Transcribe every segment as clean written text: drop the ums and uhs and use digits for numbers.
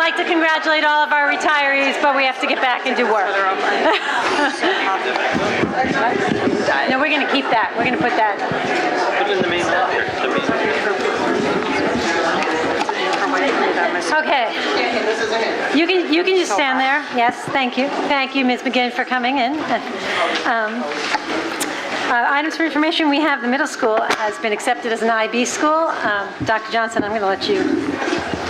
like to congratulate all of our retirees, but we have to get back and do work. No, we're going to keep that. We're going to put that. Put it in the main locker. Okay. You can just stand there. Yes, thank you. Thank you, Ms. McGinn, for coming in. Items for information, we have the middle school has been accepted as an IB school. Dr. Johnson, I'm going to let you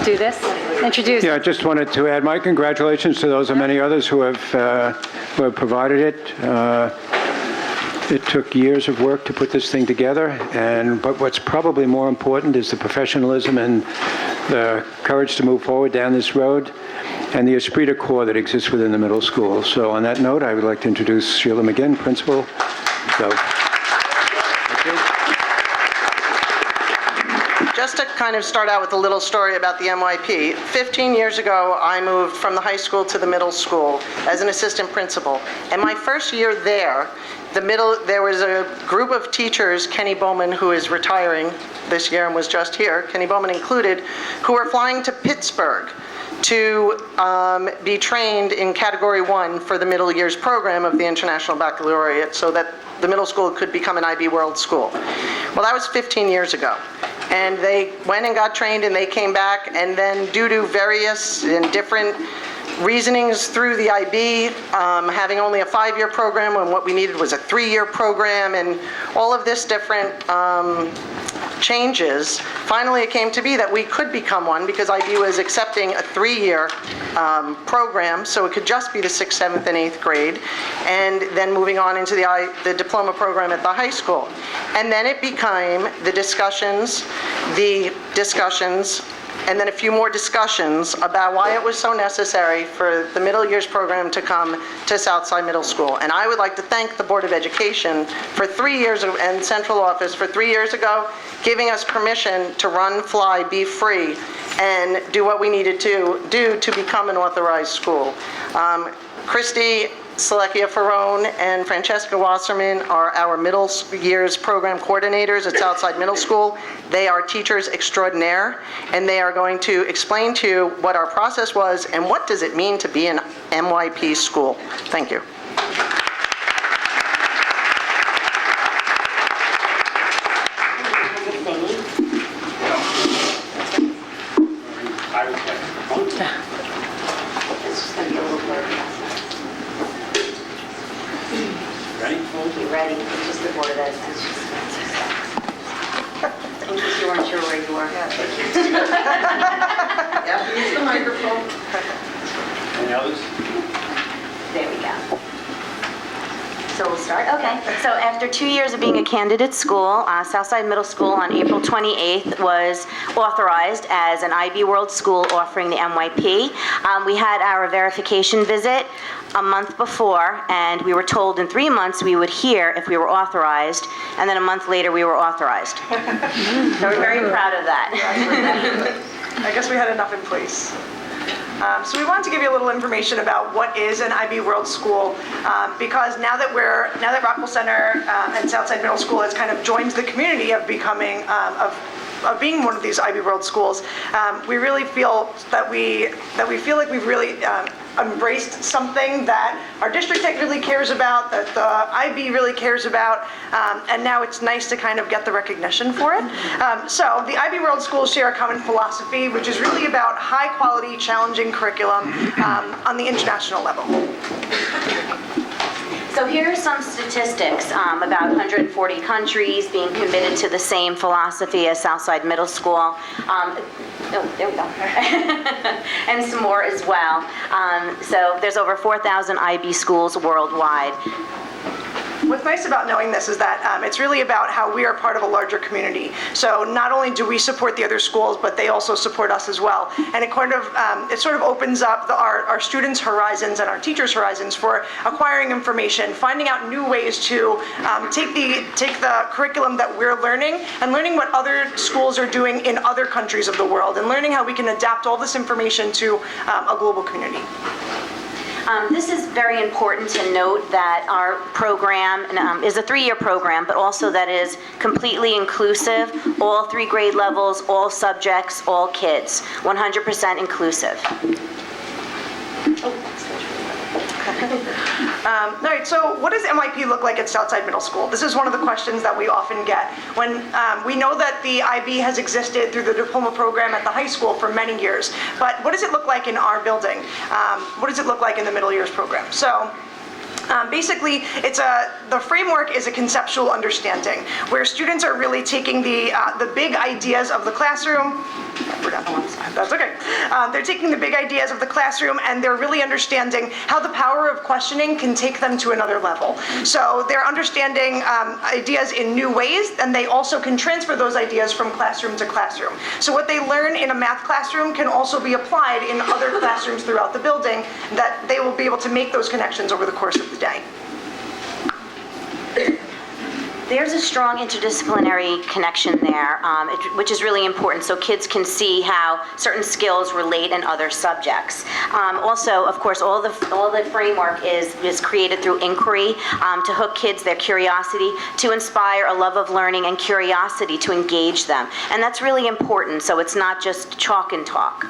do this. Introduce. Yeah, I just wanted to add my congratulations to those and many others who have provided it. It took years of work to put this thing together, but what's probably more important is the professionalism and the courage to move forward down this road and the esprit de corps that exists within the middle school. So on that note, I would like to introduce Sheila McGinn, principal. So, just to kind of start out with a little story about the MYP, 15 years ago, I moved from the high school to the middle school as an assistant principal. And my first year there, there was a group of teachers, Kenny Bowman, who is retiring this year and was just here, Kenny Bowman included, who were flying to Pittsburgh to be trained in Category 1 for the middle years program of the International Baccalaureate so that the middle school could become an IB World School. Well, that was 15 years ago. And they went and got trained and they came back, and then due to various and different reasonings through the IB, having only a 5-year program when what we needed was a 3-year program, and all of this different changes, finally it came to be that we could become one because IB was accepting a 3-year program, so it could just be the 6th, 7th, and 8th grade, and then moving on into the diploma program at the high school. And then it became the discussions, and then a few more discussions about why it was so necessary for the middle years program to come to Southside Middle School. And I would like to thank the Board of Education for 3 years, and Central Office for 3 years ago, giving us permission to run, fly, be free, and do what we needed to do to become an authorized school. Christy Selecchia Ferrone and Francesca Wasserman are our middle years program coordinators at Southside Middle School. They are teachers extraordinaire, and they are going to explain to you what our process was and what does it mean to be an MYP school. Thank you. Ready. It's just the board of ed. In case you weren't sure where you were. Yeah, use the microphone. Any others? There we go. So we'll start. Okay. So after 2 years of being a candidate school, Southside Middle School on April 28th was authorized as an IB World School offering the MYP. We had our verification visit a month before, and we were told in 3 months we would hear if we were authorized, and then a month later we were authorized. So we're very proud of that. I guess we had enough in place. So we wanted to give you a little information about what is an IB World School, because now that Rockwell Center and Southside Middle School has kind of joined the community of becoming of being one of these IB World Schools, we really feel that we feel like we've really embraced something that our district really cares about, that the IB really cares about, and now it's nice to kind of get the recognition for it. So the IB World Schools share a common philosophy, which is really about high quality, challenging curriculum on the international level. So here are some statistics about 140 countries being committed to the same philosophy as Southside Middle School. There we go. And some more as well. So there's over 4,000 IB schools worldwide. What's nice about knowing this is that it's really about how we are part of a larger community. So not only do we support the other schools, but they also support us as well. And it sort of opens up our students' horizons and our teachers' horizons for acquiring information, finding out new ways to take the curriculum that we're learning and learning what other schools are doing in other countries of the world, and learning how we can adapt all this information to a global community. This is very important to note that our program is a 3-year program, but also that is completely inclusive, all 3 grade levels, all subjects, all kids, 100% inclusive. All right, so what does MYP look like at Southside Middle School? This is one of the questions that we often get. When we know that the IB has existed through the diploma program at the high school for many years, but what does it look like in our building? What does it look like in the middle years program? So basically, the framework is a conceptual understanding where students are really taking the big ideas of the classroom. We're down the one side. That's okay. They're taking the big ideas of the classroom and they're really understanding how the power of questioning can take them to another level. So they're understanding ideas in new ways, and they also can transfer those ideas from classroom to classroom. So what they learn in a math classroom can also be applied in other classrooms throughout the building, that they will be able to make those connections over the course of the day. There's a strong interdisciplinary connection there, which is really important, so kids can see how certain skills relate in other subjects. Also, of course, all the framework is created through inquiry to hook kids, their curiosity, to inspire a love of learning and curiosity to engage them. And that's really important, so it's not just chalk and talk.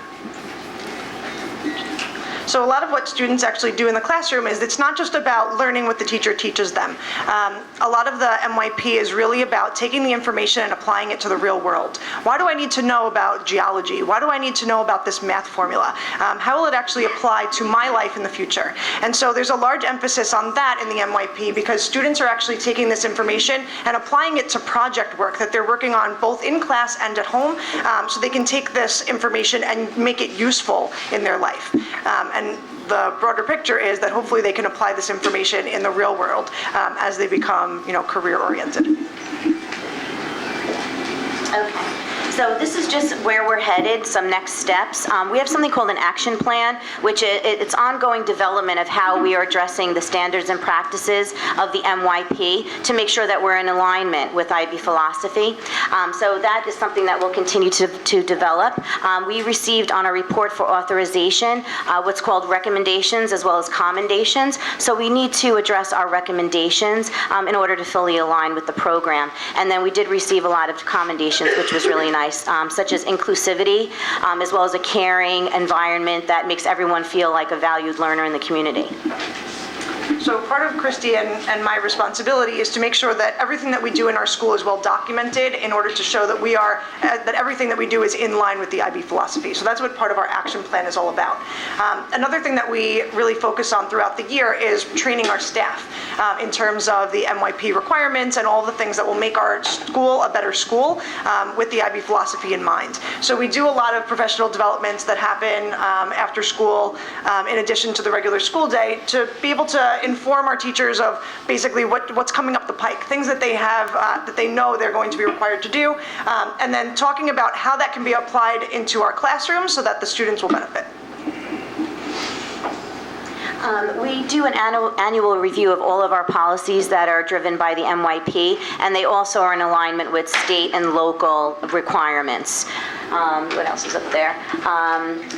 So a lot of what students actually do in the classroom is it's not just about learning what the teacher teaches them. A lot of the MYP is really about taking the information and applying it to the real world. Why do I need to know about geology? Why do I need to know about this math formula? How will it actually apply to my life in the future? And so there's a large emphasis on that in the MYP because students are actually taking this information and applying it to project work that they're working on both in class and at home, so they can take this information and make it useful in their life. And the broader picture is that hopefully they can apply this information in the real world as they become, career oriented. Okay. So this is just where we're headed, some next steps. We have something called an action plan, which it's ongoing development of how we are addressing the standards and practices of the MYP to make sure that we're in alignment with IB philosophy. So that is something that we'll continue to develop. We received on our report for authorization what's called recommendations as well as commendations. So we need to address our recommendations in order to fully align with the program. And then we did receive a lot of commendations, which was really nice. Such as inclusivity, as well as a caring environment that makes everyone feel like a valued learner in the community. So part of Christy and my responsibility is to make sure that everything that we do in our school is well documented in order to show that that everything that we do is in line with the IB philosophy. So that's what part of our action plan is all about. Another thing that we really focus on throughout the year is training our staff in terms of the MYP requirements and all the things that will make our school a better school with the IB philosophy in mind. So we do a lot of professional developments that happen after school in addition to the regular school day to be able to inform our teachers of basically what's coming up the pike, things that they have, that they know they're going to be required to do, and then talking about how that can be applied into our classrooms so that the students will benefit. We do an annual review of all of our policies that are driven by the MYP, and they also are in alignment with state and local requirements. What else is up there?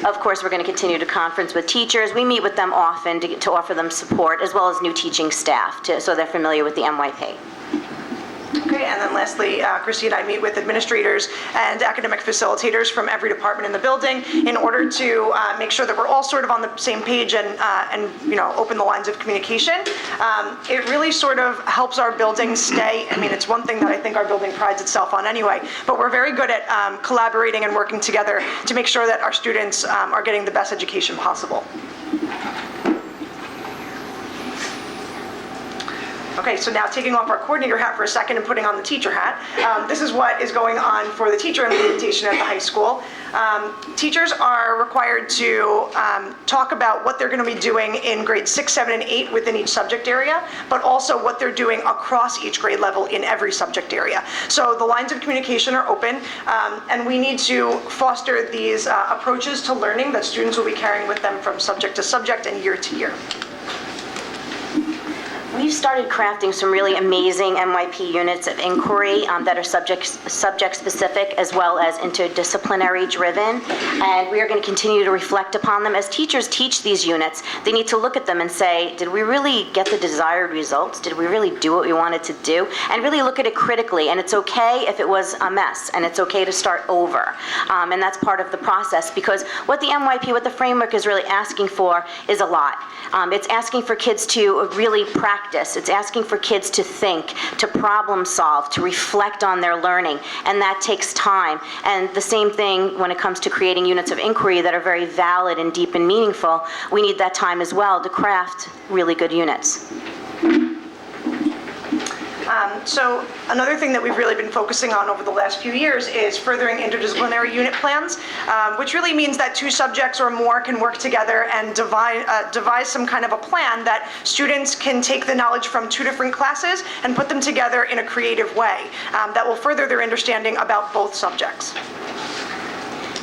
Of course, we're going to continue to conference with teachers. We meet with them often to offer them support, as well as new teaching staff, so they're familiar with the MYP. Okay, and then lastly, Christy and I meet with administrators and academic facilitators from every department in the building in order to make sure that we're all sort of on the same page and open the lines of communication. It really sort of helps our building stay. I mean, it's one thing that I think our building prides itself on anyway, but we're very good at collaborating and working together to make sure that our students are getting the best education possible. Okay, so now taking off our coordinator hat for a second and putting on the teacher hat, this is what is going on for the teacher implementation at the high school. Teachers are required to talk about what they're going to be doing in grades 6, 7, and 8 within each subject area, but also what they're doing across each grade level in every subject area. So the lines of communication are open, and we need to foster these approaches to learning that students will be carrying with them from subject to subject and year to year. We we've started crafting some really amazing MYP units of inquiry that are subject-specific as well as interdisciplinary-driven, and we are going to continue to reflect upon them. As teachers teach these units, they need to look at them and say, did we really get the desired results? Did we really do what we wanted to do? And really look at it critically, and it's okay if it was a mess, and it's okay to start over. And that's part of the process, because what the MYP, what the framework is really asking for is a lot. It's asking for kids to really practice. It's asking for kids to think, to problem solve, to reflect on their learning, and that takes time. And the same thing when it comes to creating units of inquiry that are very valid and deep and meaningful. We need that time as well to craft really good units. So another thing that we've really been focusing on over the last few years is furthering interdisciplinary unit plans, which really means that 2 subjects or more can work together and devise some kind of a plan that students can take the knowledge from 2 different classes and put them together in a creative way that will further their understanding about both subjects.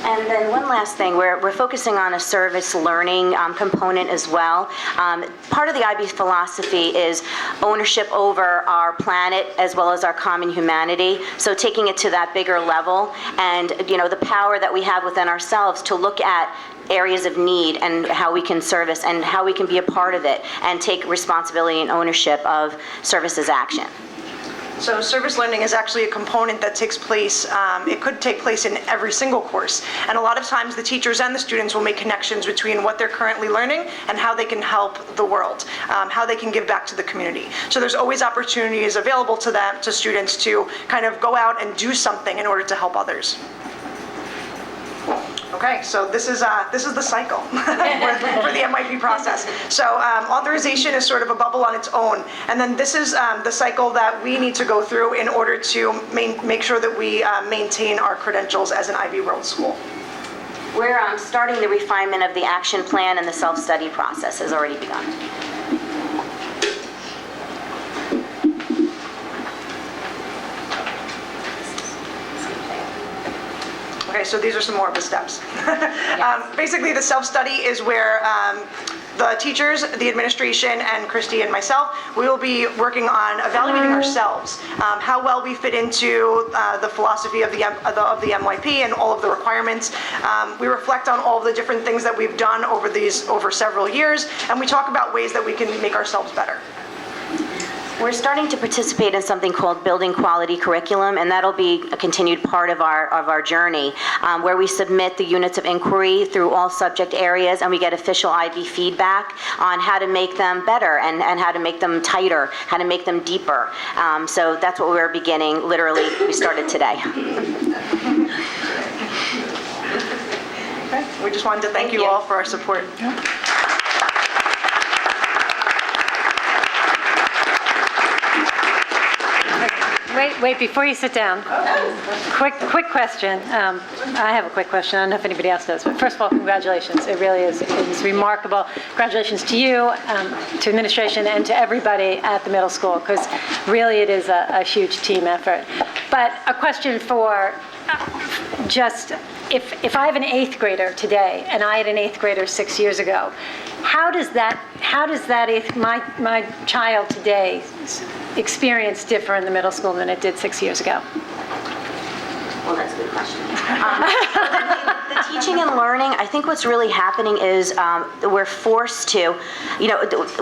And then one last thing, we're focusing on a service learning component as well. Part of the IB philosophy is ownership over our planet as well as our common humanity. So taking it to that bigger level, and the power that we have within ourselves to look at areas of need and how we can service and how we can be a part of it and take responsibility and ownership of services action. So service learning is actually a component that takes place, it could take place in every single course. And a lot of times the teachers and the students will make connections between what they're currently learning and how they can help the world, how they can give back to the community. So there's always opportunities available to them, to students, to kind of go out and do something in order to help others. Okay, so this is the cycle for the MYP process. So authorization is sort of a bubble on its own, and then this is the cycle that we need to go through in order to make sure that we maintain our credentials as an IB World School. We're starting the refinement of the action plan, and the self-study process has already begun. Okay, so these are some more of the steps. Basically, the self-study is where the teachers, the administration, and Christy and myself, we will be working on evaluating ourselves, how well we fit into the philosophy of the MYP and all of the requirements. We reflect on all of the different things that we've done over several years, and we talk about ways that we can make ourselves better. We're starting to participate in something called Building Quality Curriculum, and that'll be a continued part of our journey, where we submit the units of inquiry through all subject areas, and we get official IB feedback on how to make them better and how to make them tighter, how to make them deeper. So that's what we're beginning. Literally, we started today. Okay. We just wanted to thank you all for our support. Wait, before you sit down, quick question. I have a quick question. I don't know if anybody else does, but first of all, congratulations. It really is. It's remarkable. Congratulations to you, to administration, and to everybody at the middle school, because really it is a huge team effort. But a question for just, if I have an 8th grader today, and I had an 8th grader 6 years ago, how does my child today experience differ in the middle school than it did 6 years ago? Well, that's a good question. The teaching and learning, I think what's really happening is we're forced to,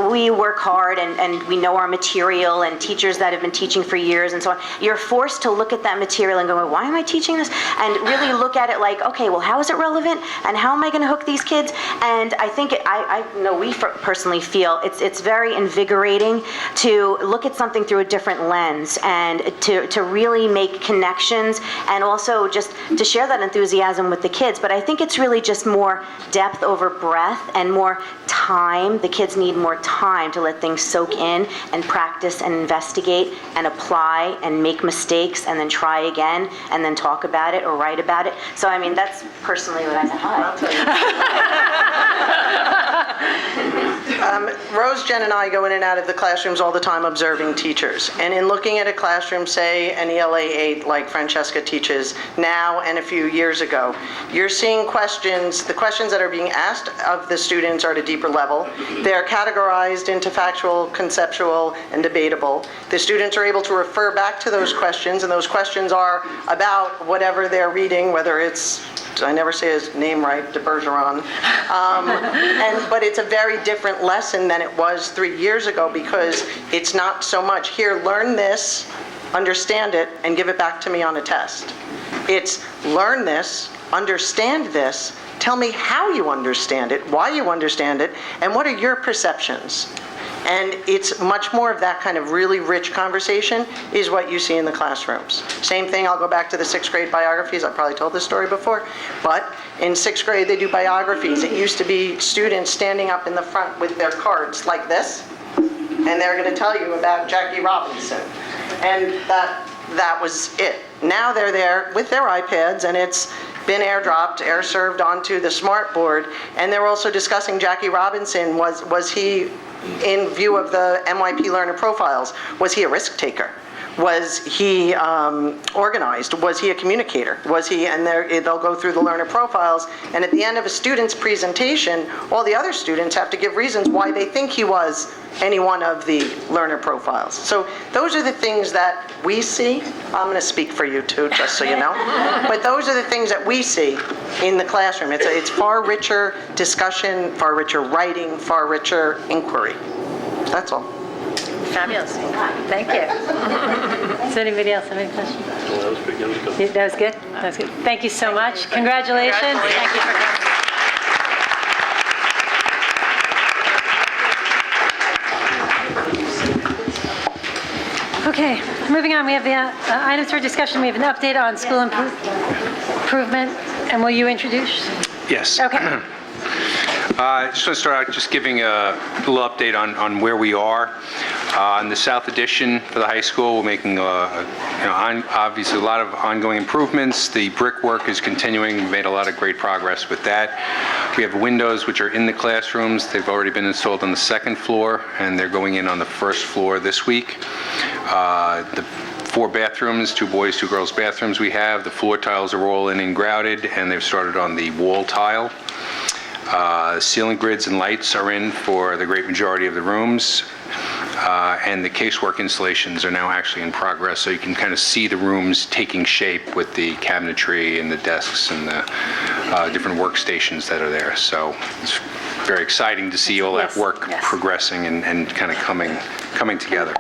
we work hard and we know our material, and teachers that have been teaching for years and so on, you're forced to look at that material and go, why am I teaching this? And really look at it like, okay, well, how is it relevant? And how am I going to hook these kids? And I think, I know we personally feel it's very invigorating to look at something through a different lens and to really make connections, and also just to share that enthusiasm with the kids. But I think it's really just more depth over breadth and more time. The kids need more time to let things soak in and practice and investigate and apply and make mistakes and then try again and then talk about it or write about it. So I mean, that's personally what I thought. Rose, Jen, and I go in and out of the classrooms all the time observing teachers. And in looking at a classroom, say an ELA 8 like Francesca teaches now and a few years ago, you're seeing questions, the questions that are being asked of the students are at a deeper level. They're categorized into factual, conceptual, and debatable. The students are able to refer back to those questions, and those questions are about whatever they're reading, whether it's, I never say his name right, de Bergeron. But it's a very different lesson than it was 3 years ago, because it's not so much, here, learn this, understand it, and give it back to me on a test. It's learn this, understand this, tell me how you understand it, why you understand it, and what are your perceptions. And it's much more of that kind of really rich conversation is what you see in the classrooms. Same thing, I'll go back to the 6th grade biographies. I probably told this story before, but in 6th grade they do biographies. It used to be students standing up in the front with their cards like this, and they're going to tell you about Jackie Robinson. And that was it. Now they're there with their iPads, and it's been airdropped, air served onto the smart board, and they're also discussing Jackie Robinson. Was he, in view of the MYP learner profiles, was he a risk taker? Was he organized? Was he a communicator? Was he, and they'll go through the learner profiles, and at the end of a student's presentation, all the other students have to give reasons why they think he was any one of the learner profiles. So those are the things that we see. I'm going to speak for you too, just so you know. But those are the things that we see in the classroom. It's far richer discussion, far richer writing, far richer inquiry. That's all. Fabulous. Thank you. Does anybody else have any questions? That was pretty good. Yeah, that was good? That was good. Thank you so much. Congratulations. Thank you for coming. Okay, moving on, we have the items for discussion. We have an update on school improvement, and will you introduce? Yes. Okay. I just want to start out just giving a little update on where we are. In the South Addition for the high school, we're making obviously a lot of ongoing improvements. The brickwork is continuing. We've made a lot of great progress with that. We have windows which are in the classrooms. They've already been installed on the 2nd floor, and they're going in on the 1st floor this week. The 4 bathrooms, 2 boys, 2 girls bathrooms we have. The floor tiles are all in and grouted, and they've started on the wall tile. Ceiling grids and lights are in for the great majority of the rooms. And the casework installations are now actually in progress, so you can kind of see the rooms taking shape with the cabinetry and the desks and the different workstations that are there. So it's very exciting to see all that work progressing and kind of coming together.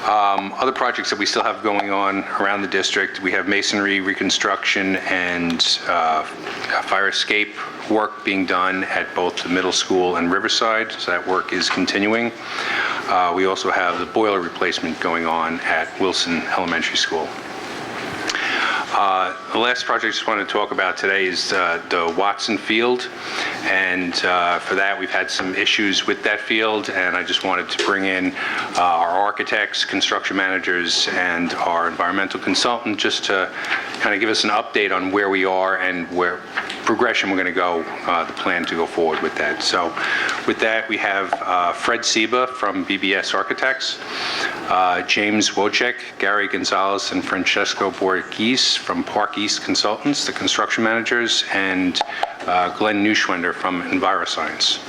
Other projects that we still have going on around the district, we have masonry reconstruction and fire escape work being done at both the middle school and Riverside, so that work is continuing. We also have the boiler replacement going on at Wilson Elementary School. The last project I just wanted to talk about today is the Watson Field, and for that we've had some issues with that field, and I just wanted to bring in our architects, construction managers, and our environmental consultant just to kind of give us an update on where we are and where progression we're going to go, the plan to go forward with that. So with that, we have Fred Seba from BBS Architects, James Wojcik, Gary Gonzalez, and Francesco Borghese from Park East Consultants, the construction managers, and Glenn Neuschwender from EnviroScience.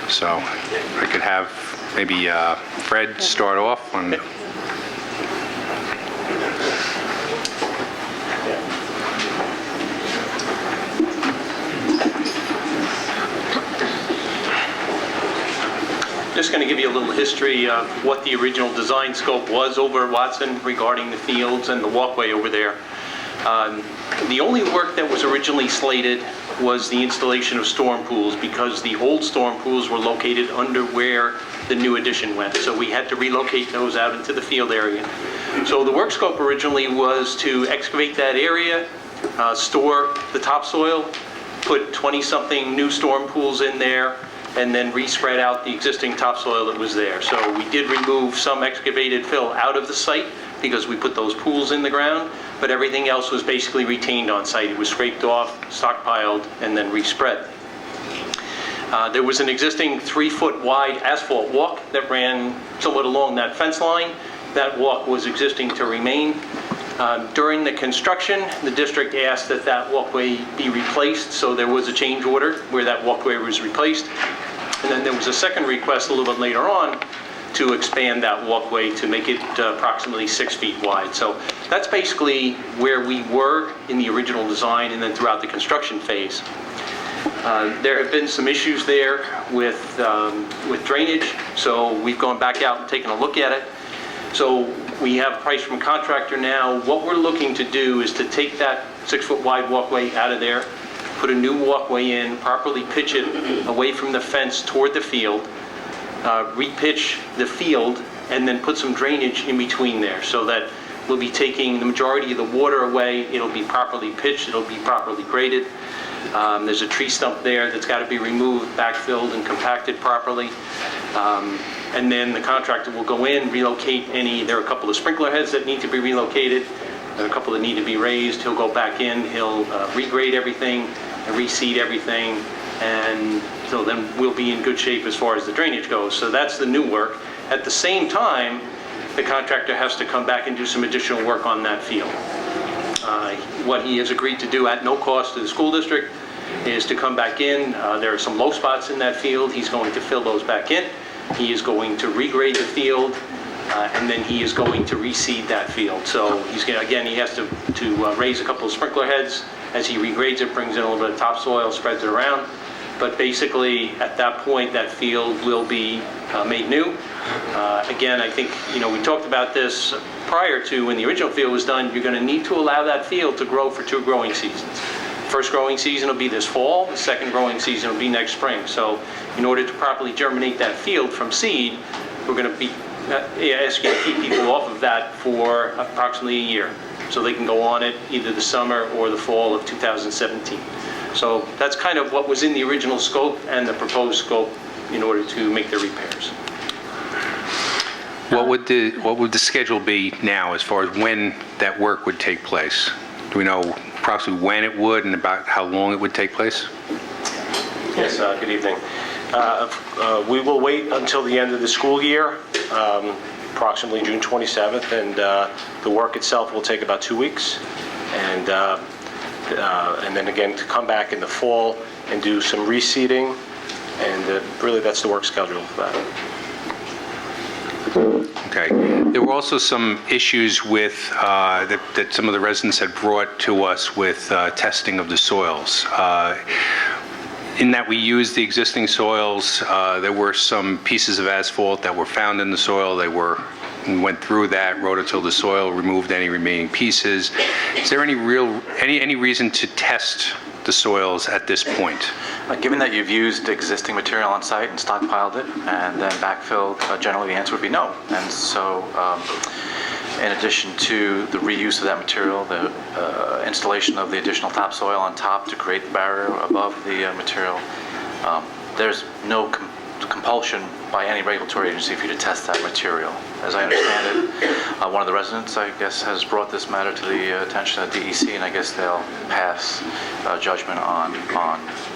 So I could have maybe Fred start off on. Just going to give you a little history of what the original design scope was over at Watson regarding the fields and the walkway over there. The only work that was originally slated was the installation of storm pools, because the old storm pools were located under where the new addition went. So we had to relocate those out into the field area. So the work scope originally was to excavate that area, store the topsoil, put 20-something new storm pools in there, and then re-spread out the existing topsoil that was there. So we did remove some excavated fill out of the site because we put those pools in the ground, but everything else was basically retained on site. It was scraped off, stockpiled, and then re-spread. There was an existing 3-foot wide asphalt walk that ran somewhat along that fence line. That walk was existing to remain. During the construction, the district asked that that walkway be replaced, so there was a change order where that walkway was replaced. And then there was a second request a little bit later on to expand that walkway to make it approximately 6 feet wide. So that's basically where we were in the original design and then throughout the construction phase. There have been some issues there with drainage, so we've gone back out and taken a look at it. So we have a price from a contractor now. What we're looking to do is to take that 6-foot wide walkway out of there, put a new walkway in, properly pitch it away from the fence toward the field, repitch the field, and then put some drainage in between there so that we'll be taking the majority of the water away. It'll be properly pitched, it'll be properly graded. There's a tree stump there that's got to be removed, backfilled, and compacted properly. And then the contractor will go in, relocate there are a couple of sprinkler heads that need to be relocated, there are a couple that need to be raised. He'll go back in, he'll regrade everything, and reseed everything, and so then we'll be in good shape as far as the drainage goes. So that's the new work. At the same time, the contractor has to come back and do some additional work on that field. What he has agreed to do at no cost to the school district is to come back in. There are some low spots in that field. He's going to fill those back in. He is going to regrade the field, and then he is going to reseed that field. So he's going to, again, he has to raise a couple of sprinkler heads. As he regrades it, brings in a little bit of topsoil, spreads it around. But basically, at that point, that field will be made new. Again, I think, we talked about this prior to when the original field was done. You're going to need to allow that field to grow for 2 growing seasons. First growing season will be this fall. The second growing season will be next spring. So in order to properly germinate that field from seed, we're going to be asking to keep people off of that for approximately a year. So they can go on it either the summer or the fall of 2017. So that's kind of what was in the original scope and the proposed scope in order to make the repairs. What would the schedule be now as far as when that work would take place? Do we know approximately when it would and about how long it would take place? Yes, good evening. We will wait until the end of the school year, approximately June 27th, and the work itself will take about 2 weeks. And then again to come back in the fall and do some reseeding, and really that's the work schedule for that. Okay. There were also some issues with that some of the residents had brought to us with testing of the soils. In that we used the existing soils, there were some pieces of asphalt that were found in the soil. We went through that, rototilled the soil, removed any remaining pieces. Is there any reason to test the soils at this point? Given that you've used existing material on site and stockpiled it and then backfilled, generally the answer would be no. And so in addition to the reuse of that material, the installation of the additional topsoil on top to create the barrier above the material, there's no compulsion by any regulatory agency for you to test that material. As I understand it, one of the residents, I guess, has brought this matter to the attention of DEC, and I guess they'll pass judgment on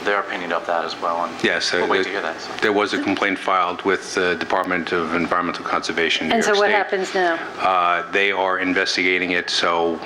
their opinion of that as well. And yes, we'll wait to hear that. So. There was a complaint filed with the Department of Environmental Conservation in New York State. And so what happens now? They are investigating it, so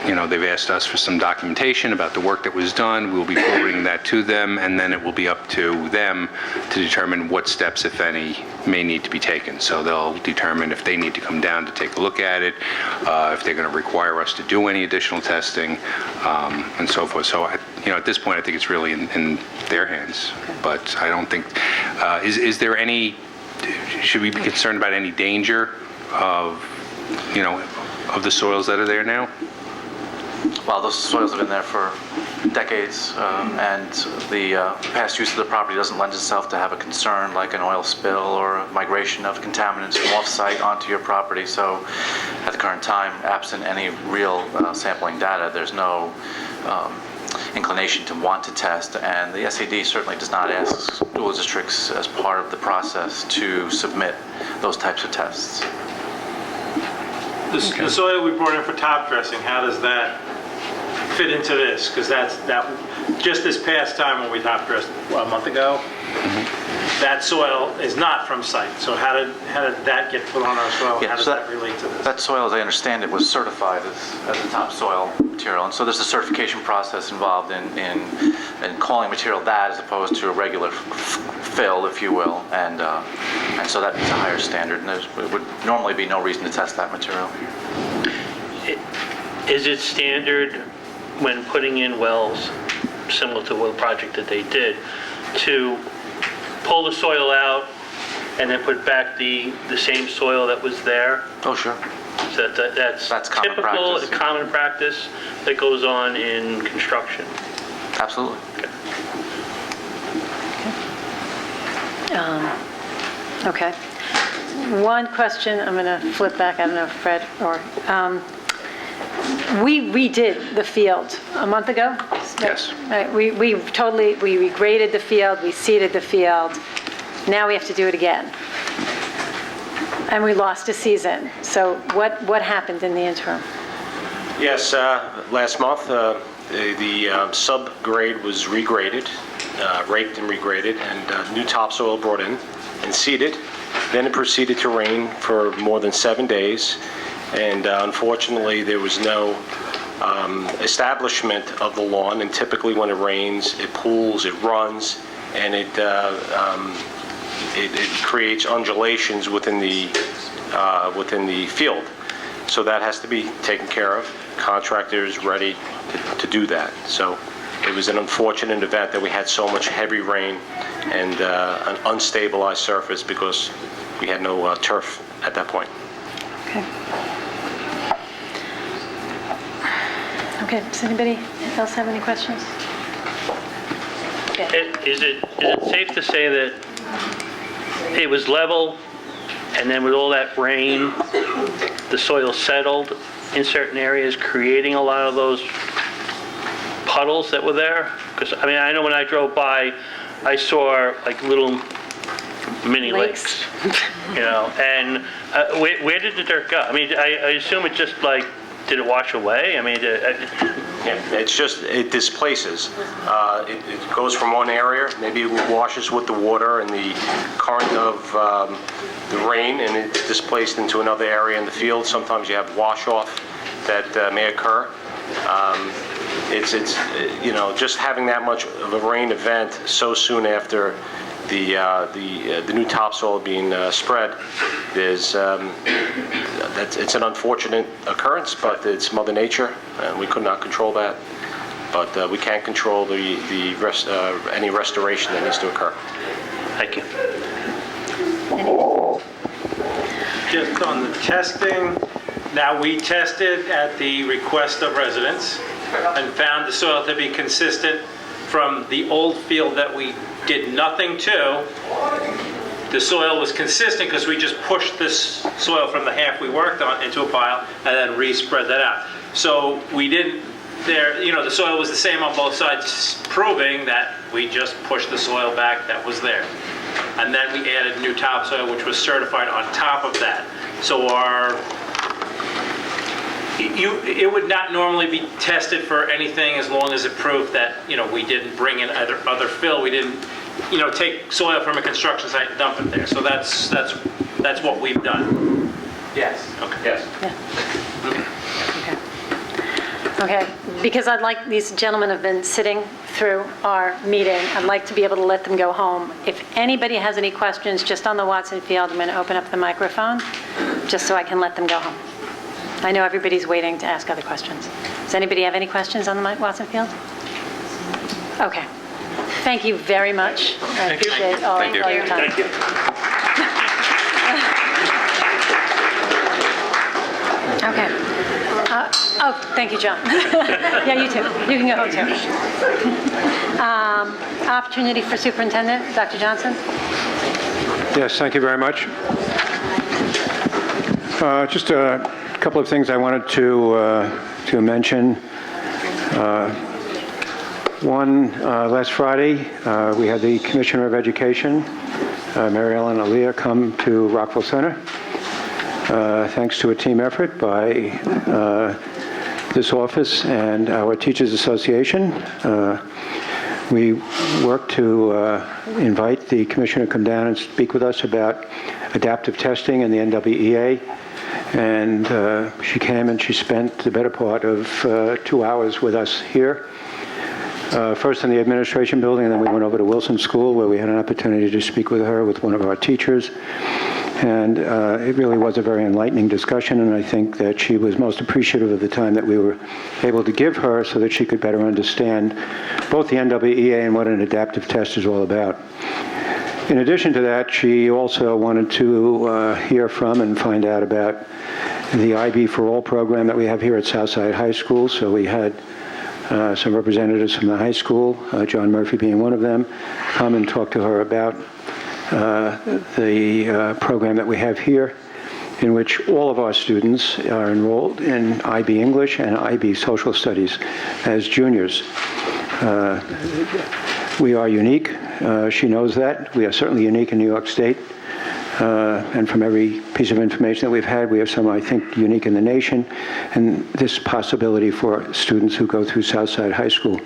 they've asked us for some documentation about the work that was done. We'll be forwarding that to them, and then it will be up to them to determine what steps, if any, may need to be taken. So they'll determine if they need to come down to take a look at it, if they're going to require us to do any additional testing, and so forth. So, at this point, I think it's really in their hands. But I don't think, is there any, should we be concerned about any danger of the soils that are there now? Well, those soils have been there for decades, and the past use of the property doesn't lend itself to have a concern like an oil spill or a migration of contaminants from off-site onto your property. So at the current time, absent any real sampling data, there's no inclination to want to test, and the SED certainly does not ask school districts as part of the process to submit those types of tests. The soil we brought in for top dressing, how does that fit into this? Because that just this past time when we top dressed a month ago, That soil is not from site. So how did that get put on our soil? Yeah, How does so that relate to this? That soil, as I understand it, was certified as a topsoil material, and so there's a certification process involved in calling material that as opposed to a regular fill, if you will, and so that meets a higher standard, and there would normally be no reason to test that material. Is it standard when putting in wells, similar to the project that they did, to pull the soil out and then put back the same soil that was there? Oh, sure. So that's common typical, practice, yeah. common practice that goes on in construction. Absolutely. Okay. One question, I'm going to flip back, I don't know if Fred or, we redid the field a month ago. Yes. Right, we regraded the field, we seeded the field. Now we have to do it again. And we lost a season. So what happened in the interim? Yes, last month, the subgrade was regraded, raked and regraded, and new topsoil brought in and seeded. Then it proceeded to rain for more than 7 days, and unfortunately there was no establishment of the lawn, and typically when it rains, it pools, it runs, and it creates undulations within the field. So that has to be taken care of. Contractor is ready to do that. So it was an unfortunate event that we had so much heavy rain and an unstabilized surface because we had no turf at that point. Okay. Okay, does anybody else have any questions? Is it safe to say that it was level, and then with all that rain, the soil settled in certain areas, creating a lot of those puddles that were there? Because, I mean, I know when I drove by, I saw like little mini lakes, you know, and where did the dirt go? I mean, I assume it just like, did it wash away? I mean, Yeah, it's just, it displaces. It goes from one area, maybe it washes with the water and the current of the rain, and it's displaced into another area in the field. Sometimes you have wash-off that may occur. It's you know, just having that much of a rain event so soon after the new topsoil being spread is it's an unfortunate occurrence, but it's Mother Nature, and we could not control that. But we can't control any restoration that needs to occur. thank you. Just on the testing, now we tested at the request of residents and found the soil to be consistent from the old field that we did nothing to. The soil was consistent because we just pushed this soil from the half we worked on into a pile and then re-spread that out. So we didn't, you know, the soil was the same on both sides, proving that we just pushed the soil back that was there. And then we added new topsoil, which was certified on top of that. So it would not normally be tested for anything as long as it proved that, you know, we didn't bring in other fill. We didn't, you know, take soil from a construction site and dump it there. So that's what we've done. Yes. Okay. Yes. Okay, because these gentlemen have been sitting through our meeting, I'd like to be able to let them go home. If anybody has any questions just on the Watson Field, I'm going to open up the microphone just so I can let them go home. I know everybody's waiting to ask other questions. Does anybody have any questions on the Watson Field? Okay. Thank you very much. I appreciate all your time. Thank you. Okay. Thank you, John. Yeah, you too. You can go home too. Opportunity for Superintendent, Dr. Johnson. Yes, thank you very much. Just a couple of things I wanted to mention. One, last Friday, we had the Commissioner of Education, Mary Ellen Aaliyah, come to Rockville Center. Thanks to a team effort by this office and our Teachers Association. We worked to invite the commissioner to come down and speak with us about adaptive testing and the NWEA. And she came and she spent the better part of 2 hours with us here. First in the administration building, and then we went over to Wilson School where we had an opportunity to speak with her, with one of our teachers. And it really was a very enlightening discussion, and I think that she was most appreciative of the time that we were able to give her so that she could better understand both the NWEA and what an adaptive test is all about. In addition to that, she also wanted to hear from and find out about the IB for All program that we have here at Southside High School. So we had some representatives from the high school, John Murphy being one of them, come and talk to her about the program that we have here, in which all of our students are enrolled in IB English and IB Social Studies as juniors. We are unique. She knows that. We are certainly unique in New York State. And from every piece of information that we've had, we have some, I think, unique in the nation, and this possibility for students who go through Southside High School.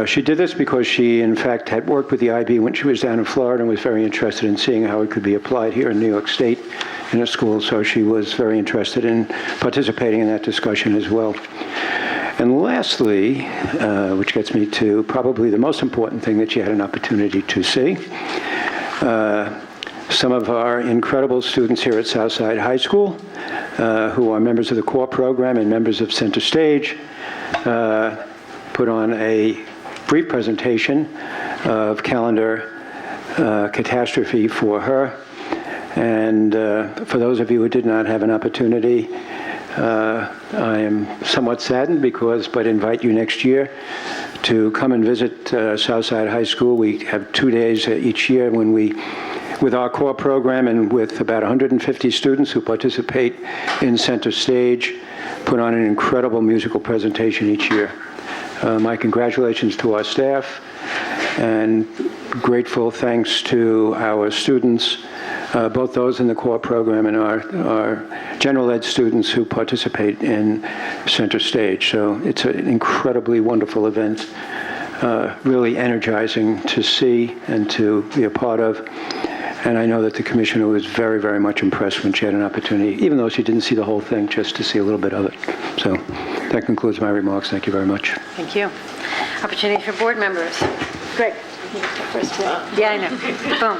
She did this because she, in fact, had worked with the IB when she was down in Florida and was very interested in seeing how it could be applied here in New York State in a school, so she was very interested in participating in that discussion as well. And lastly, which gets me to probably the most important thing that she had an opportunity to see, some of our incredible students here at Southside High School, who are members of the core program and members of Center Stage, put on a brief presentation of calendar catastrophe for her. And for those of you who did not have an opportunity, I am somewhat saddened but invite you next year to come and visit Southside High School. We have 2 days each year when we, with our core program and with about 150 students who participate in Center Stage, put on an incredible musical presentation each year. My congratulations to our staff, and grateful thanks to our students, both those in the core program and our general ed students who participate in Center Stage. So it's an incredibly wonderful event, really energizing to see and to be a part of. And I know that the commissioner was very, very much impressed when she had an opportunity, even though she didn't see the whole thing, just to see a little bit of it. So that concludes my remarks. Thank you very much. Thank you. Opportunity for board members. Greg, you go first. Yeah, I know. Boom.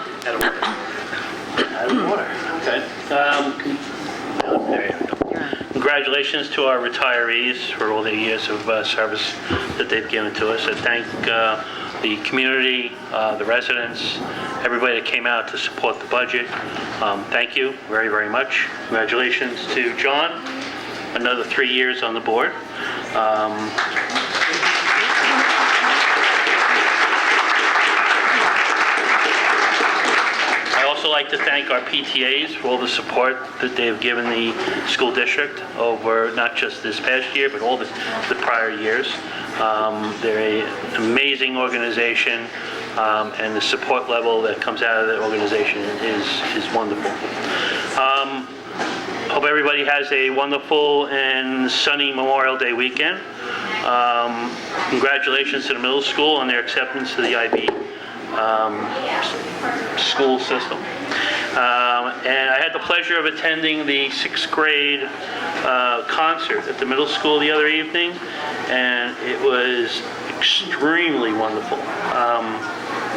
Out of order. Okay. There you go. Congratulations to our retirees for all the years of service that they've given to us. I thank the community, the residents, everybody that came out to support the budget. Thank you very, very much. Congratulations to John, another 3 years on the board. I also like to thank our PTAs for all the support that they've given the school district over not just this past year, but all the prior years. They're an amazing organization, and the support level that comes out of that organization is wonderful. Hope everybody has a wonderful and sunny Memorial Day weekend. Congratulations to the middle school on their acceptance to the IB school system. And I had the pleasure of attending the 6th grade concert at the middle school the other evening, and it was extremely wonderful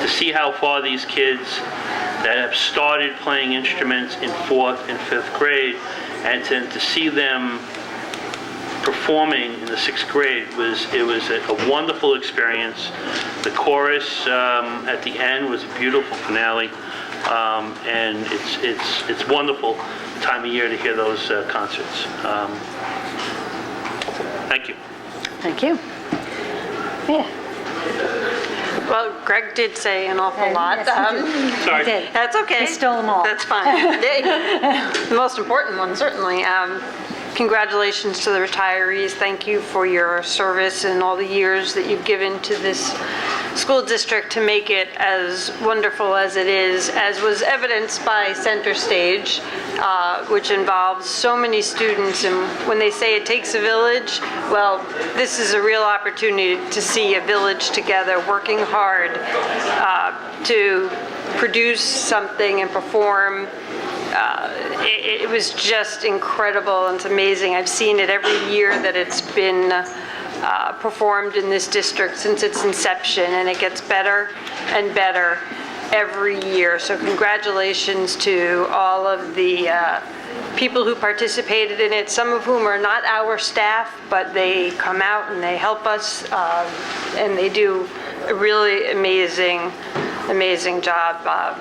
to see how far these kids that have started playing instruments in 4th and 5th grade, and to see them performing in the 6th grade was a wonderful experience. The chorus at the end was a beautiful finale, and it's wonderful time of year to hear those concerts. Thank you. Thank you. Yeah. Well, Greg did say an awful lot. Sorry. I did. That's okay. I stole them all. That's fine. The most important one, certainly. Congratulations to the retirees. Thank you for your service and all the years that you've given to this school district to make it as wonderful as it is, as was evidenced by Center Stage, which involves so many students. And when they say it takes a village, well, this is a real opportunity to see a village together working hard to produce something and perform. It was just incredible and it's amazing. I've seen it every year that it's been performed in this district since its inception, and it gets better and better every year. So congratulations to all of the people who participated in it, some of whom are not our staff, but they come out and they help us, and they do a really amazing job.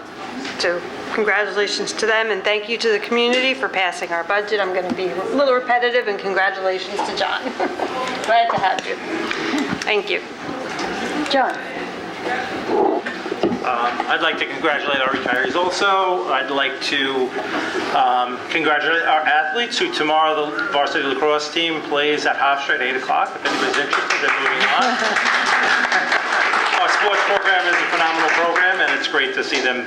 So congratulations to them, and thank you to the community for passing our budget. I'm going to be a little repetitive, and congratulations to John. Glad to have you. Thank you. John? I'd like to congratulate our retirees also. I'd like to congratulate our athletes who tomorrow the varsity lacrosse team plays at Hofstra at 8 o'clock. If anybody's interested, they're moving on. Our sports program is a phenomenal program, and it's great to see them,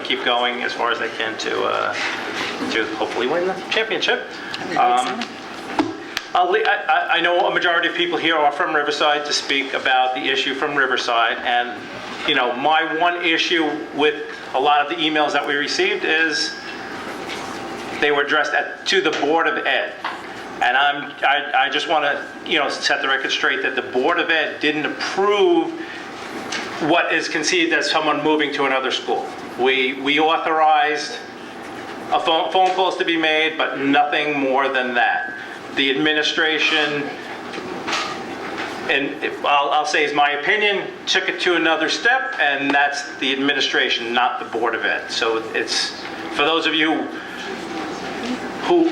keep going as far as they can to hopefully win the championship. I know a majority of people here are from Riverside to speak about the issue from Riverside, and my one issue with a lot of the emails that we received is they were addressed to the Board of Ed. And I just want to set the record straight that the Board of Ed didn't approve what is conceived as someone moving to another school. We authorized phone calls to be made, but nothing more than that. The administration, and I'll say is my opinion, took it to another step, and that's the administration, not the Board of Ed. So it's, for those of you who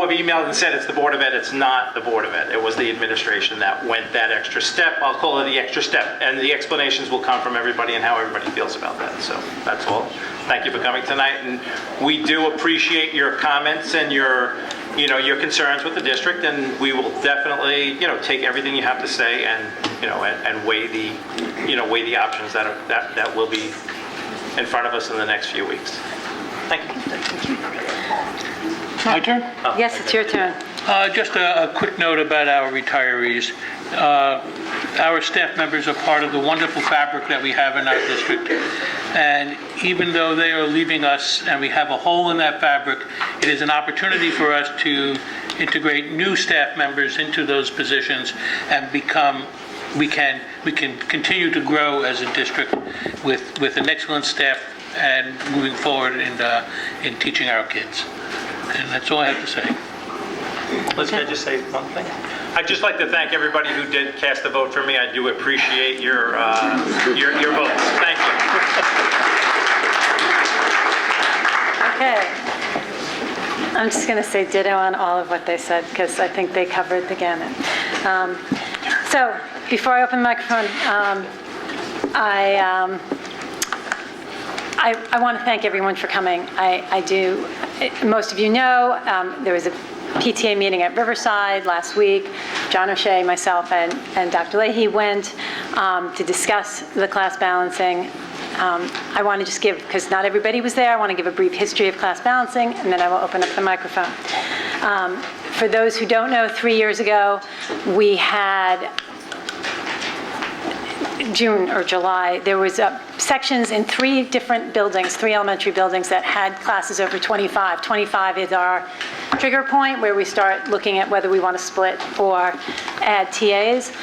have emailed and said it's the Board of Ed, it's not the Board of Ed. It was the administration that went that extra step. I'll call it the extra step, and the explanations will come from everybody and how everybody feels about that. So that's all. Thank you for coming tonight, and we do appreciate your comments and your concerns with the district, and we will definitely, take everything you have to say and, and weigh the options that will be in front of us in the next few weeks. Thank you. My turn? Yes, it's your turn. Just a quick note about our retirees. Our staff members are part of the wonderful fabric that we have in our district. And even though they are leaving us and we have a hole in that fabric, it is an opportunity for us to integrate new staff members into those positions and we can continue to grow as a district with an excellent staff and moving forward in teaching our kids. And that's all I have to say. Liz, can I just say one thing? I'd just like to thank everybody who did cast a vote for me. I do appreciate your votes. Thank you. Okay. I'm just going to say ditto on all of what they said because I think they covered the gamut. So before I open the microphone, I want to thank everyone for coming. I do. Most of you know there was a PTA meeting at Riverside last week. John O'Shea, myself, and Dr. Leahy went to discuss the class balancing. I want to just give, because not everybody was there, I want to give a brief history of class balancing, and then I will open up the microphone. For those who don't know, 3 years ago, we had June or July, there was sections in 3 different buildings, 3 elementary buildings that had classes over 25. 25 is our trigger point where we start looking at whether we want to split or add TAs.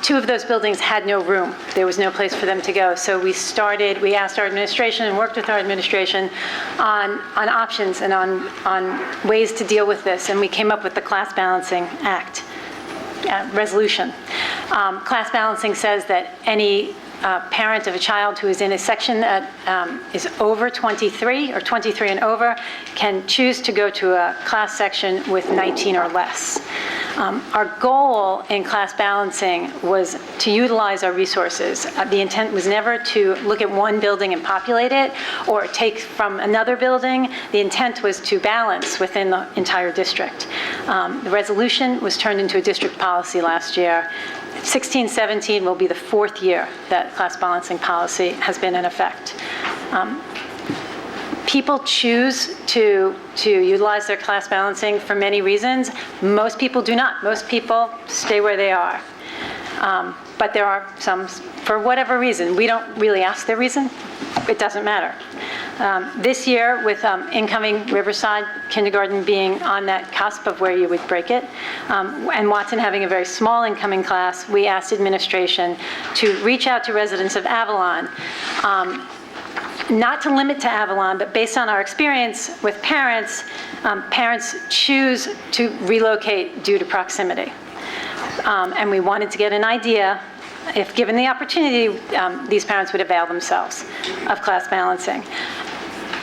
2 of those buildings had no room. There was no place for them to go. So we asked our administration and worked with our administration on options and on ways to deal with this. And we came up with the Class Balancing Act. Resolution. Class balancing says that any parent of a child who is in a section that is over 23 or 23 and over can choose to go to a class section with 19 or less. Our goal in class balancing was to utilize our resources. The intent was never to look at one building and populate it or take from another building. The intent was to balance within the entire district. The resolution was turned into a district policy last year. 16-17 will be the 4th year that class balancing policy has been in effect. People choose to utilize their class balancing for many reasons. Most people do not. Most people stay where they are. But there are some, for whatever reason, we don't really ask their reason. It doesn't matter. This year, with incoming Riverside kindergarten being on that cusp of where you would break it, and Watson having a very small incoming class, we asked administration to reach out to residents of Avalon, not to limit to Avalon, but based on our experience with parents, parents choose to relocate due to proximity. And we wanted to get an idea, if given the opportunity, these parents would avail themselves of class balancing.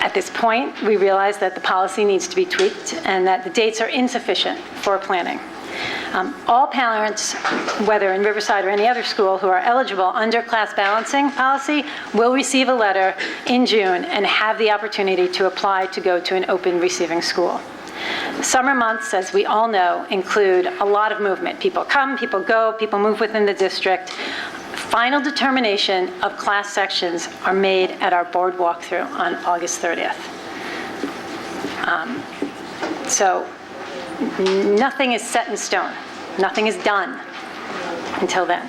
At this point, we realize that the policy needs to be tweaked and that the dates are insufficient for planning. All parents, whether in Riverside or any other school, who are eligible under class balancing policy will receive a letter in June and have the opportunity to apply to go to an open receiving school. Summer months, as we all know, include a lot of movement. People come, people go, people move within the district. Final determination of class sections are made at our board walkthrough on August 30th. So nothing is set in stone. Nothing is done until then.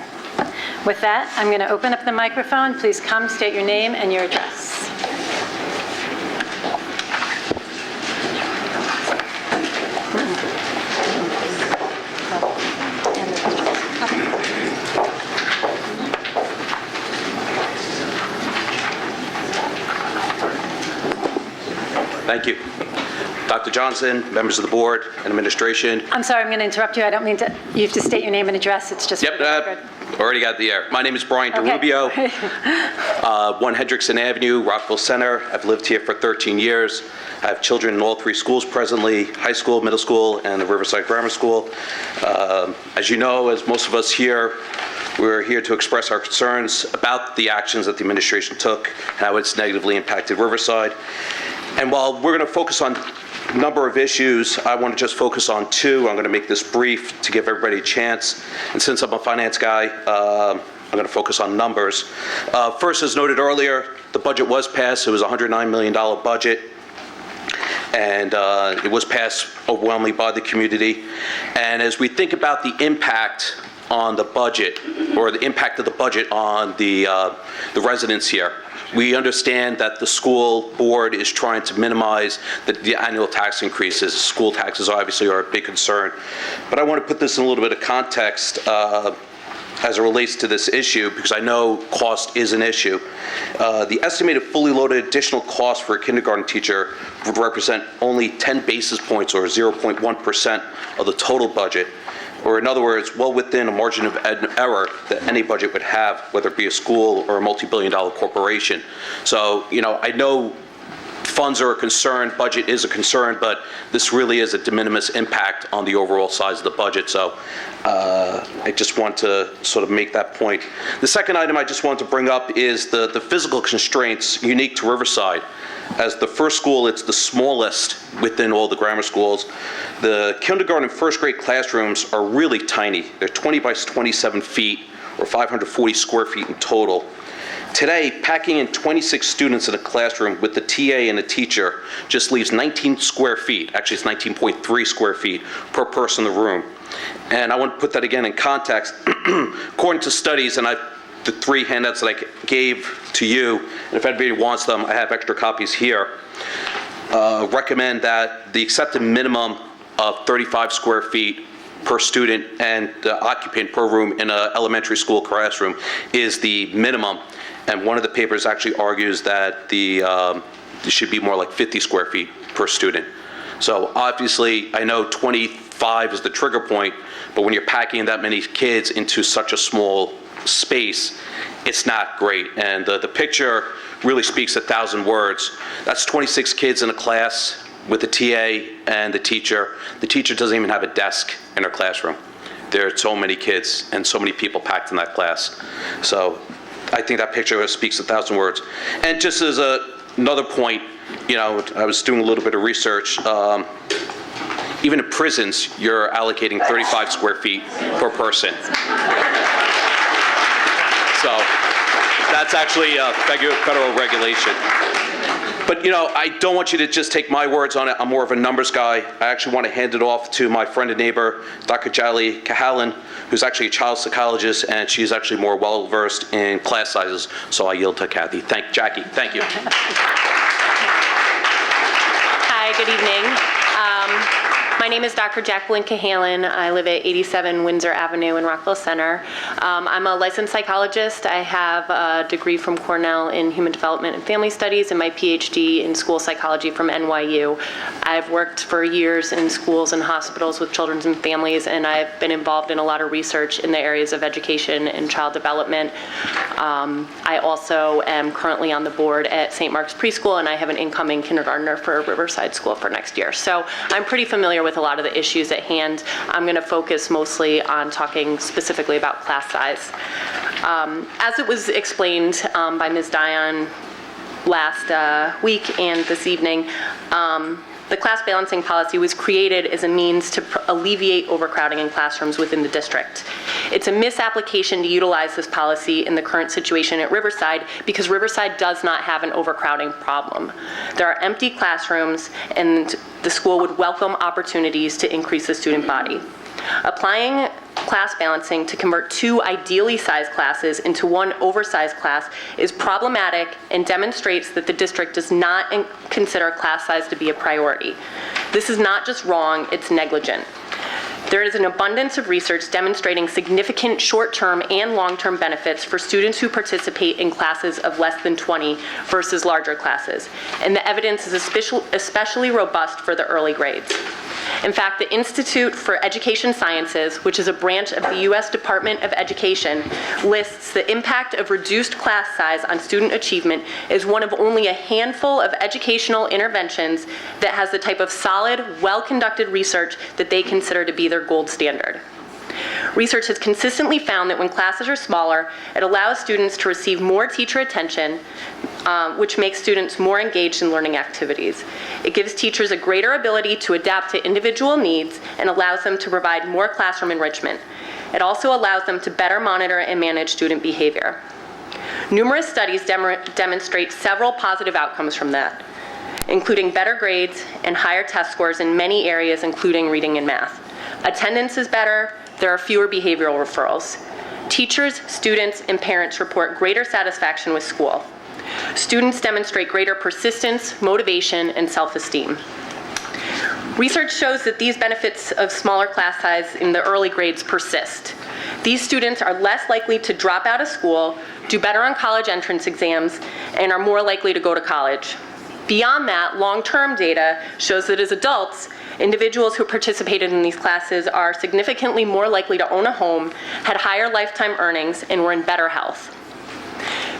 With that, I'm going to open up the microphone. Please come, state your name and your address. Thank you. Dr. Johnson, members of the board and administration. I'm sorry, I'm going to interrupt you. I don't mean to. You have to state your name and address. It's just. Yep, already got the air. My name is Brian DeRubio, 1 Hendrickson Avenue, Rockville Center. I've lived here for 13 years. I have children in all 3 schools presently, high school, middle school, and the Riverside Grammar School. As you know, as most of us here, we're here to express our concerns about the actions that the administration took, how it's negatively impacted Riverside. And while we're going to focus on a number of issues, I want to just focus on 2. I'm going to make this brief to give everybody a chance. And since I'm a finance guy, I'm going to focus on numbers. First, as noted earlier, the budget was passed. It was a $109 million budget. And it was passed overwhelmingly by the community. And as we think about the impact on the budget, or the impact of the budget on the residents here, we understand that the school board is trying to minimize the annual tax increases. School taxes obviously are a big concern. But I want to put this in a little bit of context as it relates to this issue, because I know cost is an issue. The estimated fully loaded additional cost for a kindergarten teacher would represent only 10 basis points, or 0.1% of the total budget. Or in other words, well within a margin of error that any budget would have, whether it be a school or a multi-billion-dollar corporation. So, you know, I know funds are a concern, budget is a concern, but this really is a de minimis impact on the overall size of the budget. So I just want to sort of make that point. The second item I just want to bring up is the physical constraints unique to Riverside. As the first school, it's the smallest within all the grammar schools. The kindergarten and first grade classrooms are really tiny. They're 20 by 27 feet, or 540 square feet in total. Today, packing in 26 students in a classroom with the TA and a teacher just leaves 19 square feet. Actually, it's 19.3 square feet per person in the room. And I want to put that again in context. According to studies, and the 3 handouts that I gave to you, and if anybody wants them, I have extra copies here, recommend that the accepted minimum of 35 square feet per student and occupant per room in an elementary school classroom is the minimum. And one of the papers actually argues that it should be more like 50 square feet per student. So obviously, I know 25 is the trigger point, but when you're packing that many kids into such a small space, it's not great. And the picture really speaks 1,000 words. That's 26 kids in a class with the TA and the teacher. The teacher doesn't even have a desk in her classroom. There are so many kids and so many people packed in that class. So I think that picture speaks 1,000 words. And just as another point, you know, I was doing a little bit of research. Even in prisons, you're allocating 35 square feet per person. So that's actually a federal regulation. But, you know, I don't want you to just take my words on it. I'm more of a numbers guy. I actually want to hand it off to my friend and neighbor, Dr. Jali Cahalan, who's actually a child psychologist, and she's actually more well-versed in class sizes. So I yield to Jackie. Thank you. Hi, good evening. My name is Dr. Jacqueline Cahalan. I live at 87 Windsor Avenue in Rockville Center. I'm a licensed psychologist. I have a degree from Cornell in Human Development and Family Studies and my PhD in school psychology from NYU. I've worked for years in schools and hospitals with children and families, and I've been involved in a lot of research in the areas of education and child development. I also am currently on the board at St. Mark's Preschool, and I have an incoming kindergartner for Riverside School for next year. So I'm pretty familiar with a lot of the issues at hand. I'm going to focus mostly on talking specifically about class size. As it was explained by Ms. Dion last week and this evening, the class balancing policy was created as a means to alleviate overcrowding in classrooms within the district. It's a misapplication to utilize this policy in the current situation at Riverside because Riverside does not have an overcrowding problem. There are empty classrooms, and the school would welcome opportunities to increase the student body. Applying class balancing to convert two ideally sized classes into one oversized class is problematic and demonstrates that the district does not consider class size to be a priority. This is not just wrong, it's negligent. There is an abundance of research demonstrating significant short-term and long-term benefits for students who participate in classes of less than 20 versus larger classes, and the evidence is especially robust for the early grades. In fact, the Institute for Education Sciences, which is a branch of the U.S. Department of Education, lists the impact of reduced class size on student achievement as one of only a handful of educational interventions that has the type of solid, well-conducted research that they consider to be their gold standard. Research has consistently found that when classes are smaller, it allows students to receive more teacher attention, which makes students more engaged in learning activities. It gives teachers a greater ability to adapt to individual needs and allows them to provide more classroom enrichment. It also allows them to better monitor and manage student behavior. Numerous studies demonstrate several positive outcomes from that, including better grades and higher test scores in many areas, including reading and math. Attendance is better. There are fewer behavioral referrals. Teachers, students, and parents report greater satisfaction with school. Students demonstrate greater persistence, motivation, and self-esteem. Research shows that these benefits of smaller class size in the early grades persist. These students are less likely to drop out of school, do better on college entrance exams, and are more likely to go to college. Beyond that, long-term data shows that as adults, individuals who participated in these classes are significantly more likely to own a home, had higher lifetime earnings, and were in better health.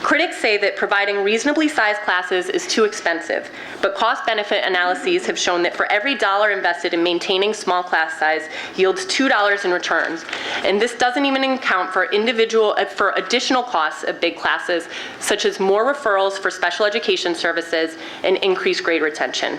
Critics say that providing reasonably sized classes is too expensive, but cost-benefit analyses have shown that for every dollar invested in maintaining small class size yields $2 in returns. And this doesn't even account for additional costs of big classes, such as more referrals for special education services and increased grade retention.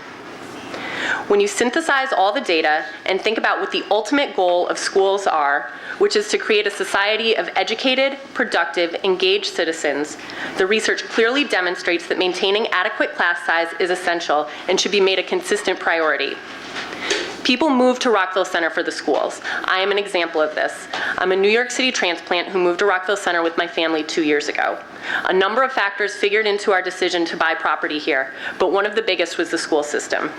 When you synthesize all the data and think about what the ultimate goal of schools are, which is to create a society of educated, productive, engaged citizens, the research clearly demonstrates that maintaining adequate class size is essential and should be made a consistent priority. People move to Rockville Center for the schools. I am an example of this. I'm a New York City transplant who moved to Rockville Center with my family 2 years ago. A number of factors figured into our decision to buy property here, but one of the biggest was the school system.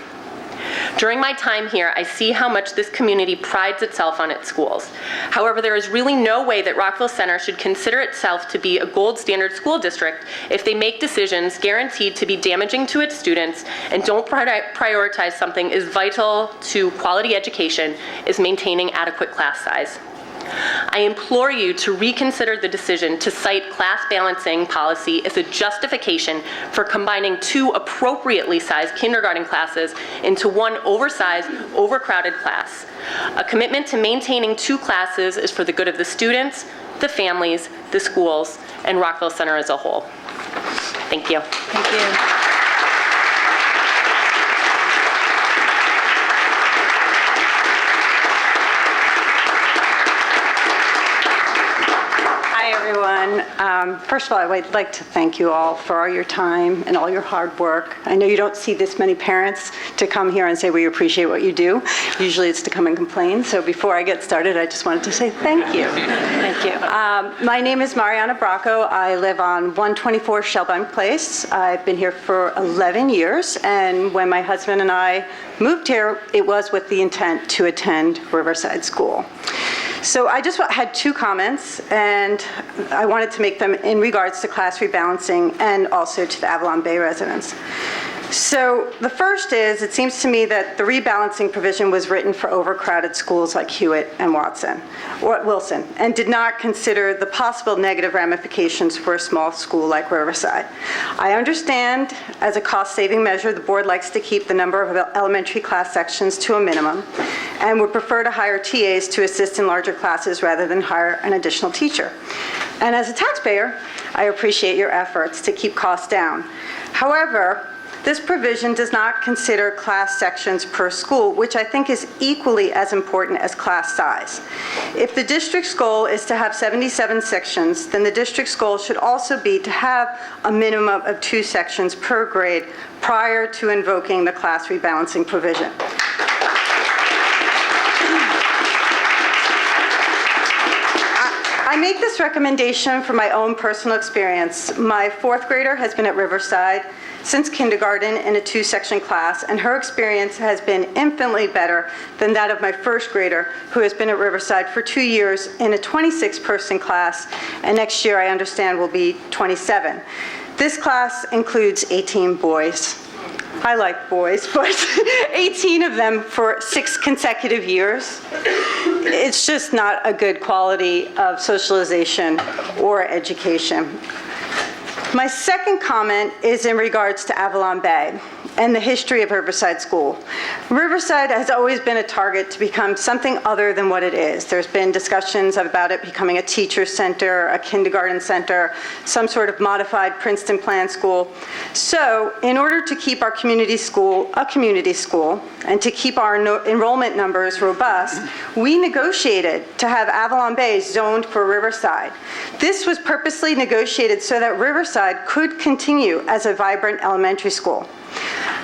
During my time here, I see how much this community prides itself on its schools. However, there is really no way that Rockville Center should consider itself to be a gold standard school district if they make decisions guaranteed to be damaging to its students and don't prioritize something as vital to quality education as maintaining adequate class size. I implore you to reconsider the decision to cite class balancing policy as a justification for combining two appropriately sized kindergarten classes into one oversized, overcrowded class. A commitment to maintaining two classes is for the good of the students, the families, the schools, and Rockville Center as a whole. Thank you. Thank you. everyone. First of all, I would like to thank you all for all your time and all your hard work. I know you don't see this many parents to come here and say we appreciate what you do. Usually it's to come and complain. So before I get started, I just wanted to say thank you. Thank you. My name is Mariana Bracco. I live on 124 Shelburne Place. I've been here for 11 years, and when my husband and I moved here, it was with the intent to attend Riverside School. So I just had two comments, and I wanted to make them in regards to class rebalancing and also to the Avalon Bay residents. So the first is, it seems to me that the rebalancing provision was written for overcrowded schools like Hewitt and Wilson, and did not consider the possible negative ramifications for a small school like Riverside. I understand, as a cost-saving measure, the board likes to keep the number of elementary class sections to a minimum, and would prefer to hire TAs to assist in larger classes rather than hire an additional teacher. And as a taxpayer, I appreciate your efforts to keep costs down. However, this provision does not consider class sections per school, which I think is equally as important as class size. If the district's goal is to have 77 sections, then the district's goal should also be to have a minimum of 2 sections per grade prior to invoking the class rebalancing provision. I make this recommendation from my own personal experience. My 4th grader has been at Riverside since kindergarten in a 2-section class, and her experience has been infinitely better than that of my 1st grader, who has been at Riverside for 2 years in a 26-person class, and next year, I understand, will be 27. This class includes 18 boys. I like boys, but 18 of them for 6 consecutive years. It's just not a good quality of socialization or education. My second comment is in regards to Avalon Bay and the history of Riverside School. Riverside has always been a target to become something other than what it is. There's been discussions about it becoming a teacher center, a kindergarten center, some sort of modified Princeton plan school. So in order to keep our community school a community school and to keep our enrollment numbers robust, we negotiated to have Avalon Bay zoned for Riverside. This was purposely negotiated so that Riverside could continue as a vibrant elementary school.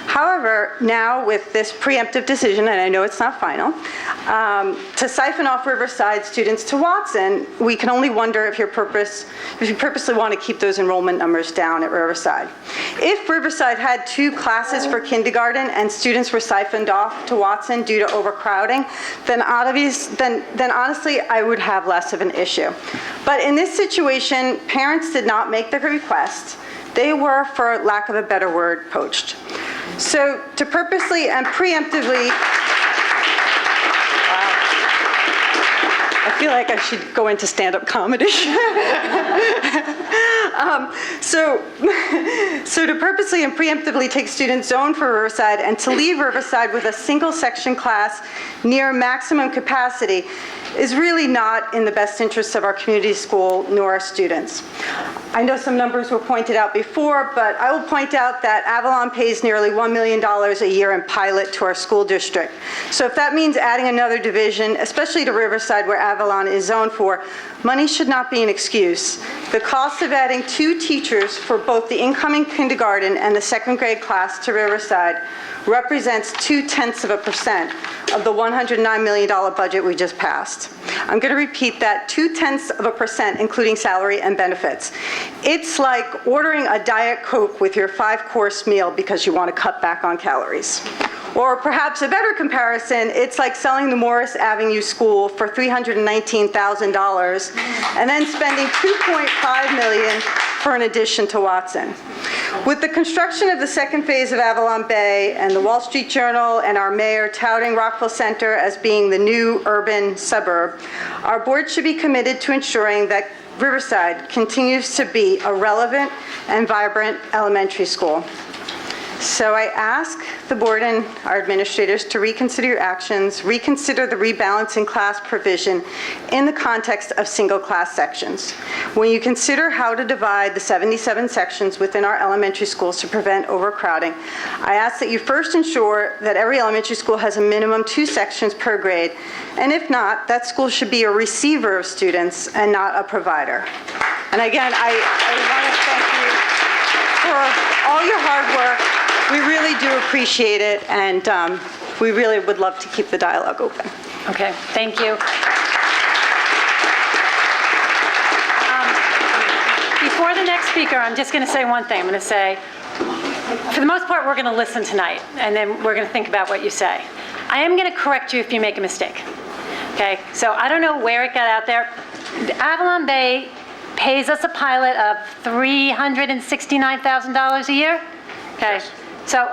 However, now with this preemptive decision, and I know it's not final, to siphon off Riverside students to Watson, we can only wonder if you purposely want to keep those enrollment numbers down at Riverside. If Riverside had 2 classes for kindergarten and students were siphoned off to Watson due to overcrowding, then honestly, I would have less of an issue. But in this situation, parents did not make the request. They were, for lack of a better word, poached. So to purposely and preemptively, I feel like I should go into stand-up comedy. So to purposely and preemptively take students zoned for Riverside and to leave Riverside with a single section class near maximum capacity is really not in the best interests of our community school nor our students. I know some numbers were pointed out before, but I will point out that Avalon pays nearly $1 million a year in pilot to our school district. So if that means adding another division, especially to Riverside where Avalon is zoned for, money should not be an excuse. The cost of adding 2 teachers for both the incoming kindergarten and the 2nd grade class to Riverside represents 0.2% of the $109 million budget we just passed. I'm going to repeat that, 0.2%, including salary and benefits. It's like ordering a Diet Coke with your 5-course meal because you want to cut back on calories. Or perhaps a better comparison, it's like selling the Morris Avenue School for $319,000 and then spending $2.5 million for an addition to Watson. With the construction of the 2nd phase of Avalon Bay and the Wall Street Journal and our mayor touting Rockville Center as being the new urban suburb, our board should be committed to ensuring that Riverside continues to be a relevant and vibrant elementary school. So I ask the board and our administrators to reconsider your actions, reconsider the rebalancing class provision in the context of single class sections. When you consider how to divide the 77 sections within our elementary schools to prevent overcrowding, I ask that you first ensure that every elementary school has a minimum 2 sections per grade, and if not, that school should be a receiver of students and not a provider. And again, I want to thank you for all your hard work. We really do appreciate it, and we really would love to keep the dialogue open. Okay, thank you. Before the next speaker, I'm just going to say one thing. I'm going to say, for the most part, we're going to listen tonight, and then we're going to think about what you say. I am going to correct you if you make a mistake. Okay, so I don't know where it got out there. Avalon Bay pays us a pilot of $369,000 a year. Okay, yes. So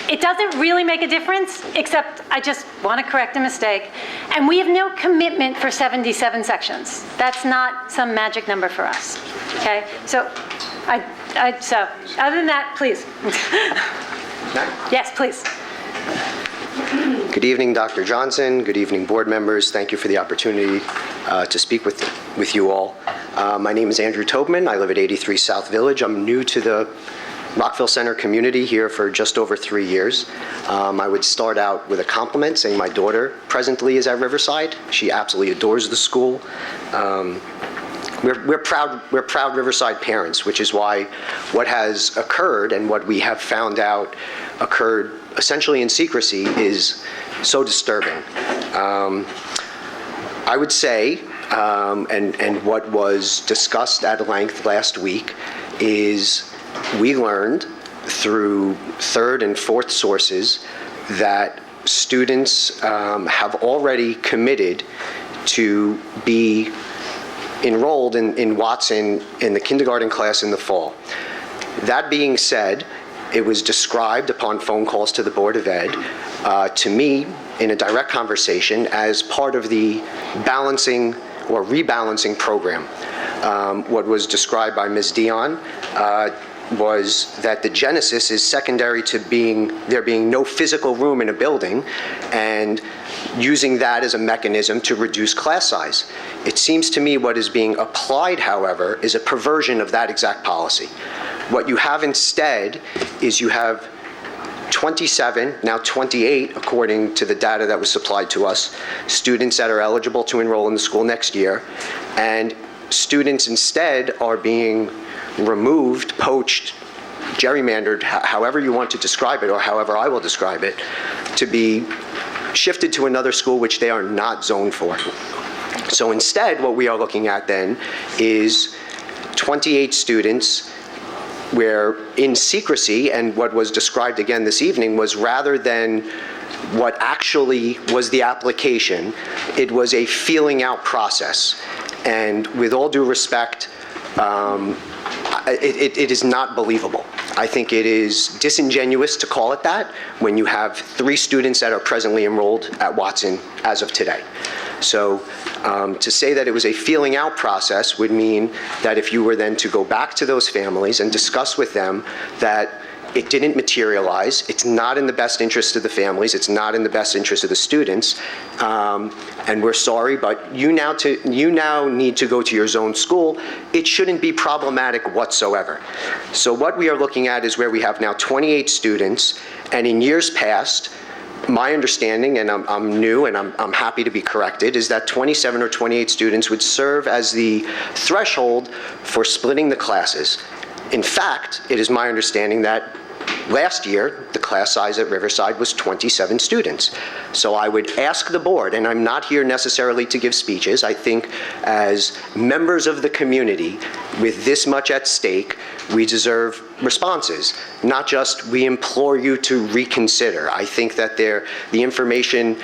it doesn't really make a difference, except I just want to correct a mistake. And we have no commitment for 77 sections. That's not some magic number for us. Okay, so so other than that, please. Yes, please. Good evening, Dr. Johnson. Good evening, board members. Thank you for the opportunity to speak with you all. My name is Andrew Tobman. I live at 83 South Village. I'm new to the Rockville Center community here for just over 3 years. I would start out with a compliment saying my daughter presently is at Riverside. She absolutely adores the school. We're proud Riverside parents, which is why what has occurred and what we have found out occurred essentially in secrecy is so disturbing. I would say, and what was discussed at length last week, is we learned through third and fourth sources that students have already committed to be enrolled in Watson in the kindergarten class in the fall. That being said, it was described upon phone calls to the Board of Ed to me in a direct conversation as part of the balancing or rebalancing program. What was described by Ms. Dion was that the genesis is secondary to there being no physical room in a building and using that as a mechanism to reduce class size. It seems to me what is being applied, however, is a perversion of that exact policy. What you have instead is you have 27, now 28, according to the data that was supplied to us, students that are eligible to enroll in the school next year, and students instead are being removed, poached, gerrymandered, however you want to describe it, or however I will describe it, to be shifted to another school which they are not zoned for. So instead, what we are looking at then is 28 students where in secrecy, and what was described again this evening was rather than what actually was the application, it was a feeling out process. And with all due respect, it is not believable. I think it is disingenuous to call it that when you have 3 students that are presently enrolled at Watson as of today. So to say that it was a feeling out process would mean that if you were then to go back to those families and discuss with them that it didn't materialize, it's not in the best interest of the families, it's not in the best interest of the students, and we're sorry, but you now need to go to your zone school, it shouldn't be problematic whatsoever. So what we are looking at is where we have now 28 students, and in years past, my understanding, and I'm new and I'm happy to be corrected, is that 27 or 28 students would serve as the threshold for splitting the classes. In fact, it is my understanding that last year, the class size at Riverside was 27 students. So I would ask the board, and I'm not here necessarily to give speeches, I think as members of the community with this much at stake, we deserve responses, not just we implore you to reconsider. I think that the information,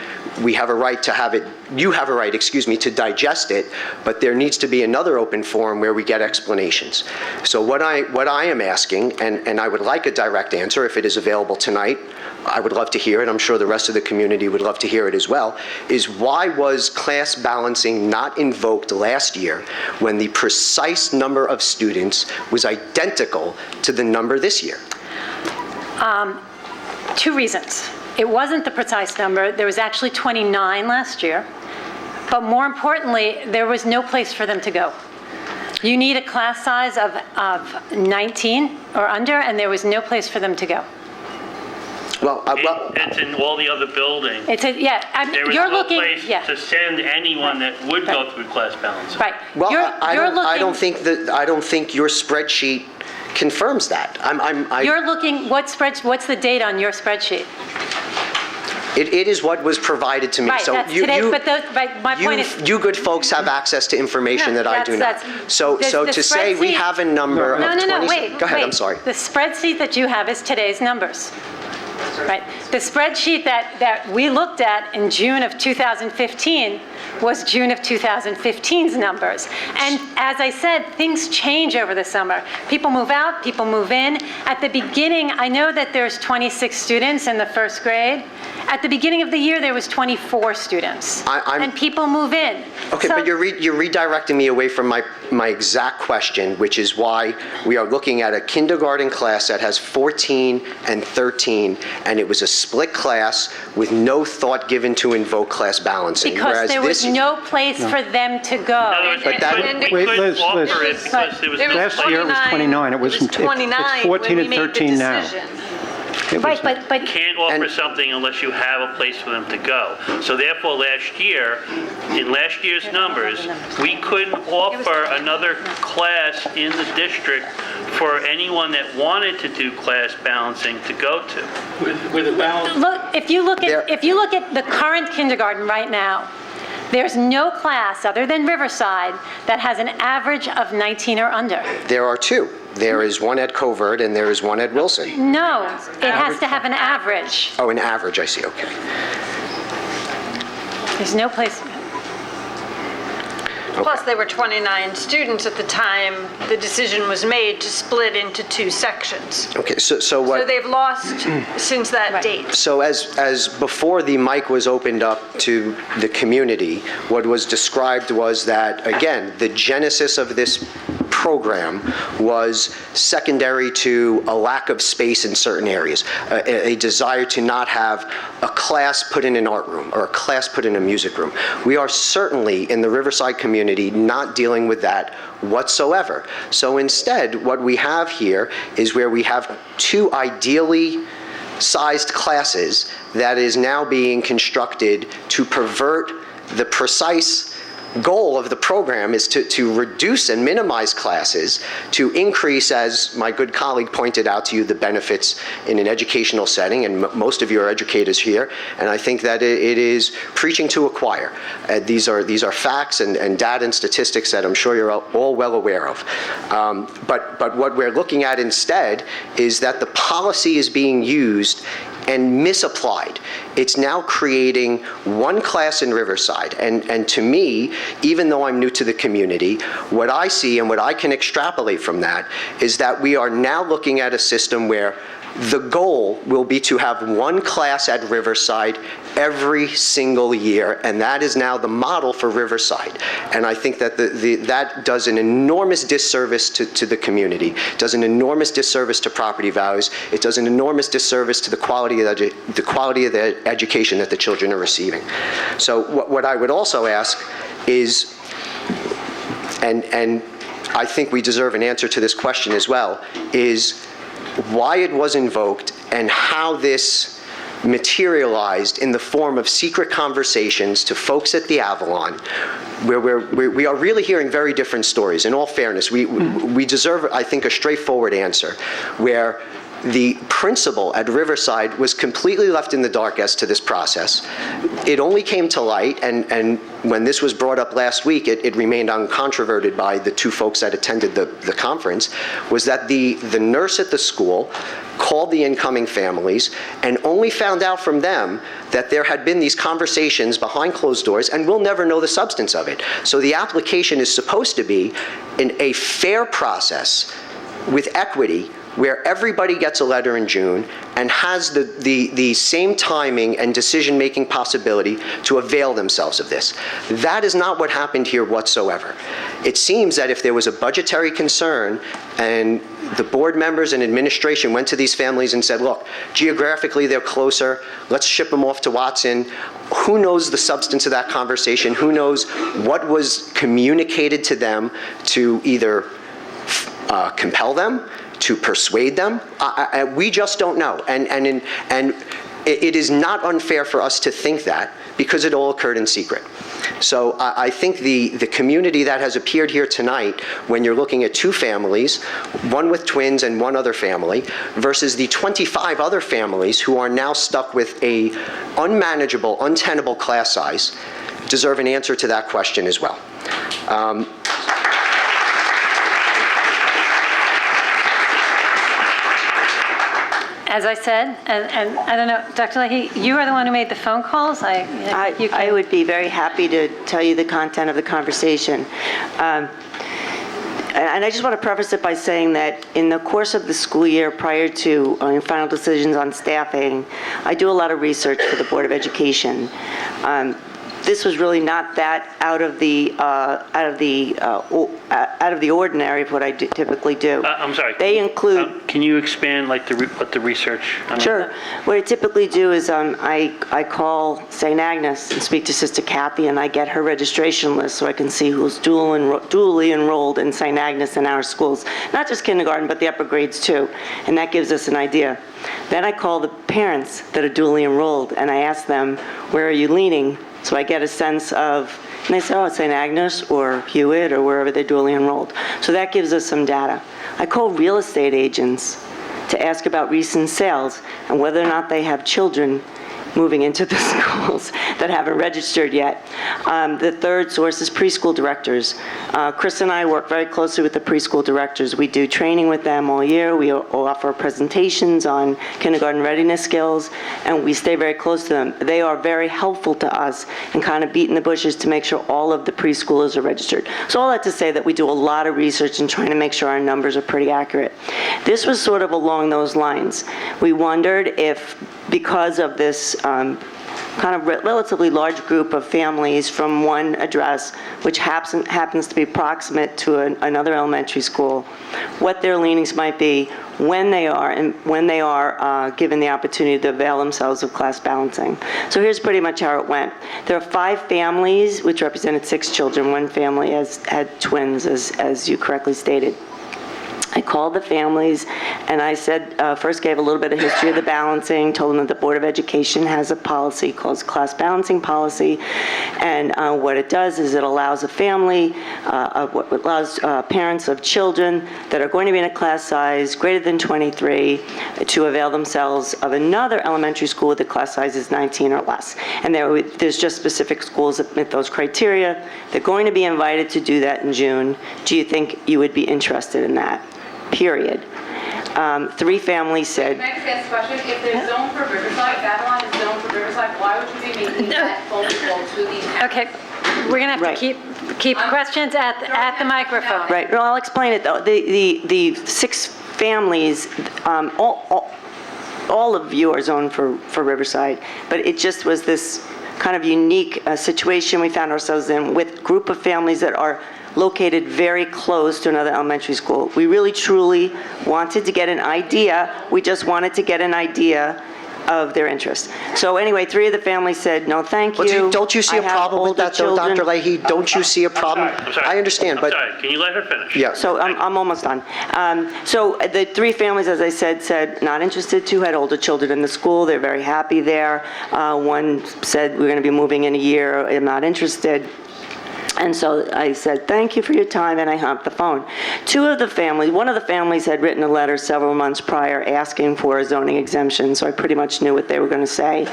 we have a right to have it, you have a right, excuse me, to digest it, but there needs to be another open forum where we get explanations. So what I am asking, and I would like a direct answer if it is available tonight, I would love to hear it, I'm sure the rest of the community would love to hear it as well, is why was class balancing not invoked last year when the precise number of students was identical to the number this year? 2 reasons. It wasn't the precise number. There was actually 29 last year. But more importantly, there was no place for them to go. You need a class size of 19 or under, and there was no place for them to go. Well, It's in all the other buildings. It's a, yeah, There is you're no looking, place yeah, to send anyone that would go through class balancing. right. well, I You're don't looking, think your spreadsheet confirms that. you're looking, what's the date on your spreadsheet? It is what was provided to me. Right, So that's today, but my point is. you good folks have access to information No, that I do not. that's- So the to say we spreadsheet- have a number of 20... No, wait. Go ahead, wait. I'm sorry. The spreadsheet that you have is today's numbers. Right. The spreadsheet that we looked at in June of 2015 was June of 2015's numbers. And as I said, things change over the summer. People move out, people move in. At the beginning, I know that there's 26 students in the first grade. At the beginning of the year, there was 24 students. And people move in. Okay, but you're redirecting me away from my exact question, which is why we are looking at a kindergarten class that has 14 and 13, and it was a split class with no thought given to invoke class balancing. Because there was no place for them to go. Wait, Liz. Last year it was 29. It was 29 it's 14 when we and made the 13 now. decision. Right, but Can't offer something unless you have a place for them to go. So therefore, last year, in last year's numbers, we couldn't offer another class in the district for anyone that wanted to do class balancing to go to. With a balance. look, if you look at the current kindergarten right now, there's no class other than Riverside that has an average of 19 or under. There are two. There is one at Covert and there is one at Wilson. No, it has to have an average. Oh, an average, I see, okay. There's no place. Plus, there were 29 students at the time the decision was made to split into two sections. Okay, so what... So they've lost since that date. So as before the mic was opened up to the community, what was described was that, again, the genesis of this program was secondary to a lack of space in certain areas, a desire to not have a class put in an art room or a class put in a music room. We are certainly in the Riverside community not dealing with that whatsoever. So instead, what we have here is where we have two ideally sized classes that is now being constructed to pervert the precise goal of the program is to reduce and minimize classes, to increase, as my good colleague pointed out to you, the benefits in an educational setting, and most of you are educators here, and I think that it is preaching to a choir. These are facts and data and statistics that I'm sure you're all well aware of. But what we're looking at instead is that the policy is being used and misapplied. It's now creating one class in Riverside. And to me, even though I'm new to the community, what I see and what I can extrapolate from that is that we are now looking at a system where the goal will be to have one class at Riverside every single year, and that is now the model for Riverside. And I think that that does an enormous disservice to the community, does an enormous disservice to property values, it does an enormous disservice to the quality of the education that the children are receiving. So what I would also ask is, and I think we deserve an answer to this question as well, is why it was invoked and how this materialized in the form of secret conversations to folks at the Avalon, where we are really hearing very different stories. In all fairness, we deserve, I think, a straightforward answer, where the principal at Riverside was completely left in the dark as to this process. It only came to light, and when this was brought up last week, it remained uncontroverted by the two folks that attended the conference, was that the nurse at the school called the incoming families and only found out from them that there had been these conversations behind closed doors, and we'll never know the substance of it. So the application is supposed to be in a fair process with equity, where everybody gets a letter in June and has the same timing and decision-making possibility to avail themselves of this. That is not what happened here whatsoever. It seems that if there was a budgetary concern and the board members and administration went to these families and said, look, geographically they're closer, let's ship them off to Watson. Who knows the substance of that conversation? Who knows what was communicated to them to either compel them, to persuade them? We just don't know. And it is not unfair for us to think that, because it all occurred in secret. So I think the community that has appeared here tonight, when you're looking at two families, one with twins and one other family, versus the 25 other families who are now stuck with a unmanageable, untenable class size, deserve an answer to that question as well. As I said, and I don't know, Dr. Leahy, you are the one who made the phone calls? I would be very happy to tell you the content of the conversation. And I just want to preface it by saying that in the course of the school year prior to final decisions on staffing, I do a lot of research for the Board of Education. This was really not that out of the ordinary of what I typically do. I'm sorry. They include. Can you expand what the research? Sure. What I typically do is I call St. Agnes and speak to Sister Kathy, and I get her registration list so I can see who's dually enrolled in St. Agnes in our schools, not just kindergarten but the upper grades too, and that gives us an idea. Then I call the parents that are dually enrolled and I ask them, where are you leaning? So I get a sense of, and they say, oh, it's St. Agnes or Hewitt or wherever they're dually enrolled. So that gives us some data. I call real estate agents to ask about recent sales and whether or not they have children moving into the schools that haven't registered yet. The third source is preschool directors. Chris and I work very closely with the preschool directors. We do training with them all year. We offer presentations on kindergarten readiness skills, and we stay very close to them. They are very helpful to us in kind of beating the bushes to make sure all of the preschoolers are registered. So all that to say that we do a lot of research and trying to make sure our numbers are pretty accurate. This was sort of along those lines. We wondered if, because of this kind of relatively large group of families from one address, which happens to be proximate to another elementary school, what their leanings might be when they are given the opportunity to avail themselves of class balancing. So here's pretty much how it went. There are 5 families, which represented 6 children. One family had twins, as you correctly stated. I called the families and I said, first gave a little bit of history of the balancing, told them that the Board of Education has a policy called class balancing policy, and what it does is it allows a family, allows parents of children that are going to be in a class size greater than 23 to avail themselves of another elementary school with a class size is 19 or less. And there's just specific schools that meet those criteria. They're going to be invited to do that in June. Do you think you would be interested in that? Period. 3 families said. Can I just ask a question? If there's zone for Riverside, Babylon is zone for Riverside, why would you be making that phone call to these parents? Okay, we're going to have to keep questions at the microphone. Right. No, I'll explain it though. The 6 families, all of you are zoned for Riverside, but it just was this kind of unique situation we found ourselves in with a group of families that are located very close to another elementary school. We really truly wanted to get an idea. We just wanted to get an idea of their interest. So anyway, 3 of the families said, no, thank you. Don't you see a problem with that, though, Dr. Leahy? Don't you see a problem? I'm sorry. I understand, but... I'm sorry. Can you let her finish? Yeah. So I'm almost done. So the 3 families, as I said not interested. 2 had older children in the school. They're very happy there. One said, we're going to be moving in a year. I'm not interested. And so I said, thank you for your time, and I hung up the phone. One of the families had written a letter several months prior asking for a zoning exemption, so I pretty much knew what they were going to say.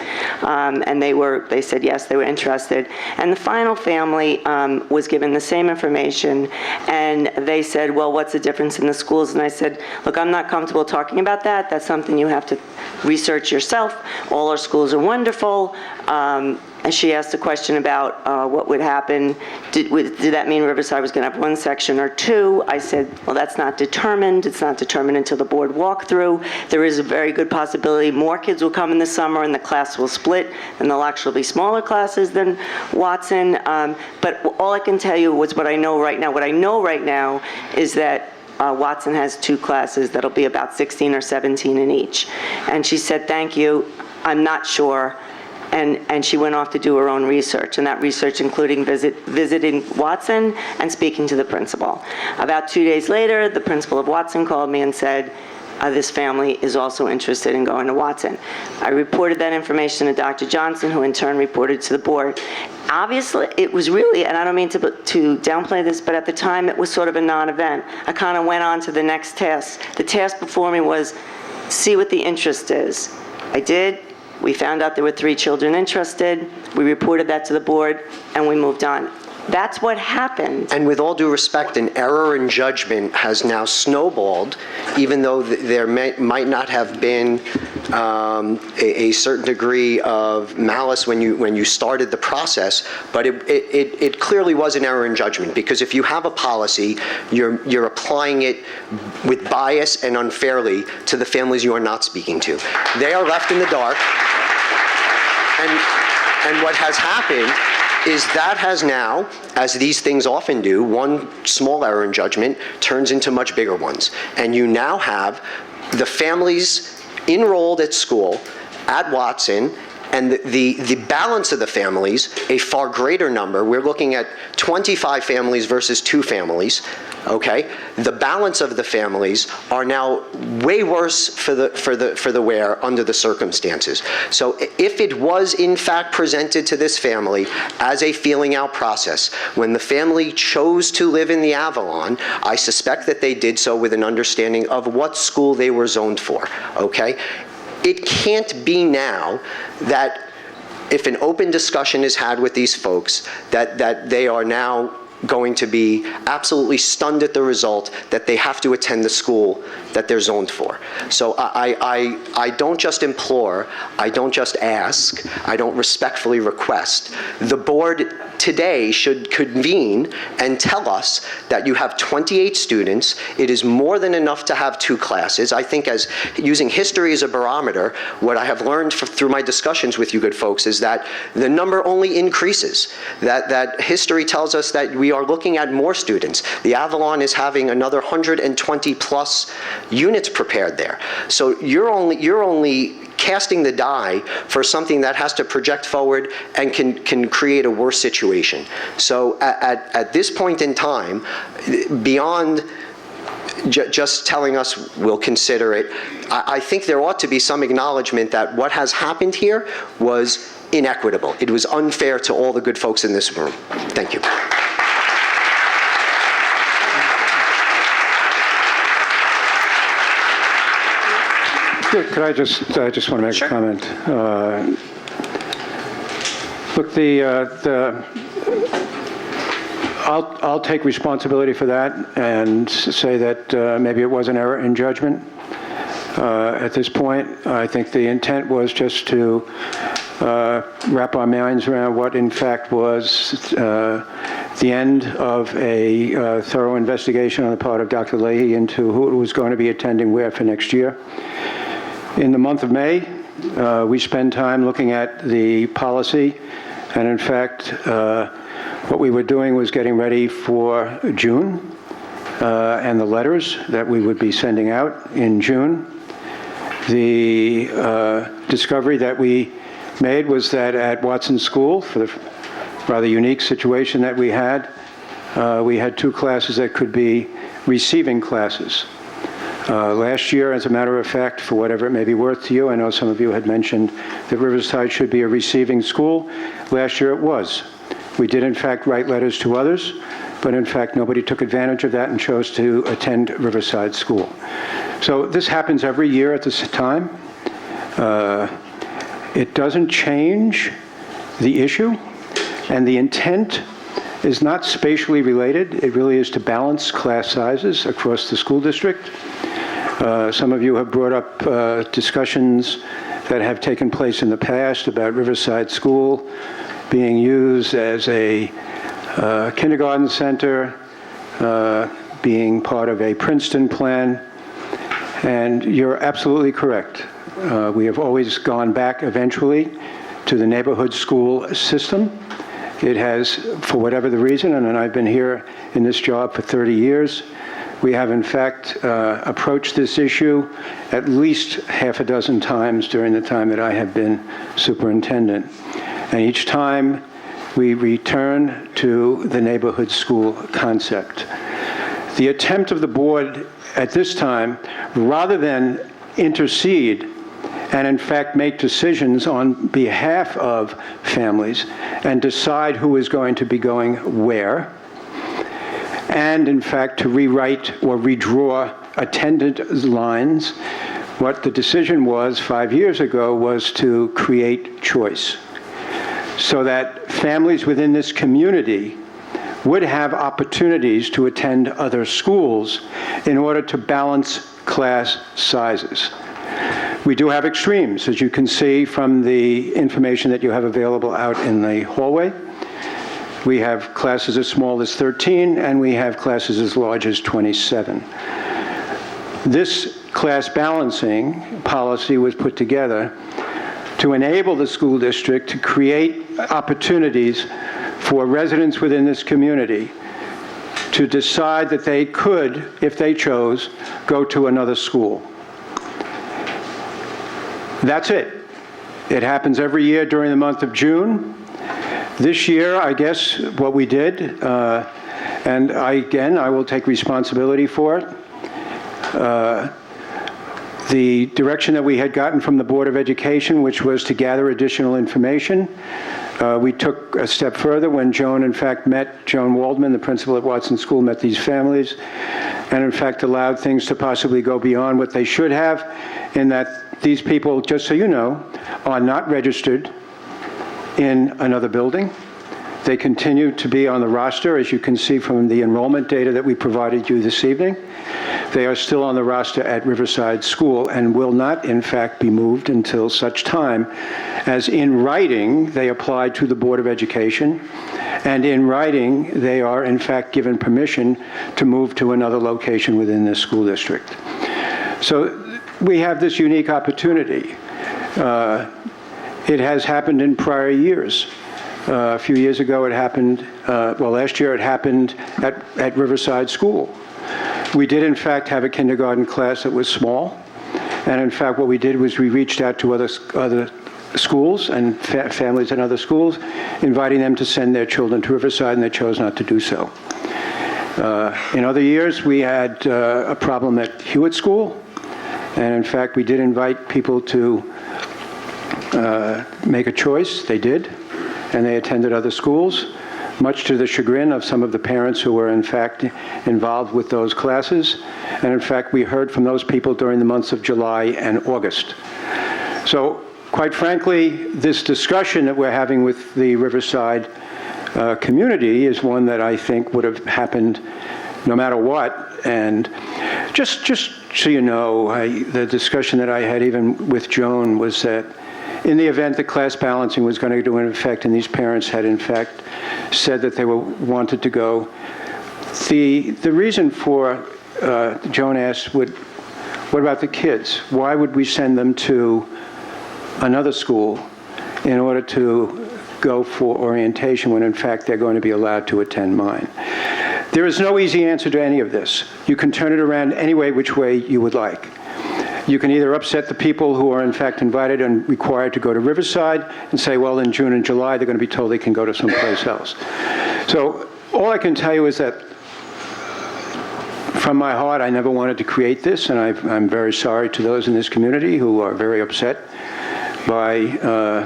And they said yes, they were interested. And the final family was given the same information, and they said, well, what's the difference in the schools? And I said, look, I'm not comfortable talking about that. That's something you have to research yourself. All our schools are wonderful. And she asked a question about what would happen. Did that mean Riverside was going to have 1 section or 2? I said, well, that's not determined. It's not determined until the board walkthrough. There is a very good possibility more kids will come in the summer and the class will split, and there'll actually be smaller classes than Watson. But all I can tell you was what I know right now. What I know right now is that Watson has 2 classes that'll be about 16 or 17 in each. And she said, thank you. I'm not sure. and she went off to do her own research, and that research including visiting Watson and speaking to the principal. About 2 days later, the principal of Watson called me and said, this family is also interested in going to Watson. I reported that information to Dr. Johnson, who in turn reported to the board. Obviously, it was really, and I don't mean to downplay this, but at the time it was sort of a non-event. I kind of went on to the next task. The task before me was see what the interest is. I did. We found out there were 3 children interested. We reported that to the board, and we moved on. That's what happened. And with all due respect, an error in judgment has now snowballed, even though there might not have been a certain degree of malice when you started the process, but it clearly was an error in judgment, because if you have a policy, you're applying it with bias and unfairly to the families you are not speaking to. They are left in the dark, and what has happened is that has now, as these things often do, one small error in judgment turns into much bigger ones. And you now have the families enrolled at school at Watson, and the balance of the families, a far greater number. We're looking at 25 families versus 2 families, okay? The balance of the families are now way worse for the wear under the circumstances. So if it was in fact presented to this family as a feeling out process, when the family chose to live in the Avalon, I suspect that they did so with an understanding of what school they were zoned for, okay? It can't be now that if an open discussion is had with these folks, that they are now going to be absolutely stunned at the result that they have to attend the school that they're zoned for. So I don't just implore, I don't just ask, I don't respectfully request. The board today should convene and tell us that you have 28 students. It is more than enough to have 2 classes. I think, as using history as a barometer, what I have learned through my discussions with you good folks is that the number only increases. That history tells us that we are looking at more students. The Avalon is having another 120 plus units prepared there. So you're only casting the die for something that has to project forward and can create a worse situation. So at this point in time, beyond just telling us we'll consider it, I think there ought to be some acknowledgement that what has happened here was inequitable. It was unfair to all the good folks in this room. Thank you. Could I just want to make a comment. Look, I'll take responsibility for that and say that maybe it was an error in judgment. At this point, I think the intent was just to wrap our minds around what in fact was the end of a thorough investigation on the part of Dr. Leahy into who was going to be attending where for next year. In the month of May, we spend time looking at the policy, and in fact, what we were doing was getting ready for June and the letters that we would be sending out in June. The discovery that we made was that at Watson School, for the rather unique situation that we had 2 classes that could be receiving classes. Last year, as a matter of fact, for whatever it may be worth to you, I know some of you had mentioned that Riverside should be a receiving school. Last year it was. We did in fact write letters to others, but in fact nobody took advantage of that and chose to attend Riverside School. So this happens every year at this time. It doesn't change the issue, and the intent is not spatially related. It really is to balance class sizes across the school district. Some of you have brought up discussions that have taken place in the past about Riverside School being used as a kindergarten center, being part of a Princeton plan, and you're absolutely correct. We have always gone back eventually to the neighborhood school system. It has, for whatever the reason, and I've been here in this job for 30 years, We have, in fact, approached this issue at least half a dozen times during the time that I have been superintendent. And each time, we return to the neighborhood school concept. The attempt of the board at this time, rather than intercede and in fact make decisions on behalf of families and decide who is going to be going where, and in fact to rewrite or redraw attendance lines, what the decision was 5 years ago was to create choice so that families within this community would have opportunities to attend other schools in order to balance class sizes. We do have extremes, as you can see from the information that you have available out in the hallway. We have classes as small as 13, and we have classes as large as 27. This class balancing policy was put together to enable the school district to create opportunities for residents within this community to decide that they could, if they chose, go to another school. That's it. It happens every year during the month of June. This year, I guess what we did, and I will take responsibility for it. The direction that we had gotten from the Board of Education, which was to gather additional information, we took a step further when Joan, in fact, Joan Waldman, the principal at Watson School, met these families, and in fact allowed things to possibly go beyond what they should have, in that these people, just so you know, are not registered in another building. They continue to be on the roster, as you can see from the enrollment data that we provided you this evening. They are still on the roster at Riverside School and will not, in fact, be moved until such time as in writing they apply to the Board of Education, and in writing they are, in fact, given permission to move to another location within this school district. So we have this unique opportunity. It has happened in prior years. A few years ago it happened, last year it happened at Riverside School. We did in fact have a kindergarten class that was small, and in fact what we did was we reached out to other schools and families in other schools, inviting them to send their children to Riverside, and they chose not to do so. In other years we had a problem at Hewitt School, and in fact we did invite people to make a choice. They did, and they attended other schools, much to the chagrin of some of the parents who were in fact involved with those classes. And in fact, we heard from those people during the months of July and August. So quite frankly, this discussion that we're having with the Riverside community is one that I think would have happened no matter what. And just so you know, the discussion that I had even with Joan was that in the event that class balancing was going to go into effect and these parents had in fact said that they wanted to go, the reason for, Joan asked, what about the kids? Why would we send them to another school in order to go for orientation when in fact they're going to be allowed to attend mine? There is no easy answer to any of this. You can turn it around any way, which way you would like. You can either upset the people who are in fact invited and required to go to Riverside and say, well, in June and July, they're going to be told they can go to someplace else. So all I can tell you is that from my heart, I never wanted to create this, and I'm very sorry to those in this community who are very upset by,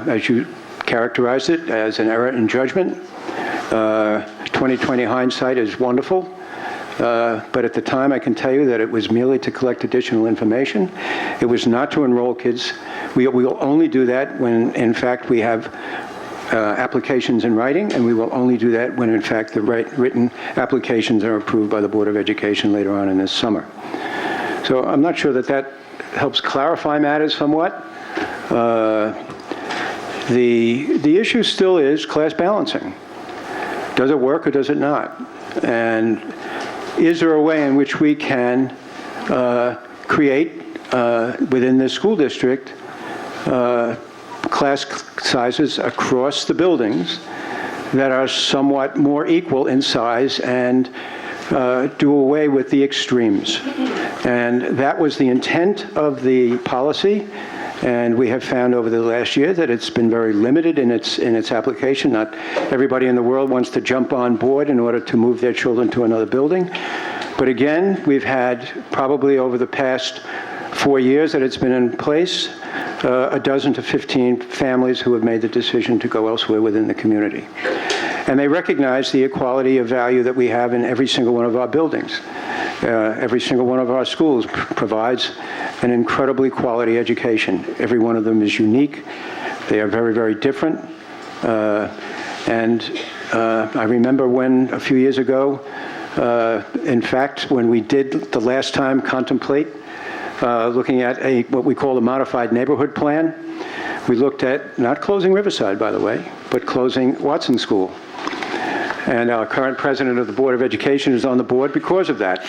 as you characterized it, as an error in judgment. 20/20 hindsight is wonderful. But at the time, I can tell you that it was merely to collect additional information. It was not to enroll kids. We will only do that when, in fact, we have applications in writing, and we will only do that when, in fact, the written applications are approved by the Board of Education later on in this summer. So I'm not sure that that helps clarify matters somewhat. The issue still is class balancing. Does it work or does it not? And is there a way in which we can create within this school district class sizes across the buildings that are somewhat more equal in size and do away with the extremes. And that was the intent of the policy. And we have found over the last year that it's been very limited in its application. Not everybody in the world wants to jump on board in order to move their children to another building. But again, we've had probably over the past 4 years that it's been in place, a dozen to 15 families who have made the decision to go elsewhere within the community. And they recognize the equality of value that we have in every single one of our buildings. Every single one of our schools provides an incredibly quality education. Every one of them is unique. They are very, very different. I remember when, a few years ago, in fact, when we did the last time contemplate looking at what we call a modified neighborhood plan, we looked at not closing Riverside, by the way, but closing Watson School. And our current president of the Board of Education is on the board because of that.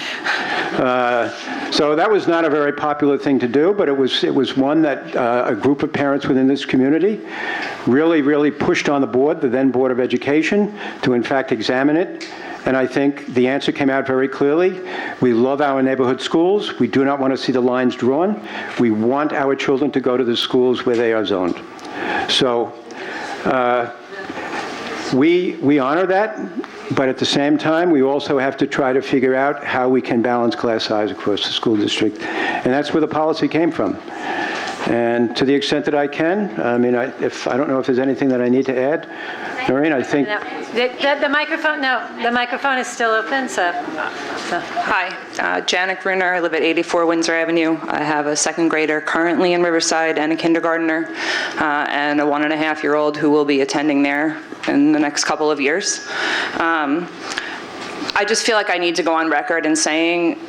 So that was not a very popular thing to do, but it was one that a group of parents within this community really pushed on the board, the then Board of Education, to in fact examine it. And I think the answer came out very clearly. We love our neighborhood schools. We do not want to see the lines drawn. We want our children to go to the schools where they are zoned. So we honor that, but at the same time, we also have to try to figure out how we can balance class size across the school district. And that's where the policy came from. And to the extent that I can, I mean, I don't know if there's anything that I need to add. Noreen, I think... No. The microphone is still open, so. Hi, Janet Gruner. I live at 84 Windsor Avenue. I have a second grader currently in Riverside and a kindergartner and a 1.5-year-old who will be attending there in the next couple of years. I just feel like I need to go on record and saying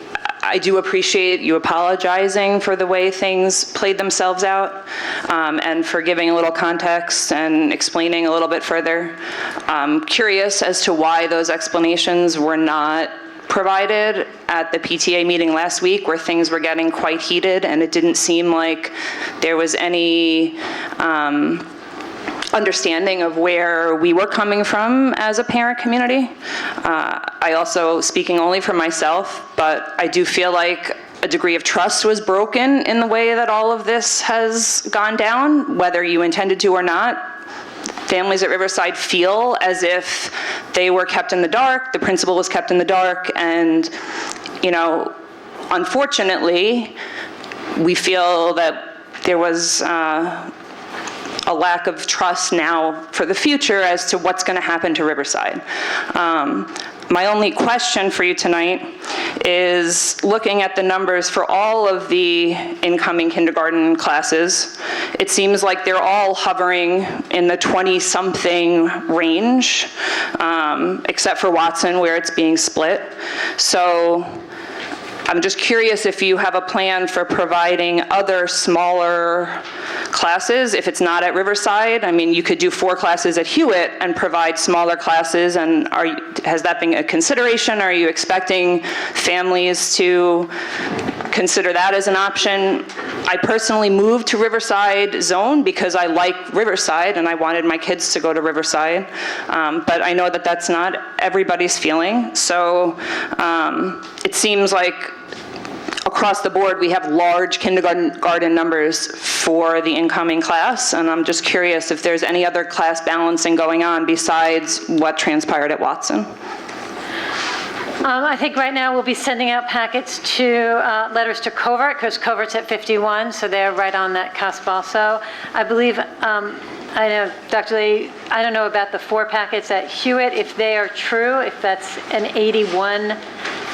I do appreciate you apologizing for the way things played themselves out and for giving a little context and explaining a little bit further. I'm curious as to why those explanations were not provided at the PTA meeting last week where things were getting quite heated and it didn't seem like there was any understanding of where we were coming from as a parent community. I also, speaking only for myself, but I do feel like a degree of trust was broken in the way that all of this has gone down, whether you intended to or not. Families at Riverside feel as if they were kept in the dark, the principal was kept in the dark, and, you know, unfortunately, we feel that there was a lack of trust now for the future as to what's going to happen to Riverside. My only question for you tonight is looking at the numbers for all of the incoming kindergarten classes. It seems like they're all hovering in the 20-something range, except for Watson where it's being split. So I'm just curious if you have a plan for providing other smaller classes, if it's not at Riverside. I mean, you could do 4 classes at Hewitt and provide smaller classes, and has that been a consideration? Are you expecting families to consider that as an option? I personally moved to Riverside Zone because I like Riverside and I wanted my kids to go to Riverside, but I know that that's not everybody's feeling. So it seems like across the board, we have large kindergarten numbers for the incoming class, and I'm just curious if there's any other class balancing going on besides what transpired at Watson. I think right now we'll be sending out packets to letters to Covert, because Covert's at 51, so they're right on that cusp also. I believe, I know, Dr. Lee, I don't know about the 4 packets at Hewitt. If they are true, if that's an 81,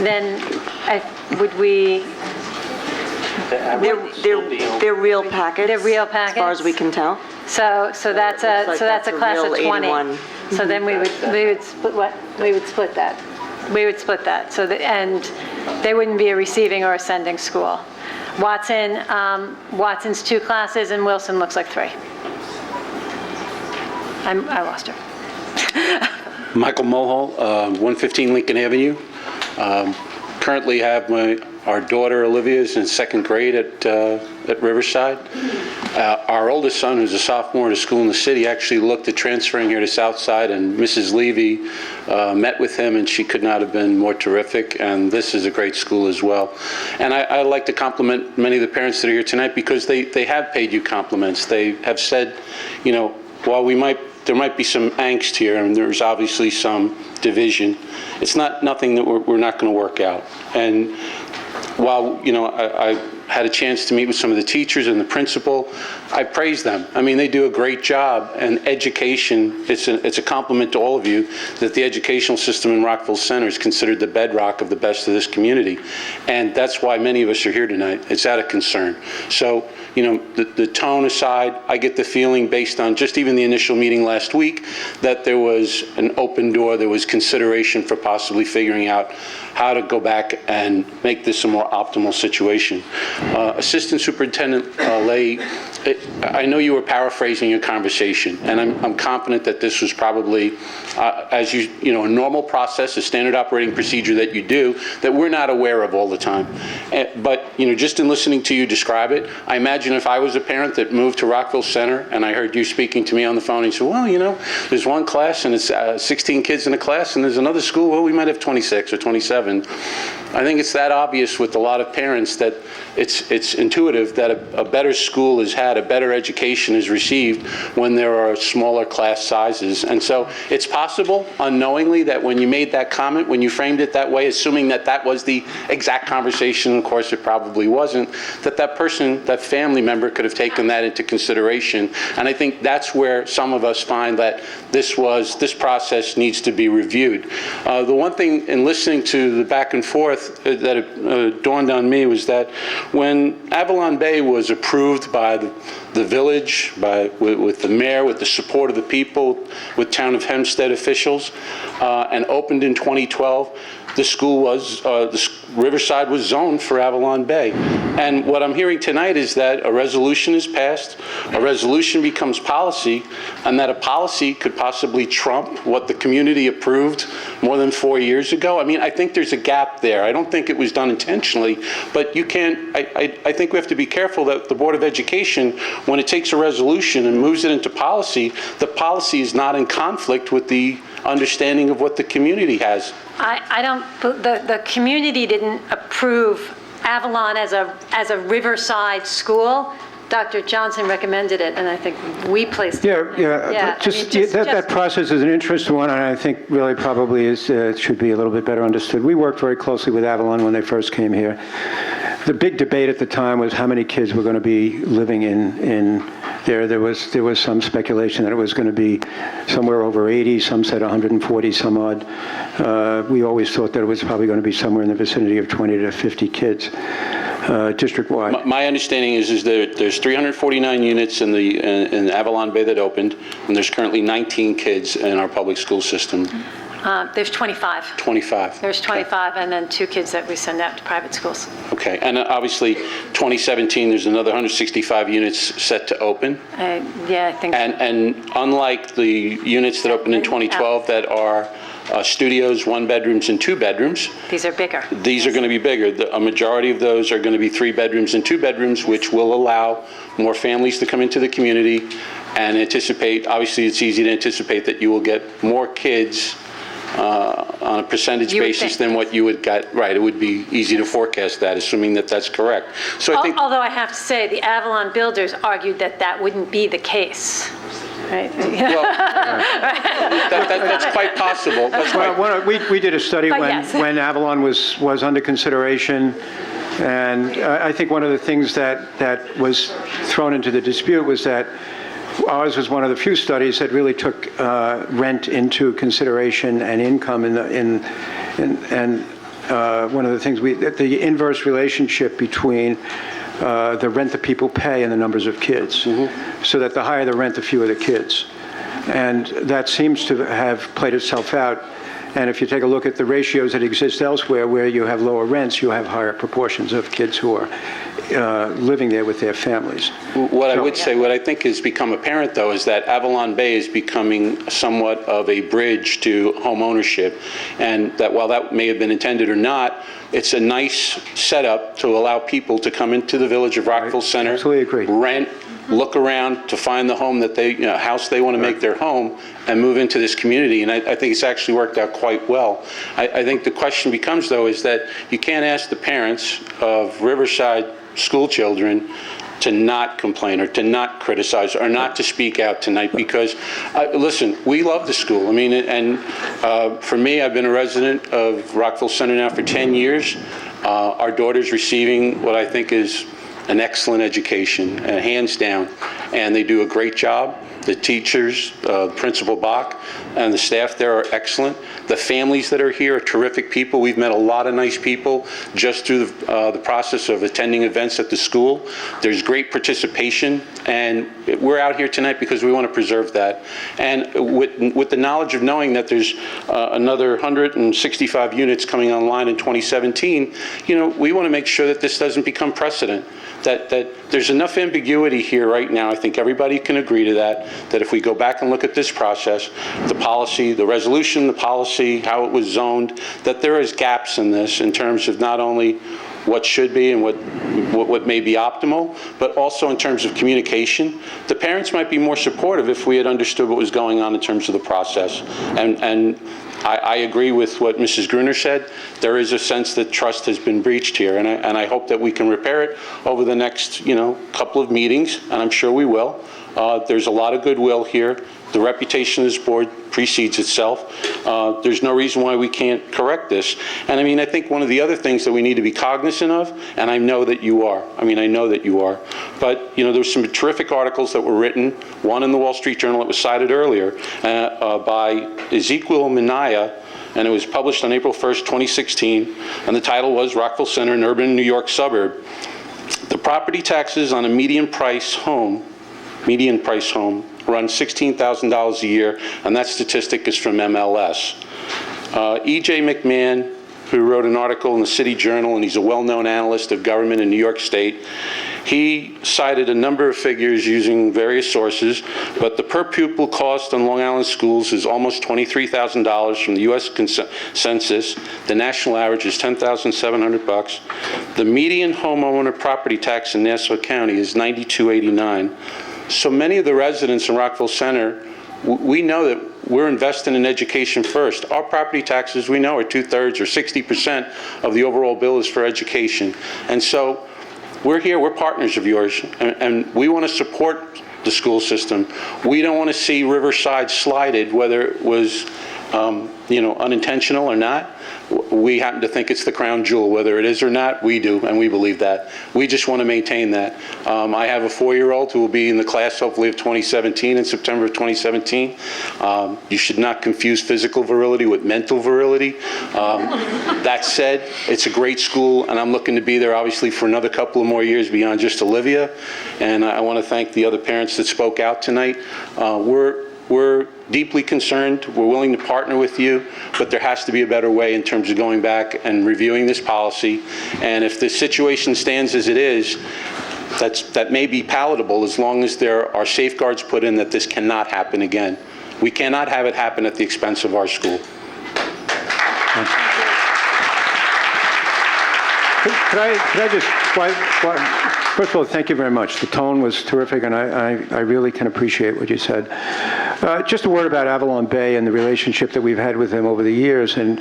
then would we... They're real packets. They're real packets? As far as we can tell. So that's a class of 20. 81. So then we would split what? We would split that. We would split that. So and they wouldn't be a receiving or a sending school. Watson's 2 classes and Wilson looks like 3. I lost her. Michael Mohol, 115 Lincoln Avenue. currently have our daughter Olivia is in second grade at Riverside. Our oldest son, who's a sophomore at a school in the city, actually looked at transferring here to Southside, and Mrs. Levy met with him, and she could not have been more terrific, and this is a great school as well. And I'd like to compliment many of the parents that are here tonight because they have paid you compliments. They have said, you know, while there might be some angst here, and there's obviously some division, it's nothing that we're not going to work out. And while, you know, I had a chance to meet with some of the teachers and the principal, I praise them. I mean, they do a great job, and education, it's a compliment to all of you that the educational system in Rockville Center is considered the bedrock of the best of this community. And that's why many of us are here tonight. It's out of concern. So, you know, the tone aside, I get the feeling based on just even the initial meeting last week that there was an open door, there was consideration for possibly figuring out how to go back and make this a more optimal situation. Assistant Superintendent Lay, I know you were paraphrasing your conversation, and I'm confident that this was probably, as you know, a normal process, a standard operating procedure that you do that we're not aware of all the time. But, you know, just in listening to you describe it, I imagine if I was a parent that moved to Rockville Center and I heard you speaking to me on the phone and you said, well, you know, there's one class and it's 16 kids in a class, and there's another school, well, we might have 26 or 27. I think it's that obvious with a lot of parents that it's intuitive that a better school is had, a better education is received when there are smaller class sizes. And so it's possible, unknowingly, that when you made that comment, when you framed it that way, assuming that that was the exact conversation, of course it probably wasn't, that person, that family member could have taken that into consideration. And I think that's where some of us find that this process needs to be reviewed. The one thing in listening to the back and forth that dawned on me was that when Avalon Bay was approved by the village, with the mayor, with the support of the people, with Town of Hempstead officials, and opened in 2012, the school was, Riverside was zoned for Avalon Bay. And what I'm hearing tonight is that a resolution is passed, a resolution becomes policy, and that a policy could possibly trump what the community approved more than 4 years ago. I mean, I think there's a gap there. I don't think it was done intentionally, but you can't, I think we have to be careful that the Board of Education, when it takes a resolution and moves it into policy, the policy is not in conflict with the understanding of what the community has. The community didn't approve Avalon as a Riverside school. Dr. Johnson recommended it, and I think we placed it. That process is an interesting one, and I think really probably should be a little bit better understood. We worked very closely with Avalon when they first came here. The big debate at the time was how many kids were going to be living in there. There was some speculation that it was going to be somewhere over 80. Some said 140 some odd. We always thought that it was probably going to be somewhere in the vicinity of 20 to 50 kids. District-wide. My understanding is that there's 349 units in Avalon Bay that opened, and there's currently 19 kids in our public school system. There's 25. 25. There's 25, okay. And then 2 kids that we send out to private schools. Okay, and obviously 2017, there's another 165 units set to open. Yeah, I think so. And unlike the units that opened in 2012 that are studios, 1-bedrooms, and 2-bedrooms. These are bigger. These are going to be bigger. A majority of those are going to be 3-bedrooms and 2-bedrooms, which will allow more families to come into the community and anticipate. Obviously, it's easy to anticipate that you will get more kids on a percentage basis than what you would get. Right, it would be easy to forecast that, assuming that that's correct. So I think. Although I have to say, the Avalon builders argued that wouldn't be the case. Right. Well, that's quite possible. We did a study when Avalon was under consideration, and I think one of the things that was thrown into the dispute was that ours was one of the few studies that really took rent into consideration and income and one of the things the inverse relationship between the rent that people pay and the numbers of kids. Mm-hmm. So that the higher the rent, the fewer the kids. And that seems to have played itself out And if you take a look at the ratios that exist elsewhere where you have lower rents, you have higher proportions of kids who are living there with their families. What I would say, what I think has become apparent, though, is that Avalon Bay is becoming somewhat of a bridge to home ownership, and that while that may have been intended or not, it's a nice setup to allow people to come into the village of Rockville Center, absolutely agree, rent, look around to find the home that they, house they want to make their home, and move into this community. And I think it's actually worked out quite well. I think the question becomes, though, is that you can't ask the parents of Riverside school children to not complain or to not criticize or not to speak out tonight, because, listen, we love the school. I mean, and for me, I've been a resident of Rockville Center now for 10 years. Our daughter's receiving what I think is an excellent education, hands down, and they do a great job. The teachers, Principal Bach, and the staff there are excellent. The families that are here are terrific people. We've met a lot of nice people just through the process of attending events at the school. There's great participation, and we're out here tonight because we want to preserve that. And with the knowledge of knowing that there's another 165 units coming online in 2017, we want to make sure that this doesn't become precedent. That there's enough ambiguity here right now, I think everybody can agree to that if we go back and look at this process, the policy, the resolution, the policy, how it was zoned, that there is gaps in this in terms of not only what should be and what may be optimal, but also in terms of communication. The parents might be more supportive if we had understood what was going on in terms of the process. And I agree with what Mrs. Gruner said. There is a sense that trust has been breached here, and I hope that we can repair it over the next, couple of meetings, and I'm sure we will. There's a lot of goodwill here. The reputation of this board precedes itself. There's no reason why we can't correct this. And I think one of the other things that we need to be cognizant of, and I know that you are, I know that you are, but there's some terrific articles that were written, one in the Wall Street Journal that was cited earlier by Ezekiel Minaya, and it was published on April 1st, 2016, and the title was Rockville Center, an urban New York suburb. The property taxes on a median price home run $16,000 a year, and that statistic is from MLS. E.J. McMahon, who wrote an article in the City Journal, and he's a well-known analyst of government in New York State, he cited a number of figures using various sources, but the per pupil cost on Long Island schools is almost $23,000 from the U.S. Census. The national average is $10,700. The median homeowner property tax in Nassau County is $92.89. So many of the residents in Rockville Center, we know that we're investing in education first. Our property taxes, we know, are 2/3 or 60% of the overall bill is for education. And so we're here, we're partners of yours, and we want to support the school system. We don't want to see Riverside slighted, whether it was unintentional or not. We happen to think it's the crown jewel. Whether it is or not, we do, and we believe that. We just want to maintain that. I have a 4-year-old who will be in the class, hopefully, of 2017, in September of 2017. You should not confuse physical virility with mental virility. That said, it's a great school, and I'm looking to be there, obviously, for another couple of more years beyond just Olivia. And I want to thank the other parents that spoke out tonight. We're deeply concerned. We're willing to partner with you, but there has to be a better way in terms of going back and reviewing this policy. And if the situation stands as it is, that may be palatable as long as there are safeguards put in that this cannot happen again. We cannot have it happen at the expense of our school. Could I just, first of all, thank you very much. The tone was terrific, and I really can appreciate what you said. Just a word about Avalon Bay and the relationship that we've had with them over the years. And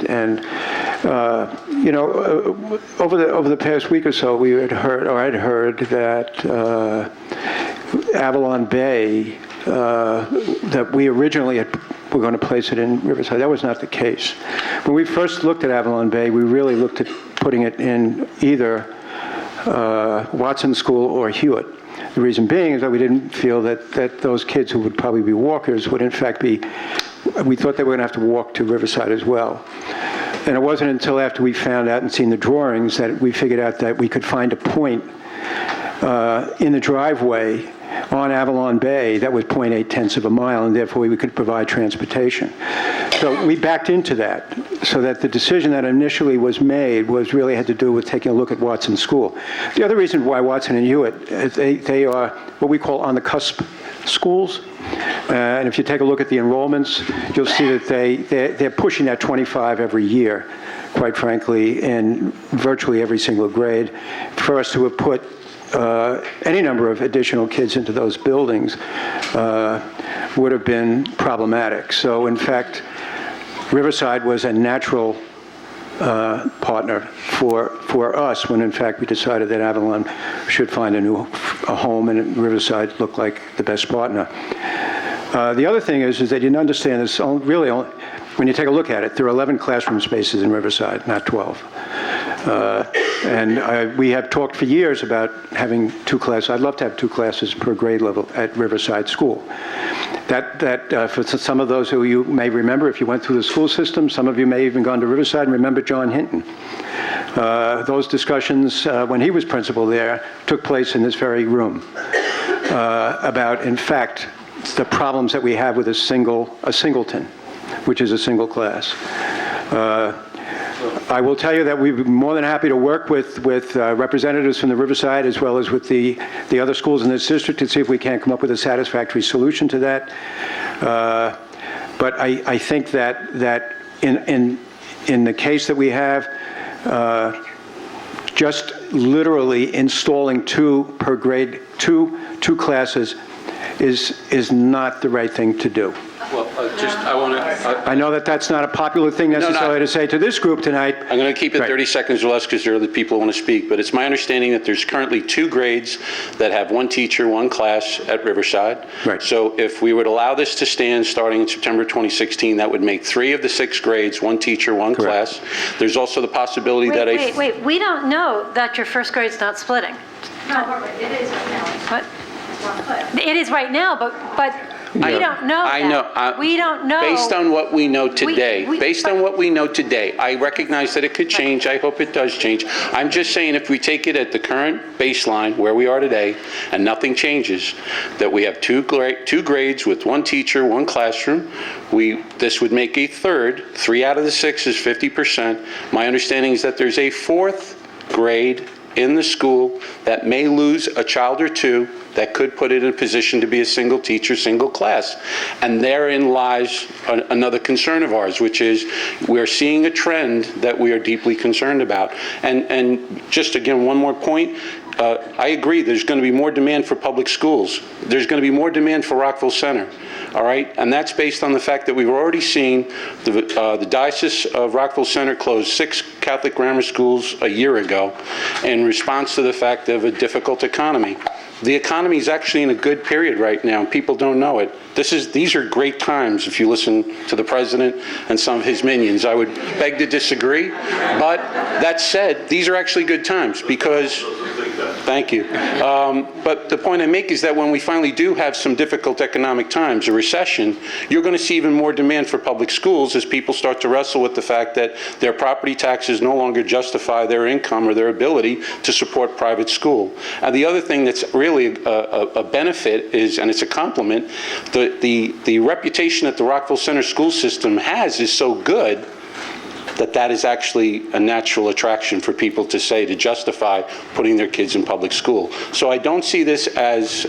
over the past week or so, I'd heard that Avalon Bay, that we originally were going to place it in Riverside. That was not the case. When we first looked at Avalon Bay, we really looked at putting it in either Watson School or Hewitt. The reason being is that we didn't feel that those kids who would probably be walkers would in fact be, we thought they were going to have to walk to Riverside as well. And it wasn't until after we found out and seen the drawings that we figured out that we could find a point in the driveway on Avalon Bay that was 0.8 of a mile, and therefore we could provide transportation. So we backed into that, so that the decision that initially was made was really had to do with taking a look at Watson School. The other reason why Watson and Hewitt, they are what we call on-the-cusp schools. And if you take a look at the enrollments, you'll see that they're pushing that 25 every year, quite frankly, in virtually every single grade. For us to have put any number of additional kids into those buildings would have been problematic. So in fact, Riverside was a natural partner for us when in fact we decided that Avalon should find a home, and Riverside looked like the best partner. The other thing is that you didn't understand this really when you take a look at it. There are 11 classroom spaces in Riverside, not 12. And we have talked for years about having 2 classes. I'd love to have 2 classes per grade level at Riverside School. That for some of those who you may remember, if you went through the school system, some of you may have even gone to Riverside and remember John Hinton. Those discussions, when he was principal there, took place in this very room about, in fact, the problems that we have with a singleton, which is a single class. I will tell you that we'd be more than happy to work with representatives from the Riverside as well as with the other schools in this district to see if we can't come up with a satisfactory solution to that. But I think that in the case that we have, just literally installing 2 per grade, two classes is not the right thing to do. Well, I know that that's not a popular thing necessarily to say to this group tonight. I'm going to keep it 30 seconds or less because there are other people who want to speak, but it's my understanding that there's currently 2 grades that have 1 teacher, 1 class at Riverside. Right. So if we would allow this to stand starting in September 2016, that would make 3 of the 6 grades, 1 teacher, 1 class. There's also the possibility that Wait, we don't know that your first grade's not splitting. No, it is right now. What? It is right now, but we don't know that. I know. We don't know. Based on what we know today, We- I recognize that it could change. I hope it does change. I'm just saying if we take it at the current baseline where we are today and nothing changes, that we have 2 grades with 1 teacher, 1 classroom. This would make a third. 3 out of the 6 is 50%. My understanding is that there's a 4th grade in the school that may lose a child or 2 that could put it in a position to be a single teacher, single class. And therein lies another concern of ours, which is we're seeing a trend that we are deeply concerned about. And just again, one more point. I agree there's going to be more demand for public schools. There's going to be more demand for Rockville Center, all right? And that's based on the fact that we've already seen the Diocese of Rockville Center close 6 Catholic grammar schools a year ago in response to the fact of a difficult economy. The economy is actually in a good period right now. People don't know it. These are great times if you listen to the president and some of his minions. I would beg to disagree. But that said, these are actually good times because, thank you. But the point I make is that when we finally do have some difficult economic times, a recession, you're going to see even more demand for public schools as people start to wrestle with the fact that their property taxes no longer justify their income or their ability to support private school. And the other thing that's really a benefit is, and it's a compliment, the reputation that the Rockville Center school system has is so good that is actually a natural attraction for people to say, to justify putting their kids in public school. So I don't see this as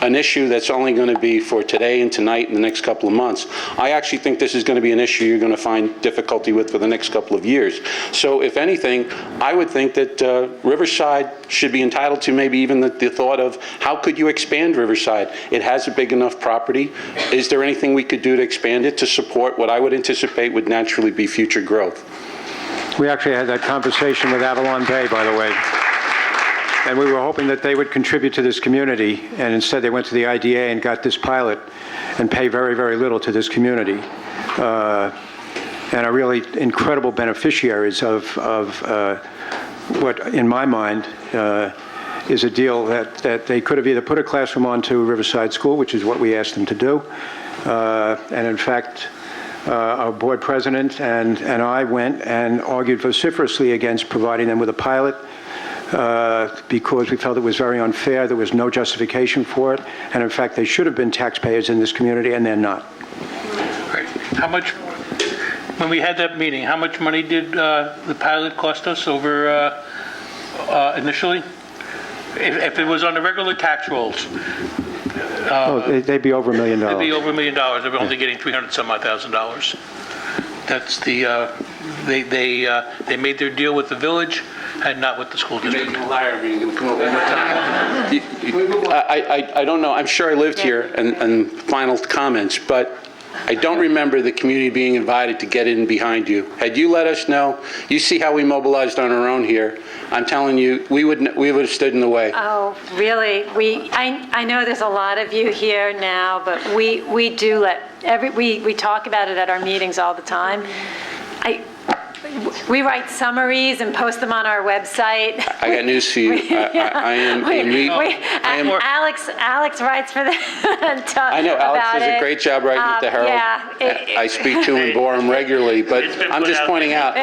an issue that's only going to be for today and tonight and the next couple of months. I actually think this is going to be an issue you're going to find difficulty with for the next couple of years. So if anything, I would think that Riverside should be entitled to maybe even the thought of how could you expand Riverside? It has a big enough property. Is there anything we could do to expand it to support what I would anticipate would naturally be future growth? We actually had that conversation with Avalon Bay, by the way. And we were hoping that they would contribute to this community, and instead they went to the IDA and got this pilot and pay very, very little to this community. And are really incredible beneficiaries of what, in my mind, is a deal that they could have either put a classroom onto Riverside School, which is what we asked them to do. And in fact, our board president and I went and argued vociferously against providing them with a pilot because we felt it was very unfair. There was no justification for it. And in fact, they should have been taxpayers in this community, and they're not. How much, when we had that meeting, how much money did the pilot cost us over initially? If it was on the regular tax rolls, They'd be over $1 million. it'd be over $1 million. We're only getting $300-some-odd-thousand. That's the, they made their deal with the village and not with the school district. I don't know, I'm sure I lived here, and final comments, but I don't remember the community being invited to get in behind you. Had you let us know, you see how we mobilized on our own here. I'm telling you, we would have stood in the way. Oh, really? I know there's a lot of you here now, but we do we talk about it at our meetings all the time. We write summaries and post them on our website. I got news for you. I am Alex writes for them and talks I know Alex about does it. a great job writing at the Herald. I speak to him and bore him regularly, but I'm just pointing out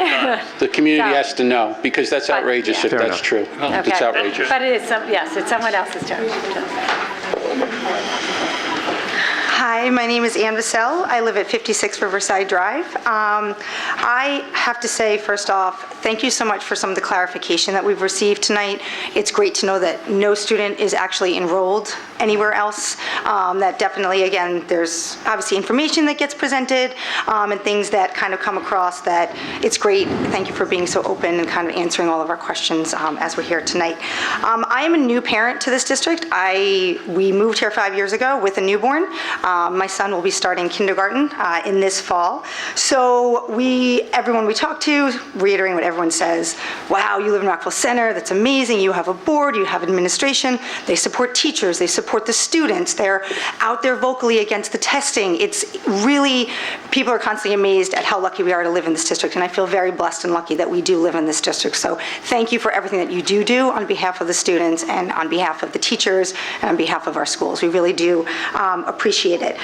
the community has to know, because that's outrageous if that's true. It's outrageous. But it is it's someone else's turn. Hi, my name is Ann Vassell. I live at 56 Riverside Drive. I have to say, first off, thank you so much for some of the clarification that we've received tonight. It's great to know that no student is actually enrolled anywhere else. That definitely, again, there's obviously information that gets presented and things that kind of come across that it's great. Thank you for being so open and kind of answering all of our questions as we're here tonight. I am a new parent to this district. We moved here 5 years ago with a newborn. My son will be starting kindergarten in this fall. So everyone we talk to, reiterating what everyone says, wow, you live in Rockville Center, that's amazing, you have a board, you have administration, they support teachers, they support the students, they're out there vocally against the testing. It's really, people are constantly amazed at how lucky we are to live in this district, and I feel very blessed and lucky that we do live in this district. So thank you for everything that you do on behalf of the students and on behalf of the teachers and on behalf of our schools. We really do appreciate it.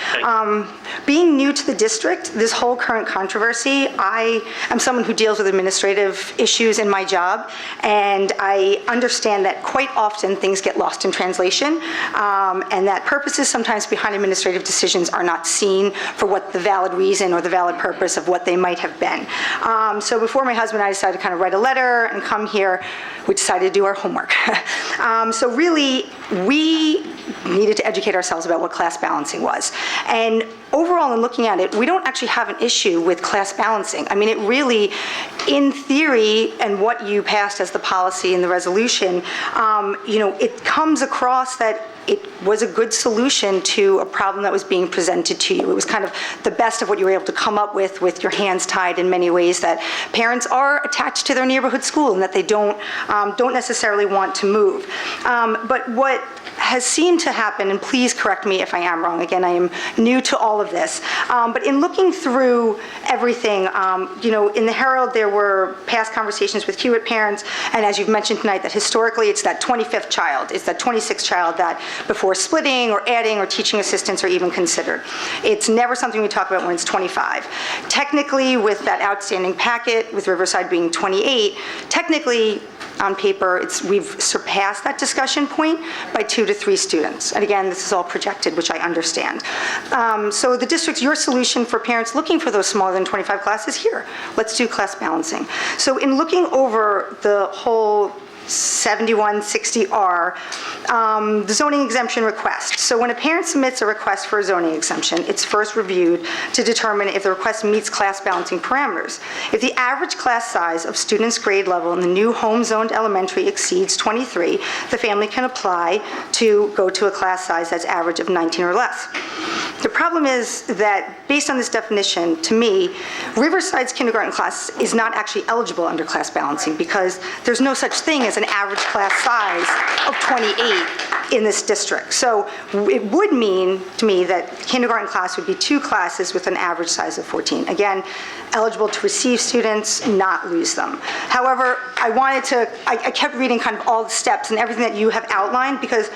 Being new to the district, this whole current controversy, I am someone who deals with administrative issues in my job, and I understand that quite often things get lost in translation, and that purposes sometimes behind administrative decisions are not seen for what the valid reason or the valid purpose of what they might have been. So before my husband and I decided to kind of write a letter and come here, we decided to do our homework. So really, we needed to educate ourselves about what class balancing was. And overall, in looking at it, we don't actually have an issue with class balancing. I mean, it really, in theory, and what you passed as the policy in the resolution, it comes across that it was a good solution to a problem that was being presented to you. It was kind of the best of what you were able to come up with your hands tied in many ways, that parents are attached to their neighborhood school and that they don't necessarily want to move. But what has seemed to happen, and please correct me if I am wrong, again, I am new to all of this, but in looking through everything, in the Herald there were past conversations with Hewitt parents, and as you've mentioned tonight, that historically it's that 25th child, it's that 26th child that before splitting or adding or teaching assistants are even considered. It's never something we talk about when it's 25. Technically, with that outstanding packet, with Riverside being 28, technically, on paper, we've surpassed that discussion point by 2 to 3 students. And again, this is all projected, which I understand. So the district's your solution for parents looking for those smaller than 25 classes here. Let's do class balancing. So in looking over the whole 7160R, the zoning exemption request. So when a parent submits a request for a zoning exemption, it's first reviewed to determine if the request meets class balancing parameters. If the average class size of students' grade level in the new home-zoned elementary exceeds 23, the family can apply to go to a class size that's average of 19 or less. The problem is that, based on this definition, to me, Riverside's kindergarten class is not actually eligible under class balancing because there's no such thing as an average class size of 28 in this district. So it would mean to me that kindergarten class would be 2 classes with an average size of 14. Again, eligible to receive students, not lose them. However, I kept reading kind of all the steps and everything that you have outlined because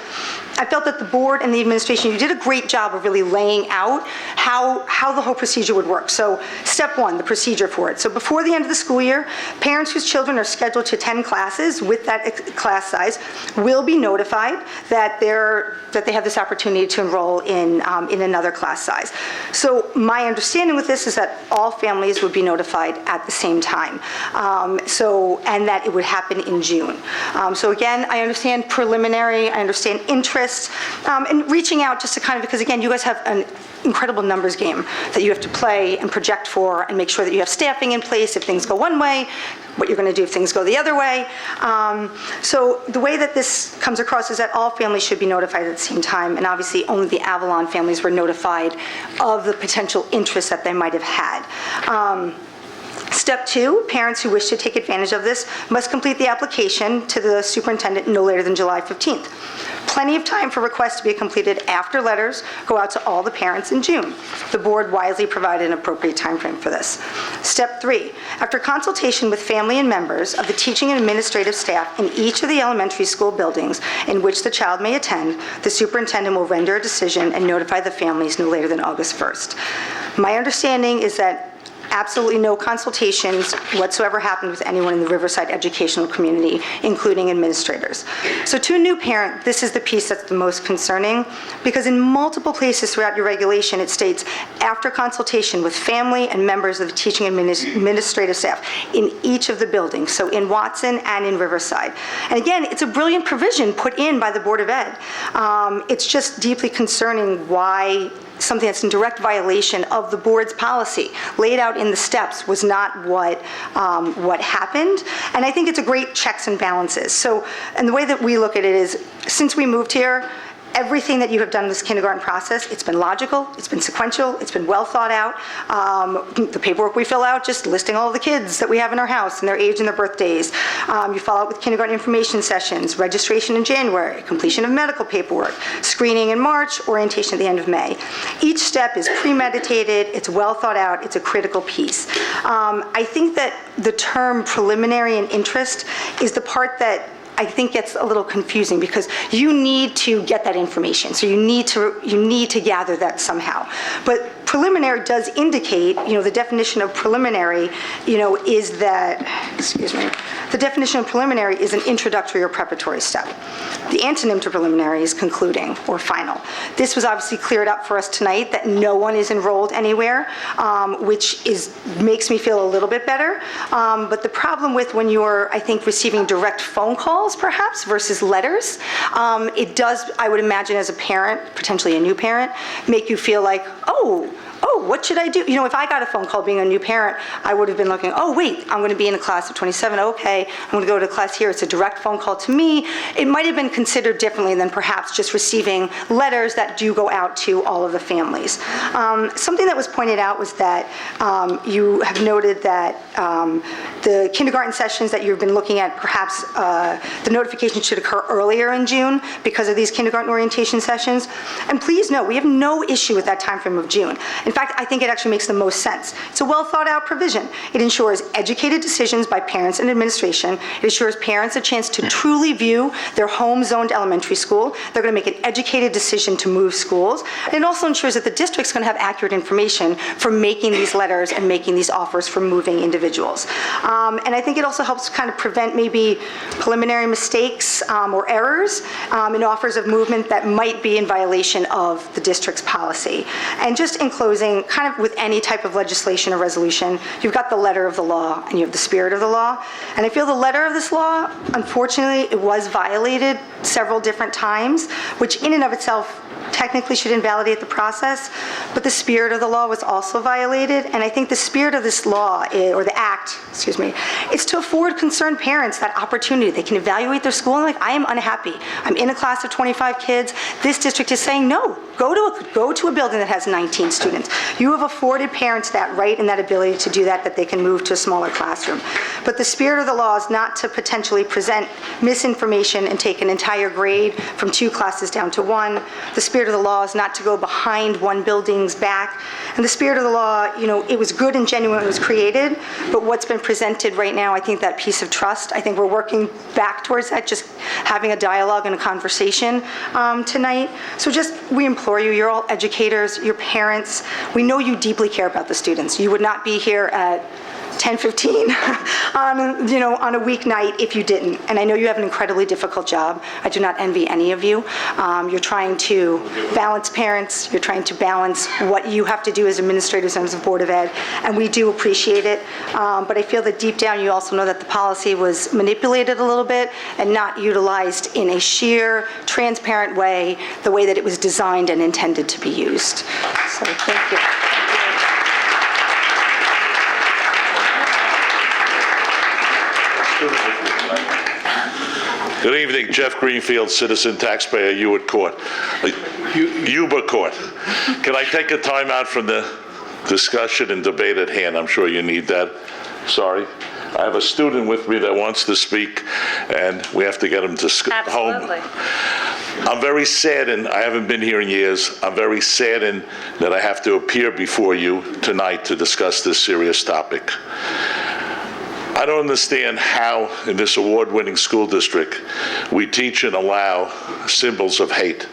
I felt that the board and the administration, you did a great job of really laying out how the whole procedure would work. So step 1, the procedure for it. So before the end of the school year, parents whose children are scheduled to attend classes with that class size will be notified that that they have this opportunity to enroll in another class size. So my understanding with this is that all families would be notified at the same time. And that it would happen in June. So again, I understand preliminary, I understand interest, and reaching out just to kind of, because again, you guys have an incredible numbers game that you have to play and project for and make sure that you have staffing in place if things go one way, what you're going to do if things go the other way. So the way that this comes across is that all families should be notified at the same time, and obviously only the Avalon families were notified of the potential interest that they might have had. Step 2, parents who wish to take advantage of this must complete the application to the superintendent no later than July 15th. Plenty of time for requests to be completed after letters go out to all the parents in June. The board wisely provided an appropriate time frame for this. Step 3, after consultation with family and members of the teaching and administrative staff in each of the elementary school buildings in which the child may attend, the superintendent will render a decision and notify the families no later than August 1st. My understanding is that absolutely no consultations whatsoever happened with anyone in the Riverside educational community, including administrators. So to a new parent, this is the piece that's the most concerning, because in multiple places throughout your regulation, it states, after consultation with family and members of the teaching and administrative staff in each of the buildings, so in Watson and in Riverside. And again, it's a brilliant provision put in by the Board of Ed. It's just deeply concerning why something that's in direct violation of the board's policy laid out in the steps was not what happened. And I think it's a great checks and balances. So, and the way that we look at it is, since we moved here, everything that you have done in this kindergarten process, it's been logical, it's been sequential, it's been well thought out. The paperwork we fill out, just listing all of the kids that we have in our house and their age and their birthdays. You follow up with kindergarten information sessions, registration in January, completion of medical paperwork, screening in March, orientation at the end of May. Each step is premeditated, it's well thought out, it's a critical piece. I think that the term preliminary and interest is the part that I think gets a little confusing, because you need to get that information. So you need to gather that somehow. But preliminary does indicate, the definition of preliminary, is that, the definition of preliminary is an introductory or preparatory step. The antonym to preliminary is concluding or final. This was obviously cleared up for us tonight, that no one is enrolled anywhere, which makes me feel a little bit better. But the problem with when you're, I think, receiving direct phone calls perhaps versus letters, it does, I would imagine as a parent, potentially a new parent, make you feel like, oh, what should I do? If I got a phone call being a new parent, I would have been looking, oh, wait, I'm going to be in a class of 27. Okay, I'm going to go to class here. It's a direct phone call to me. It might have been considered differently than perhaps just receiving letters that do go out to all of the families. Something that was pointed out was that you have noted that the kindergarten sessions that you've been looking at, perhaps the notification should occur earlier in June because of these kindergarten orientation sessions. And please note, we have no issue with that time frame of June. In fact, I think it actually makes the most sense. It's a well thought out provision. It ensures educated decisions by parents and administration. It assures parents a chance to truly view their home zoned elementary school. They're going to make an educated decision to move schools. And it also ensures that the district's going to have accurate information for making these letters and making these offers for moving individuals. And I think it also helps kind of prevent maybe preliminary mistakes or errors in offers of movement that might be in violation of the district's policy. And just in closing, kind of with any type of legislation or resolution, you've got the letter of the law and you have the spirit of the law. And I feel the letter of this law, unfortunately, it was violated several different times, which in and of itself technically should invalidate the process, but the spirit of the law was also violated. And I think the spirit of this law, or the act, is to afford concerned parents that opportunity. They can evaluate their school and I am unhappy. I'm in a class of 25 kids. This district is saying, no, go to a building that has 19 students. You have afforded parents that right and that ability to do that they can move to a smaller classroom. But the spirit of the law is not to potentially present misinformation and take an entire grade from 2 classes down to 1. The spirit of the law is not to go behind one building's back. And the spirit of the law, it was good and genuine when it was created, but what's been presented right now, I think that piece of trust, I think we're working back towards that, just having a dialogue and a conversation tonight. So we implore you, you're all educators, you're parents. We know you deeply care about the students. You would not be here at 10:15 on a weeknight if you didn't. And I know you have an incredibly difficult job. I do not envy any of you. You're trying to balance parents. You're trying to balance what you have to do as administrators and as a Board of Ed, and we do appreciate it. But I feel that deep down you also know that the policy was manipulated a little bit and not utilized in a sheer, transparent way, the way that it was designed and intended to be used. So thank you. Good evening, Jeff Greenfield, citizen taxpayer, Ewart Court. Yuba Court. Can I take a time out from the discussion and debate at hand? I'm sure you need that. Sorry. I have a student with me that wants to speak, and we have to get him to home. I'm very saddened. I haven't been here in years. I'm very saddened that I have to appear before you tonight to discuss this serious topic. I don't understand how, in this award-winning school district, we teach and allow symbols of hate.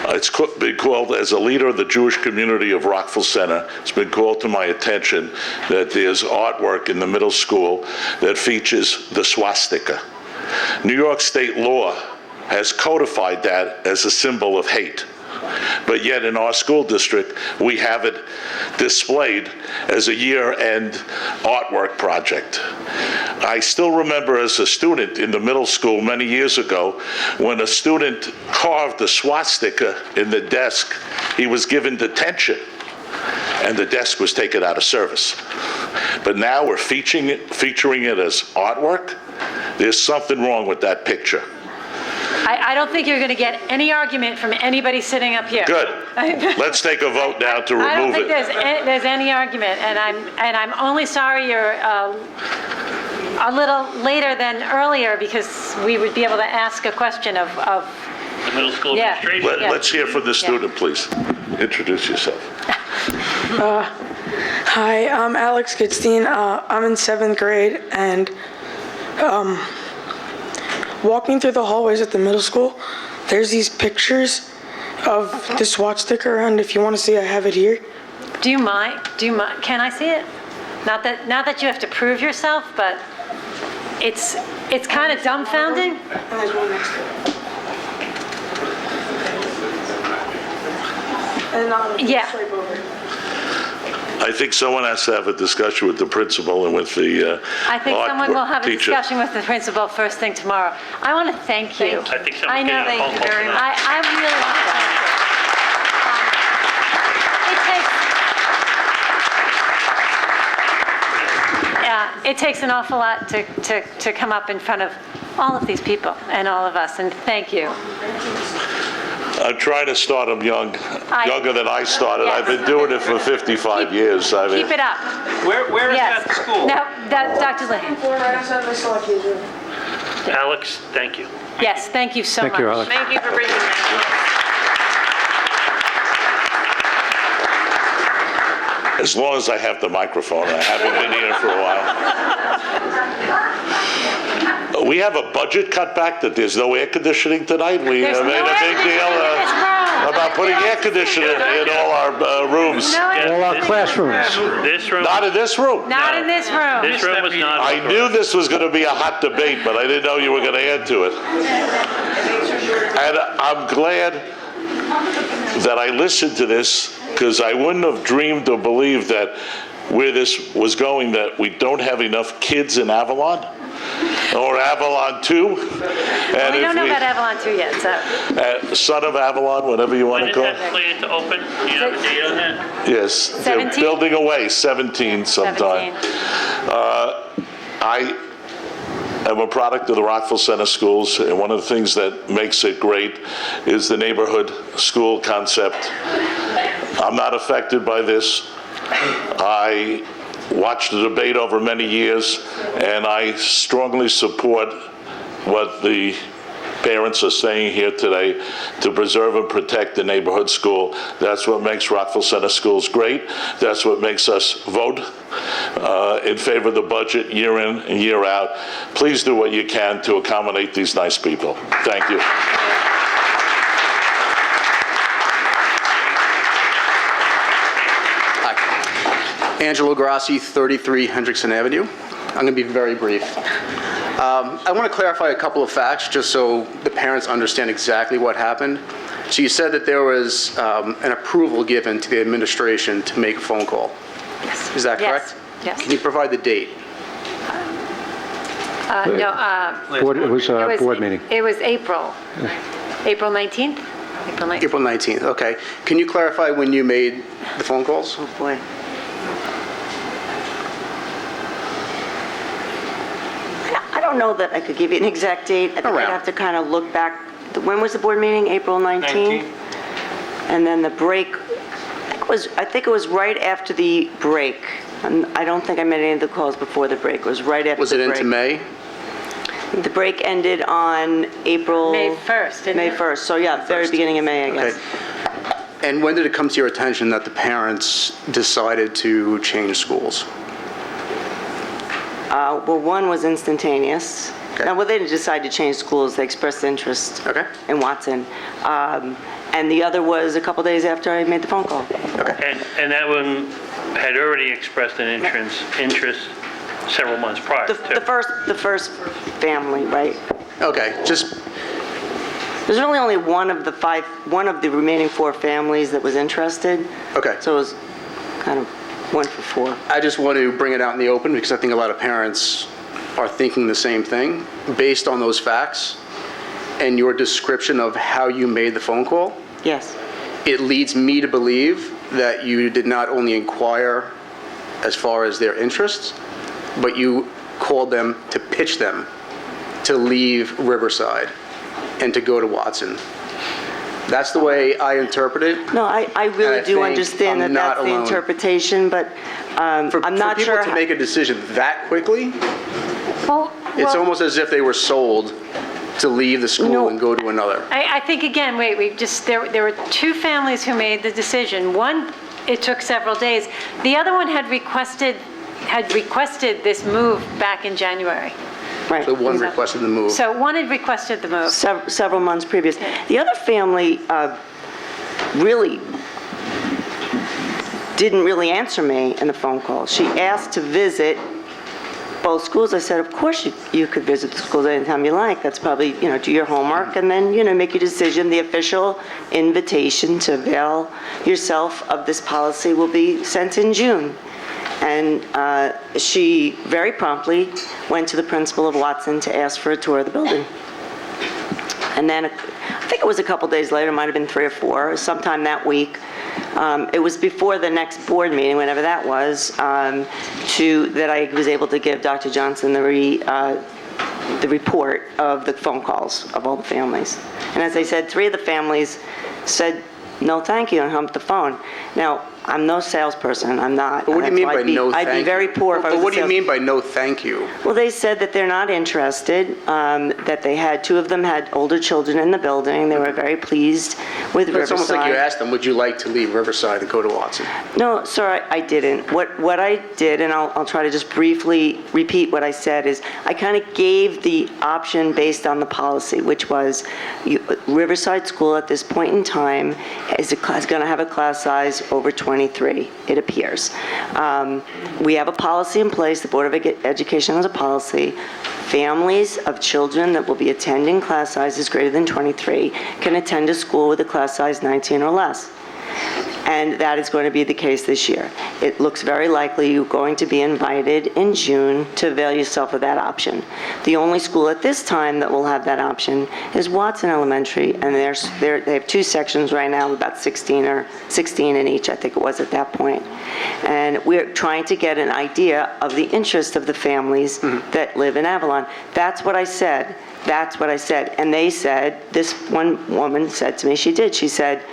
It's been called, as a leader of the Jewish community of Rockville Center, it's been called to my attention that there's artwork in the middle school that features the swastika. New York state law has codified that as a symbol of hate. But yet in our school district, we have it displayed as a year-end artwork project. I still remember as a student in the middle school many years ago, when a student carved a swastika in the desk, he was given detention, and the desk was taken out of service. But now we're featuring it as artwork. There's something wrong with that picture. I don't think you're going to get any argument from anybody sitting up here. Good. Let's take a vote now to remove it. I don't think there's any argument, and I'm only sorry you're a little later than earlier, because we would be able to ask a question of the middle school administration. Let's hear from the student, please. Introduce yourself. Hi, I'm Alex Goodstein. I'm in 7th grade, and walking through the hallways at the middle school, there's these pictures of the swastika around. If you want to see, I have it here. Do you mind? Can I see it? Not that you have to prove yourself, but it's kind of dumbfounding. And there's one next to it. And yeah. Swipe over. I think someone has to have a discussion with the principal and with the I think someone will have a teacher. discussion with the principal first thing tomorrow. I want to thank you. I think someone's I know. getting a phone call very much. tonight. I really want to thank you. It takes an awful lot to come up in front of all of these people and all of us, and thank you. I'm trying to start them younger than I started. Yes. I've been doing it for 55 years. Keep it up. Where is Yes. that school? No, Dr. Lee. Alex, thank you. Yes, thank you so much. Thank you, Alex. Thank you for bringing that. As long as I have the microphone. I haven't been here for a while. We have a budget cutback that there's no air conditioning tonight. We made a big deal about putting air conditioning in all our rooms. All our classrooms. This room. Not in this room. Not in this room. This room was not. I knew this was going to be a hot debate, but I didn't know you were going to add to it. And I'm glad that I listened to this, because I wouldn't have dreamed or believed that where this was going, that we don't have enough kids in Avalon or Avalon 2. Well, we don't know about Avalon 2 yet, so. Son of Avalon, whatever you want When to is call that it. slated to open? Do you have a date on that? Yes, 17? they're building away, 17 sometime. 17. I am a product of the Rockville Center Schools, and one of the things that makes it great is the neighborhood school concept. I'm not affected by this. I watched the debate over many years, and I strongly support what the parents are saying here today to preserve and protect the neighborhood school. That's what makes Rockville Center Schools great. That's what makes us vote in favor of the budget year in and year out. Please do what you can to accommodate these nice people. Thank you. Angelo Grassi, 33 Hendrickson Avenue. I'm going to be very brief. I want to clarify a couple of facts just so the parents understand exactly what happened. So you said that there was an approval given to the administration to make a phone call. Yes. Is that correct? Yes. Can you provide the date? It was a board meeting. It was April 19th? April 19th. April 19th, okay. Can you clarify when you made the phone calls? Oh, boy. I don't know that I could give you an exact date. I think I'd have to kind of look back. When was the board meeting? April 19th? And then the break, I think it was right after the break. And I don't think I made any of the calls before the break. It was right after the break. Was it into May? The break ended on April... May 1st, didn't May it? 1st. So yeah, very beginning of May, I guess. Okay. And when did it come to your attention that the parents decided to change schools? Well, one was instantaneous. Now, well, they didn't decide to change schools. They expressed interest in Watson. And the other was a couple days after I made the phone call. And that one had already expressed an interest several months prior. The first family, right? Okay, just... There's really only one of the remaining 4 families that was interested. Okay. So it was kind of 1 for 4. I just want to bring it out in the open because I think a lot of parents are thinking the same thing. Based on those facts and your description of how you made the phone call, yes, it leads me to believe that you did not only inquire as far as their interests, but you called them to pitch them to leave Riverside and to go to Watson. That's the way I interpret it. No, I really do understand that that's the interpretation, but I'm not sure. For people to make a decision that quickly, it's almost as if they were sold to leave the school and go to another. I think, again, there were 2 families who made the decision. One, it took several days. The other one had requested this move back in January. Right. So one requested the move. So one had requested the move. Several months previous. The other family really didn't really answer me in the phone call. She asked to visit both schools. I said, of course you could visit the schools anytime you like. That's probably, do your homework and then, make your decision. The official invitation to avail yourself of this policy will be sent in June. And she very promptly went to the principal of Watson to ask for a tour of the building. And then I think it was a couple days later, it might have been 3 or 4, sometime that week. It was before the next board meeting, whenever that was, that I was able to give Dr. Johnson the report of the phone calls of all the families. And as I said, 3 of the families said, no, thank you, and hung up the phone. Now, I'm no salesperson. I'm not. But what do you mean by no thank you? I'd be very poor if I was But what do you mean by no thank you? Well, they said that they're not interested, that they had, 2 of them had older children in the building. They were very pleased with Riverside. It's almost like you asked them, would you like to leave Riverside and go to Watson? No, sir, I didn't. What I did, and I'll try to just briefly repeat what I said, is I kind of gave the option based on the policy, which was Riverside School at this point in time is going to have a class size over 23, it appears. We have a policy in place, the Board of Education has a policy. Families of children that will be attending class sizes greater than 23 can attend a school with a class size 19 or less. And that is going to be the case this year. It looks very likely you're going to be invited in June to avail yourself of that option. The only school at this time that will have that option is Watson Elementary, and they have 2 sections right now, about 16 in each, I think it was at that point. And we're trying to get an idea of the interest of the families that live in Avalon. That's what I said. That's what I said. And they said, this one woman said to me, she said,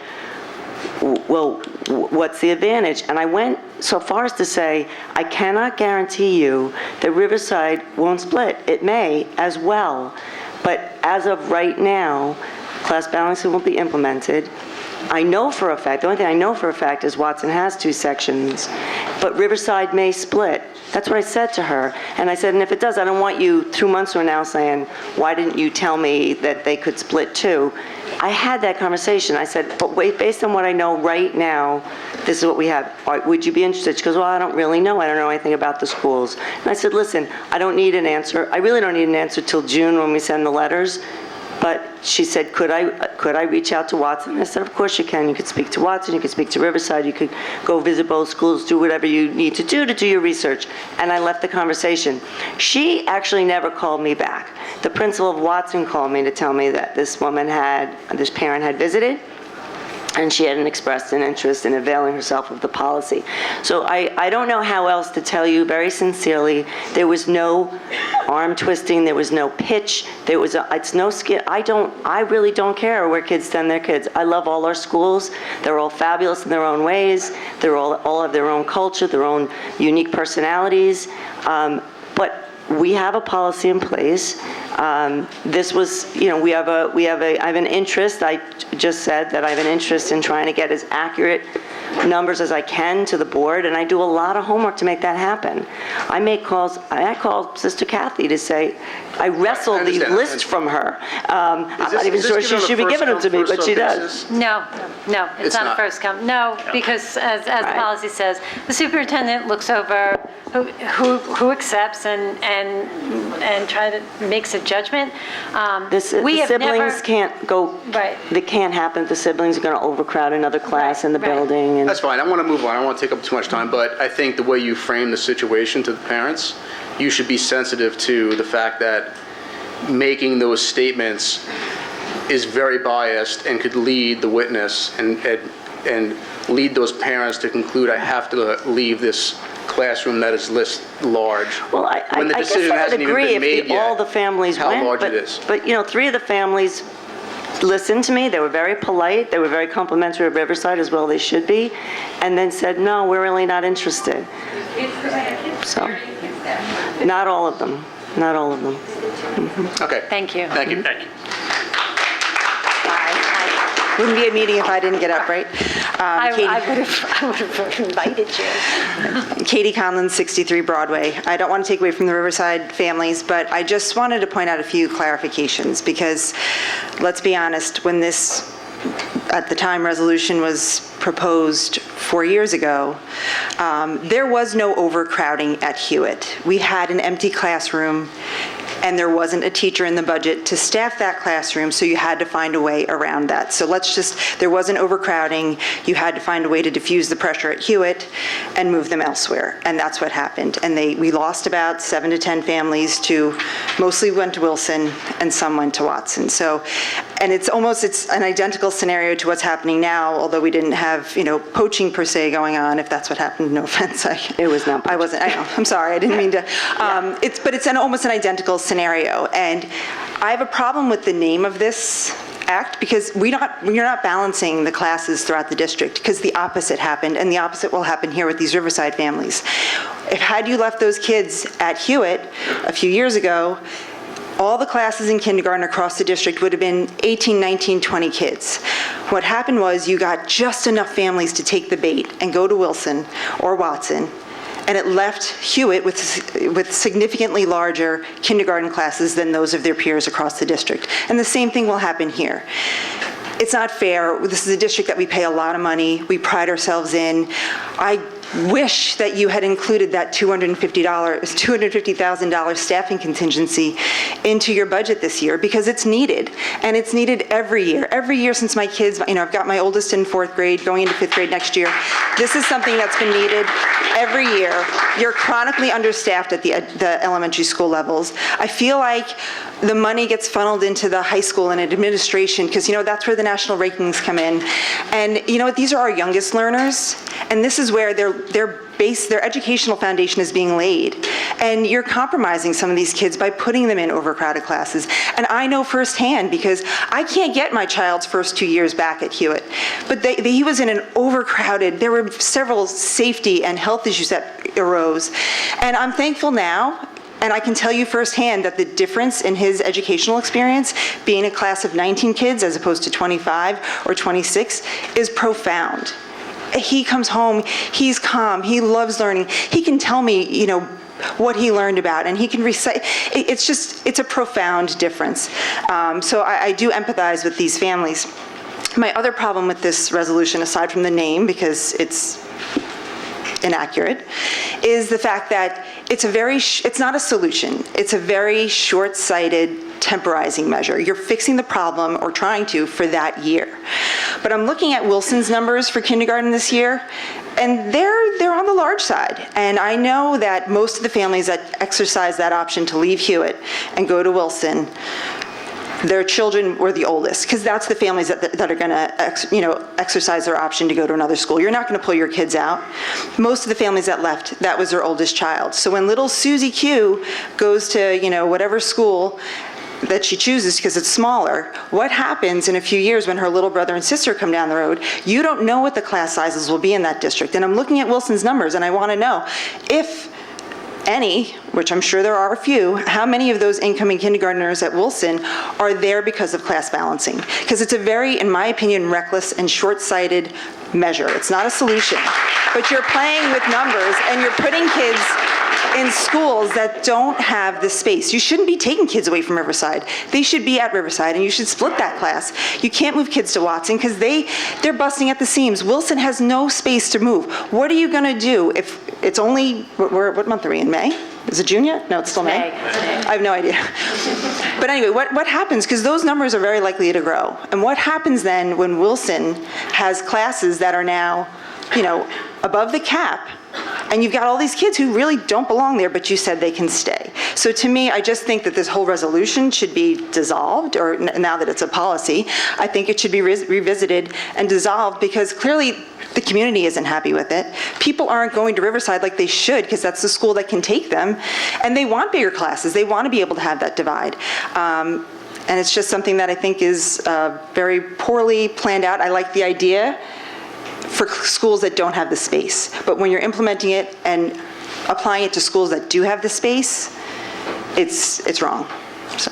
well, what's the advantage? And I went so far as to say, I cannot guarantee you that Riverside won't split. It may as well. But as of right now, class balancing will be implemented. I know for a fact, the only thing I know for a fact is Watson has 2 sections, but Riverside may split. That's what I said to her. And I said, and if it does, I don't want you 2 months from now saying, why didn't you tell me that they could split too? I had that conversation. I said, but wait, based on what I know right now, this is what we have. Would you be interested? She goes, well, I don't really know. I don't know anything about the schools. And I said, listen, I don't need an answer. I really don't need an answer till June when we send the letters. But she said, could I reach out to Watson? I said, of course you can. You could speak to Watson, you could speak to Riverside, you could go visit both schools, do whatever you need to do your research. And I left the conversation. She actually never called me back. The principal of Watson called me to tell me that this parent had visited, and she hadn't expressed an interest in availing herself of the policy. So I don't know how else to tell you very sincerely. There was no arm twisting. There was no pitch. It's no skill. I really don't care where kids send their kids. I love all our schools. They're all fabulous in their own ways. They're all have their own culture, their own unique personalities. But we have a policy in place. This was, I have an interest. I just said that I have an interest in trying to get as accurate numbers as I can to the board, and I do a lot of homework to make that happen. I make calls. I call Sister Kathy to say, I wrestled these lists from her. I'm not even sure she should be giving them to me, but she does. No, it's not a first come. No, because as the policy says, the superintendent looks over who accepts and try to makes a judgment. The siblings can't go. Right. They can't happen. The siblings are going to overcrowd another class in the building. And That's fine. I want to move on. I don't want to take up too much time, but I think the way you frame the situation to the parents, you should be sensitive to the fact that making those statements is very biased and could lead the witness and lead those parents to conclude, I have to leave this classroom that is this large. Well, when the decision hasn't even been made yet. All the families how went, large but, it is. But 3 of the families listened to me. They were very polite. They were very complimentary of Riverside, as well they should be, and then said, no, we're really not interested. So, not all of them. Not all of them. Mm-hmm. Okay. Thank you. Thank you. Thank you. Wouldn't be a meeting if I didn't get up, right? I would have invited you. Katie Conlon, 63 Broadway. I don't want to take away from the Riverside families, but I just wanted to point out a few clarifications because, let's be honest, when this, at the time, resolution was proposed 4 years ago, there was no overcrowding at Hewitt. We had an empty classroom, and there wasn't a teacher in the budget to staff that classroom, so you had to find a way around that. So there wasn't overcrowding. You had to find a way to diffuse the pressure at Hewitt and move them elsewhere, and that's what happened. And we lost about 7 to 10 families mostly went to Wilson, and some went to Watson. So, and it's an identical scenario to what's happening now, although we didn't have, poaching per se going on, if that's what happened, no offense. It was not. I wasn't, I know, I'm sorry, I didn't mean to. But it's almost an identical scenario. And I have a problem with the name of this act because you're not balancing the classes throughout the district because the opposite happened, and the opposite will happen here with these Riverside families. Had you left those kids at Hewitt a few years ago, all the classes in kindergarten across the district would have been 18, 19, 20 kids. What happened was you got just enough families to take the bait and go to Wilson or Watson, and it left Hewitt with significantly larger kindergarten classes than those of their peers across the district. And the same thing will happen here. It's not fair. This is a district that we pay a lot of money. We pride ourselves in. I wish that you had included that $250,000 staffing contingency into your budget this year because it's needed, and it's needed every year. Every year since my kids, I've got my oldest in 4th grade, going into 5th grade next year. This is something that's been needed every year. You're chronically understaffed at the elementary school levels. I feel like the money gets funneled into the high school and administration because, that's where the national rankings come in. And these are our youngest learners, and this is where their educational foundation is being laid. And you're compromising some of these kids by putting them in overcrowded classes. And I know firsthand because I can't get my child's first 2 years back at Hewitt. But he was in an overcrowded, there were several safety and health issues that arose. And I'm thankful now, and I can tell you firsthand that the difference in his educational experience, being a class of 19 kids as opposed to 25 or 26, is profound. He comes home, he's calm, he loves learning. He can tell me, what he learned about, and he can recite. It's a profound difference. So I do empathize with these families. My other problem with this resolution, aside from the name, because it's inaccurate, is the fact that it's not a solution. It's a very short-sighted, temporizing measure. You're fixing the problem, or trying to, for that year. But I'm looking at Wilson's numbers for kindergarten this year, and they're on the large side. And I know that most of the families that exercise that option to leave Hewitt and go to Wilson, their children were the oldest, because that's the families that are going to exercise their option to go to another school. You're not going to pull your kids out. Most of the families that left, that was their oldest child. So when little Susie Q goes to whatever school that she chooses because it's smaller, what happens in a few years when her little brother and sister come down the road? You don't know what the class sizes will be in that district. And I'm looking at Wilson's numbers, and I want to know if any, which I'm sure there are a few, how many of those incoming kindergartners at Wilson are there because of class balancing? Because it's a very, in my opinion, reckless and short-sighted measure. It's not a solution. But you're playing with numbers, and you're putting kids in schools that don't have the space. You shouldn't be taking kids away from Riverside. They should be at Riverside, and you should split that class. You can't move kids to Watson because they're busting at the seams. Wilson has no space to move. What are you going to do if it's only, what month are we in, May? Is it June yet? No, it's still May. I have no idea. But anyway, what happens, because those numbers are very likely to grow, and what happens then when Wilson has classes that are now, above the cap, and you've got all these kids who really don't belong there, but you said they can stay. So to me, I just think that this whole resolution should be dissolved, or now that it's a policy, I think it should be revisited and dissolved, because clearly the community isn't happy with it. People aren't going to Riverside like they should, because that's the school that can take them, and they want bigger classes. They want to be able to have that divide. And it's just something that I think is very poorly planned out. I like the idea for schools that don't have the space. But when you're implementing it and applying it to schools that do have the space, it's wrong. So.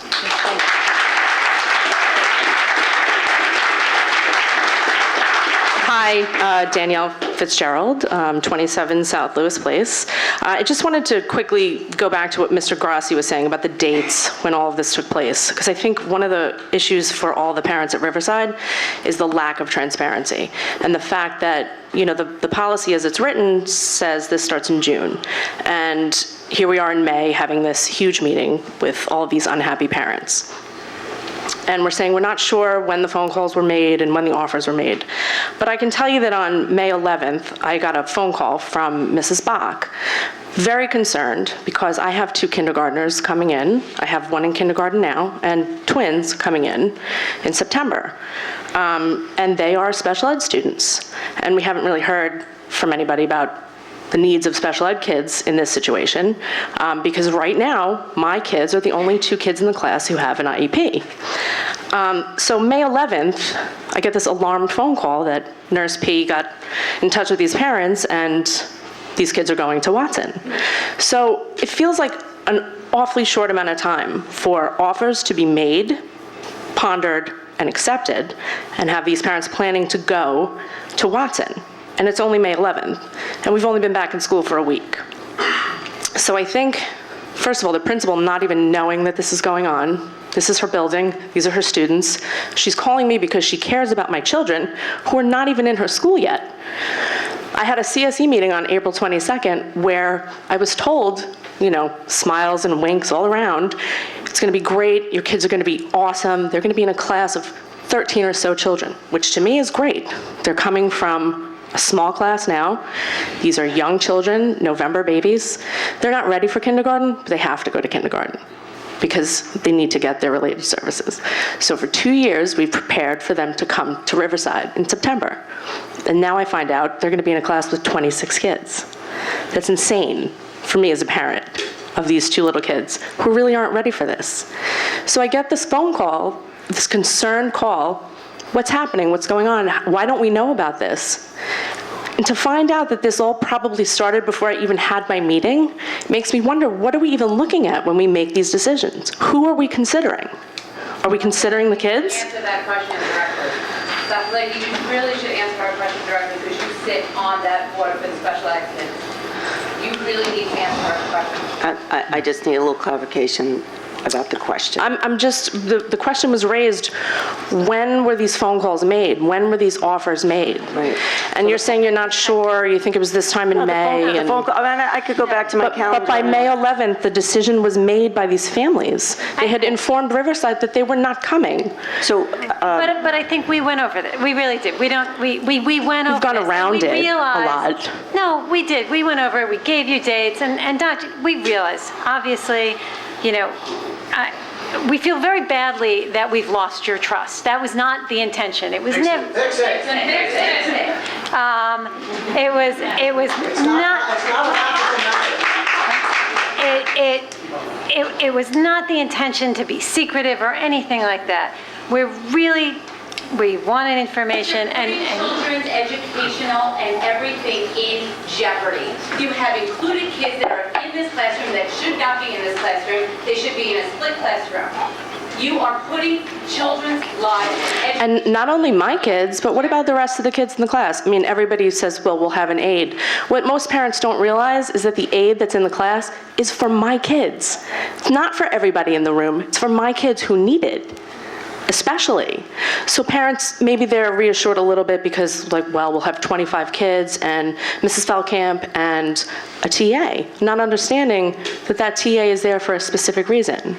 Hi, Danielle Fitzgerald, 27 South Lewis Place. I just wanted to quickly go back to what Mr. Grassi was saying about the dates when all of this took place, because I think one of the issues for all the parents at Riverside is the lack of transparency, and the fact that the policy as it's written says this starts in June, and here we are in May having this huge meeting with all of these unhappy parents. And we're saying we're not sure when the phone calls were made and when the offers were made. But I can tell you that on May 11th, I got a phone call from Mrs. Bach, very concerned, because I have 2 kindergartners coming in. I have one in kindergarten now, and twins coming in September. And they are special ed students. And we haven't really heard from anybody about the needs of special ed kids in this situation, because right now, my kids are the only 2 kids in the class who have an IEP. So May 11th, I get this alarmed phone call that Nurse P got in touch with these parents, and these kids are going to Watson. So it feels like an awfully short amount of time for offers to be made, pondered, and accepted, and have these parents planning to go to Watson. And it's only May 11th, and we've only been back in school for a week. So I think, first of all, the principal not even knowing that this is going on. This is her building, these are her students. She's calling me because she cares about my children who are not even in her school yet. I had a CSE meeting on April 22nd where I was told, smiles and winks all around, it's gonna be great, your kids are gonna be awesome, they're gonna be in a class of 13 or so children, which to me is great. They're coming from a small class now. These are young children, November babies. They're not ready for kindergarten, but they have to go to kindergarten because they need to get their related services. So for 2 years, we've prepared for them to come to Riverside in September. And now I find out they're gonna be in a class with 26 kids. That's insane for me as a parent of these 2 little kids who really aren't ready for this. So I get this phone call, this concerned call. What's happening? What's going on? Why don't we know about this? And to find out that this all probably started before I even had my meeting makes me wonder, what are we even looking at when we make these decisions? Who are we considering? Are we considering the kids? Answer that question directly. That's like, you really should answer our question directly because you sit on that board for the special ed kids. You really need to answer our question. I just need a little clarification about the question. I'm just, the question was raised, when were these phone calls made? When were these offers made? Right. And you're saying you're not sure, you think it was this time in May? The phone call, I could go back to my calendar. But by May 11th, the decision was made by these families. They had informed Riverside that they were not coming. So, But I think we went over that. We really did. We went over We've gone this, and around we it a realized- lot. No, we did. We went over it. We gave you dates, and Dr., we realized, obviously, you know, we feel very badly that we've lost your trust. That was not the intention. It was never. Fix it. It was not. It was not the intention to be secretive or anything like that. We wanted information You're putting children's educational and everything in jeopardy. You have included kids that are in this classroom that should not be in this classroom. They should be in a split classroom. You are putting children's lives And not only my kids, but what about the rest of the kids in the class? I mean, everybody says, well, we'll have an aide. What most parents don't realize is that the aide that's in the class is for my kids. It's not for everybody in the room. It's for my kids who need it, especially. So parents, maybe they're reassured a little bit because, like, well, we'll have 25 kids and Mrs. Feldkamp and a TA, not understanding that that TA is there for a specific reason.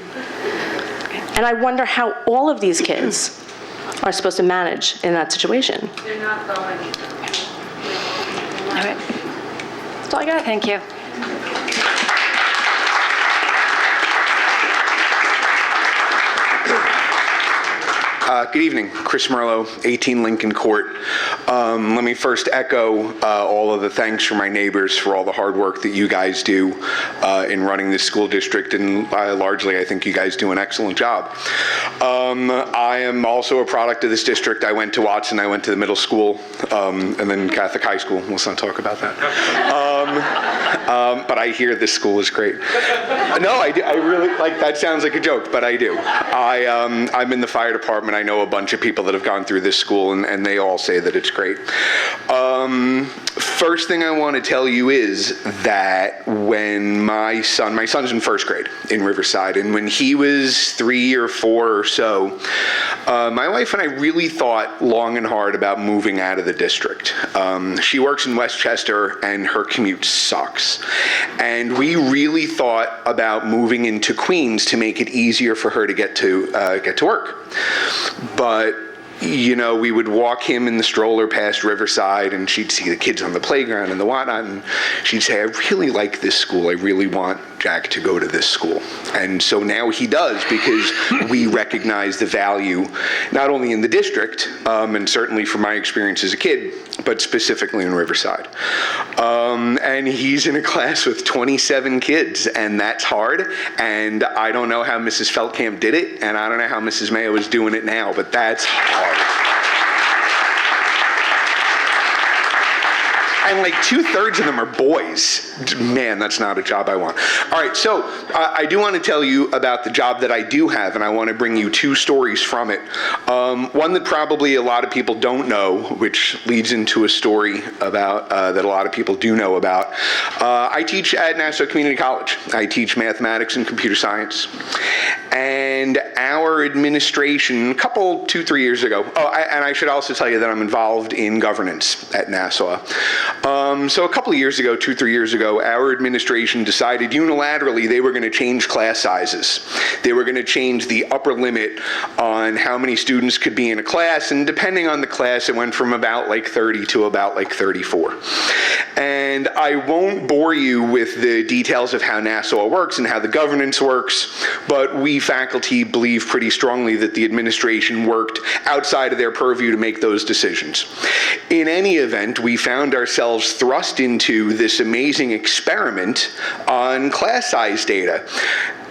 And I wonder how all of these kids are supposed to manage in that situation. They're not going. All right. That's all I got. Thank you. Good evening, Chris Merlo, 18 Lincoln Court. Let me first echo all of the thanks from my neighbors for all the hard work that you guys do in running this school district, and largely I think you guys do an excellent job. I am also a product of this district. I went to Watson, I went to the middle school, and then Catholic high school. Let's not talk about that. But I hear this school is great. No, I really, like, that sounds like a joke, but I do. I'm in the fire department. I know a bunch of people that have gone through this school, and they all say that it's great. First thing I want to tell you is that when my son's in first grade in Riverside, and when he was 3 or 4 or so, my wife and I really thought long and hard about moving out of the district. She works in Westchester, and her commute sucks. And we really thought about moving into Queens to make it easier for her to get to work. But, you know, we would walk him in the stroller past Riverside, and she'd see the kids on the playground and the whatnot, and she'd say, I really like this school. I really want Jack to go to this school. And so now he does, because we recognize the value, not only in the district, and certainly from my experience as a kid, but specifically in Riverside. And he's in a class with 27 kids, and that's hard. And I don't know how Mrs. Feldkamp did it, and I don't know how Mrs. Mayo is doing it now, but that's hard. And like 2/3 of them are boys. Man, that's not a job I want. All right, so I do want to tell you about the job that I do have, and I want to bring you 2 stories from it. One that probably a lot of people don't know, which leads into a story about that a lot of people do know about. I teach at Nassau Community College. I teach mathematics and computer science. And our administration, 2-3 years ago, and I should also tell you that I'm involved in governance at Nassau. So a couple of years ago, 2-3 years ago, our administration decided unilaterally they were going to change class sizes. They were going to change the upper limit on how many students could be in a class, and depending on the class, it went from about like 30 to about like 34. And I won't bore you with the details of how Nassau works and how the governance works, but we faculty believe pretty strongly that the administration worked outside of their purview to make those decisions. In any event, we found ourselves thrust into this amazing experiment on class size data.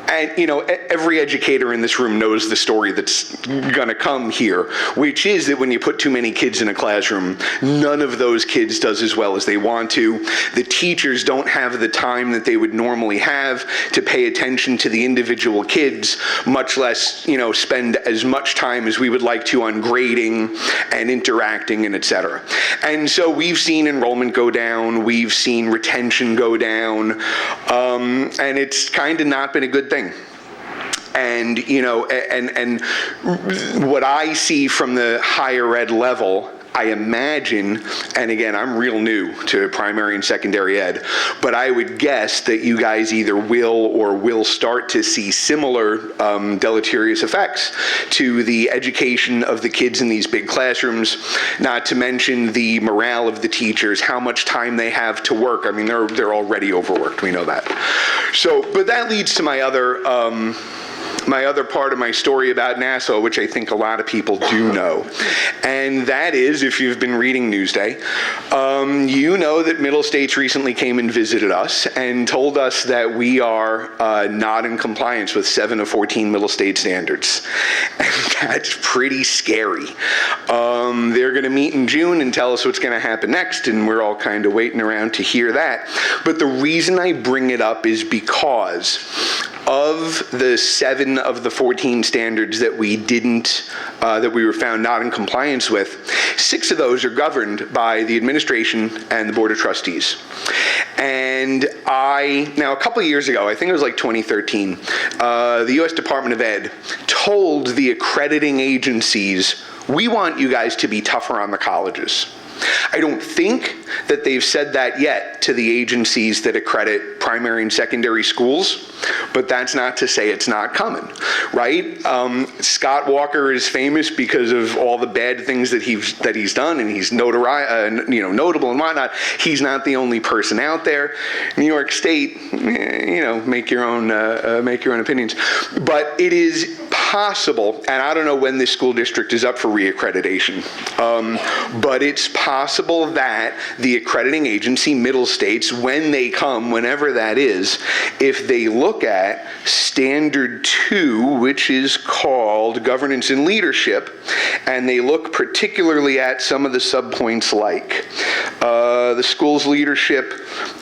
And, you know, every educator in this room knows the story that's going to come here, which is that when you put too many kids in a classroom, none of those kids does as well as they want to. The teachers don't have the time that they would normally have to pay attention to the individual kids, much less, you know, spend as much time as we would like to on grading and interacting and et cetera. And so we've seen enrollment go down, we've seen retention go down, and it's kind of not been a good thing. And, you know, and what I see from the higher ed level, I imagine, and again, I'm real new to primary and secondary ed, but I would guess that you guys either will start to see similar deleterious effects to the education of the kids in these big classrooms, not to mention the morale of the teachers, how much time they have to work. I mean, they're already overworked, we know that. So, but that leads to my other part of my story about Nassau, which I think a lot of people do know. And that is, if you've been reading Newsday, you know that Middle States recently came and visited us and told us that we are not in compliance with 7 of 14 Middle State standards. And that's pretty scary. They're going to meet in June and tell us what's going to happen next, and we're all kind of waiting around to hear that. But the reason I bring it up is because of the 7 of the 14 standards that we were found not in compliance with, 6 of those are governed by the administration and the Board of Trustees. And now a couple of years ago, I think it was like 2013, the U.S. Department of Ed told the accrediting agencies, we want you guys to be tougher on the colleges. I don't think that they've said that yet to the agencies that accredit primary and secondary schools, but that's not to say it's not coming, right? Scott Walker is famous because of all the bad things that he's done, and he's notable and whatnot. He's not the only person out there. New York State, make your own opinions. But it is possible, and I don't know when this school district is up for reaccreditation, but it's possible that the accrediting agency, Middle States, when they come, whenever that is, if they look at Standard 2, which is called Governance and Leadership, and they look particularly at some of the subpoints like the school's leadership,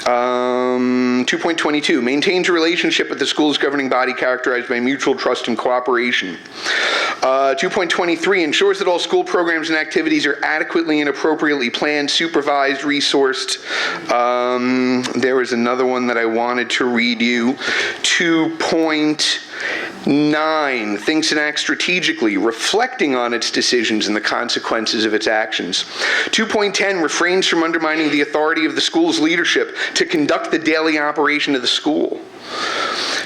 2.22, maintains a relationship with the school's governing body characterized by mutual trust and cooperation. 2.23, ensures that all school programs and activities are adequately and appropriately planned, supervised, resourced. There was another one that I wanted to read you. 2.9, thinks and acts strategically, reflecting on its decisions and the consequences of its actions. 2.10, refrains from undermining the authority of the school's leadership to conduct the daily operation of the school.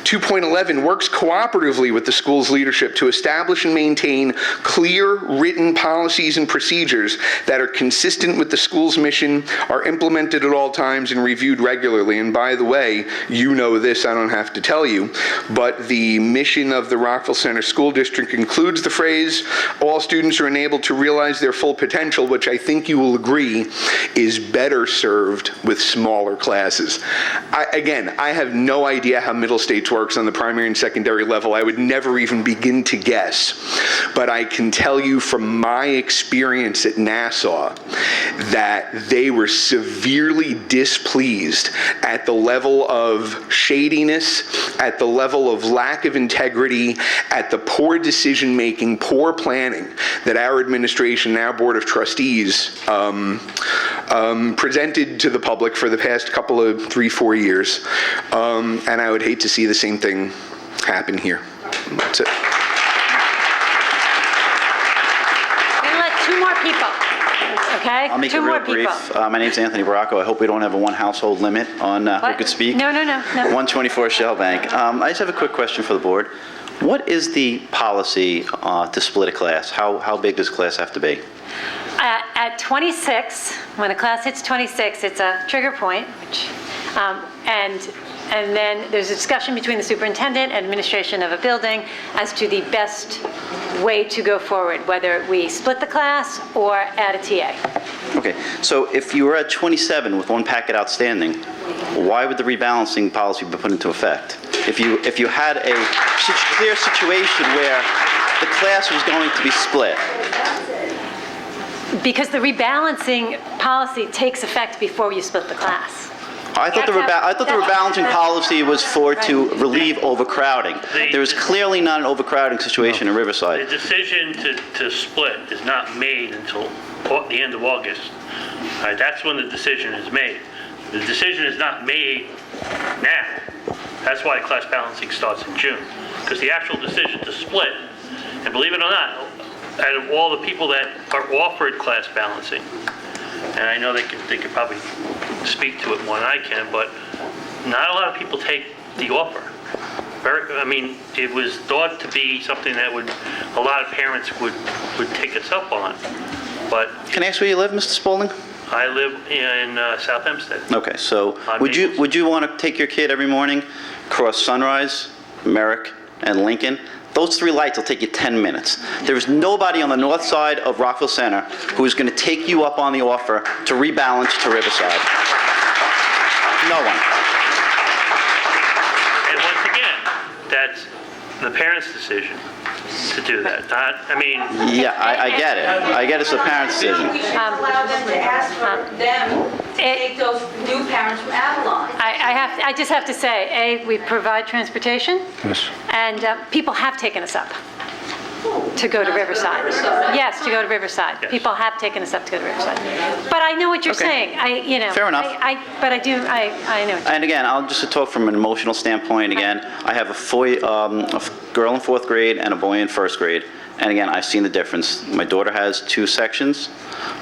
2.11, works cooperatively with the school's leadership to establish and maintain clear written policies and procedures that are consistent with the school's mission, are implemented at all times and reviewed regularly. And by the way, you know this, I don't have to tell you, but the mission of the Rockville Center School District includes the phrase, all students are enabled to realize their full potential, which I think you will agree is better served with smaller classes. I have no idea how Middle States works on the primary and secondary level. I would never even begin to guess. But I can tell you from my experience at Nassau that they were severely displeased at the level of shadiness, at the level of lack of integrity, at the poor decision-making, poor planning that our administration and our Board of Trustees presented to the public for the past couple of 3-4 years. And I would hate to see the same thing happen here. That's it. We're going to let 2 more people, okay? I'll make it real brief. My name's Anthony Baracco. I hope we don't have a one household limit on who could speak. No. 124 Shellbank. I just have a quick question for the board. What is the policy to split a class? How big does a class have to be? At 26, when a class hits 26, it's a trigger point, which, and then there's a discussion between the superintendent and administration of a building as to the best way to go forward, whether we split the class or add a TA. Okay, so if you were at 27 with one packet outstanding, why would the rebalancing policy be put into effect? If you had a clear situation where the class was going to be split. Because the rebalancing policy takes effect before you split the class. I thought the rebalancing policy was to relieve overcrowding. There is clearly not an overcrowding situation in Riverside. The decision to split is not made until the end of August. All right, that's when the decision is made. The decision is not made now. That's why class balancing starts in June. Because the actual decision to split, and believe it or not, out of all the people that are offered class balancing, and I know they could probably speak to it more than I can, but not a lot of people take the offer. It was thought to be something that a lot of parents would take us up on. But can I ask where you live, Mr. Spaulding? I live in South Hempstead. Okay, so would you want to take your kid every morning, cross Sunrise, Merrick, and Lincoln? Those 3 lights will take you 10 minutes. There's nobody on the north side of Rockville Center who is going to take you up on the offer to rebalance to Riverside. No one. And once again, that's the parents' decision to do that. Yeah, I get it. I get it's the parents' decision. We should allow them to ask for them to take those new parents from Avalon. I just have to say, we provide transportation. Yes. And people have taken us up to go to Riverside. Yes, to go to Riverside. Yes. People have taken us up to go to Riverside. But I know what you're saying. Fair enough. But I know. And again, I'll just talk from an emotional standpoint. Again, I have a girl in 4th grade and a boy in 1st grade. And again, I've seen the difference. My daughter has 2 sections.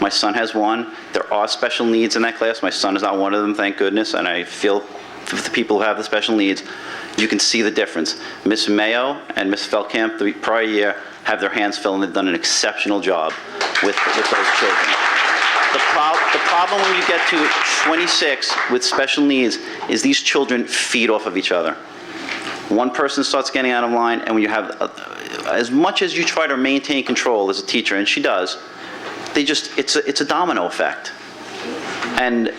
My son has 1. There are special needs in that class. My son is not one of them, thank goodness. And I feel for the people who have the special needs, you can see the difference. Miss Mayo and Miss Feldkamp the prior year have their hands full, and they've done an exceptional job with those children. The problem when you get to 26 with special needs is these children feed off of each other. One person starts getting out of line, and when you have, as much as you try to maintain control as a teacher, and she does, it's a domino effect. And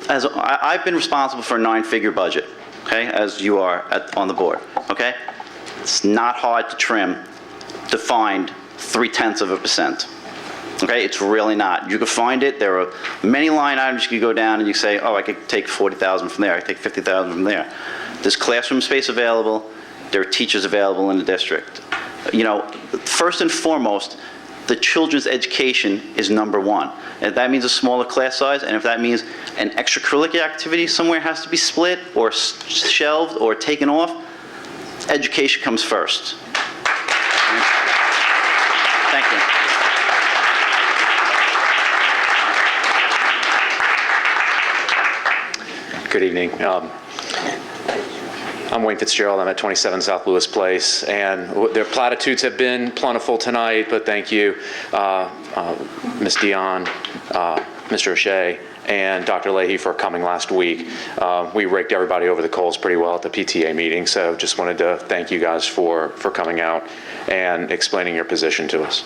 as I've been responsible for a 9-figure budget, okay, as you are on the board, okay? It's not hard to find 0.3%. Okay, it's really not. You can find it. There are many line items you could go down and you say, oh, I could take 40,000 from there. I could take 50,000 from there. There's classroom space available. There are teachers available in the district. First and foremost, the children's education is number 1. If that means a smaller class size, and if that means an extracurricular activity somewhere has to be split or shelved or taken off, education comes first. Thank you. Good evening. I'm Wayne Fitzgerald. I'm at 27 South Lewis Place, and their platitudes have been plentiful tonight, but thank you, Ms. Dion, Mr. O'Shea, and Dr. Leahy for coming last week. We raked everybody over the coals pretty well at the PTA meeting, so just wanted to thank you guys for coming out and explaining your position to us.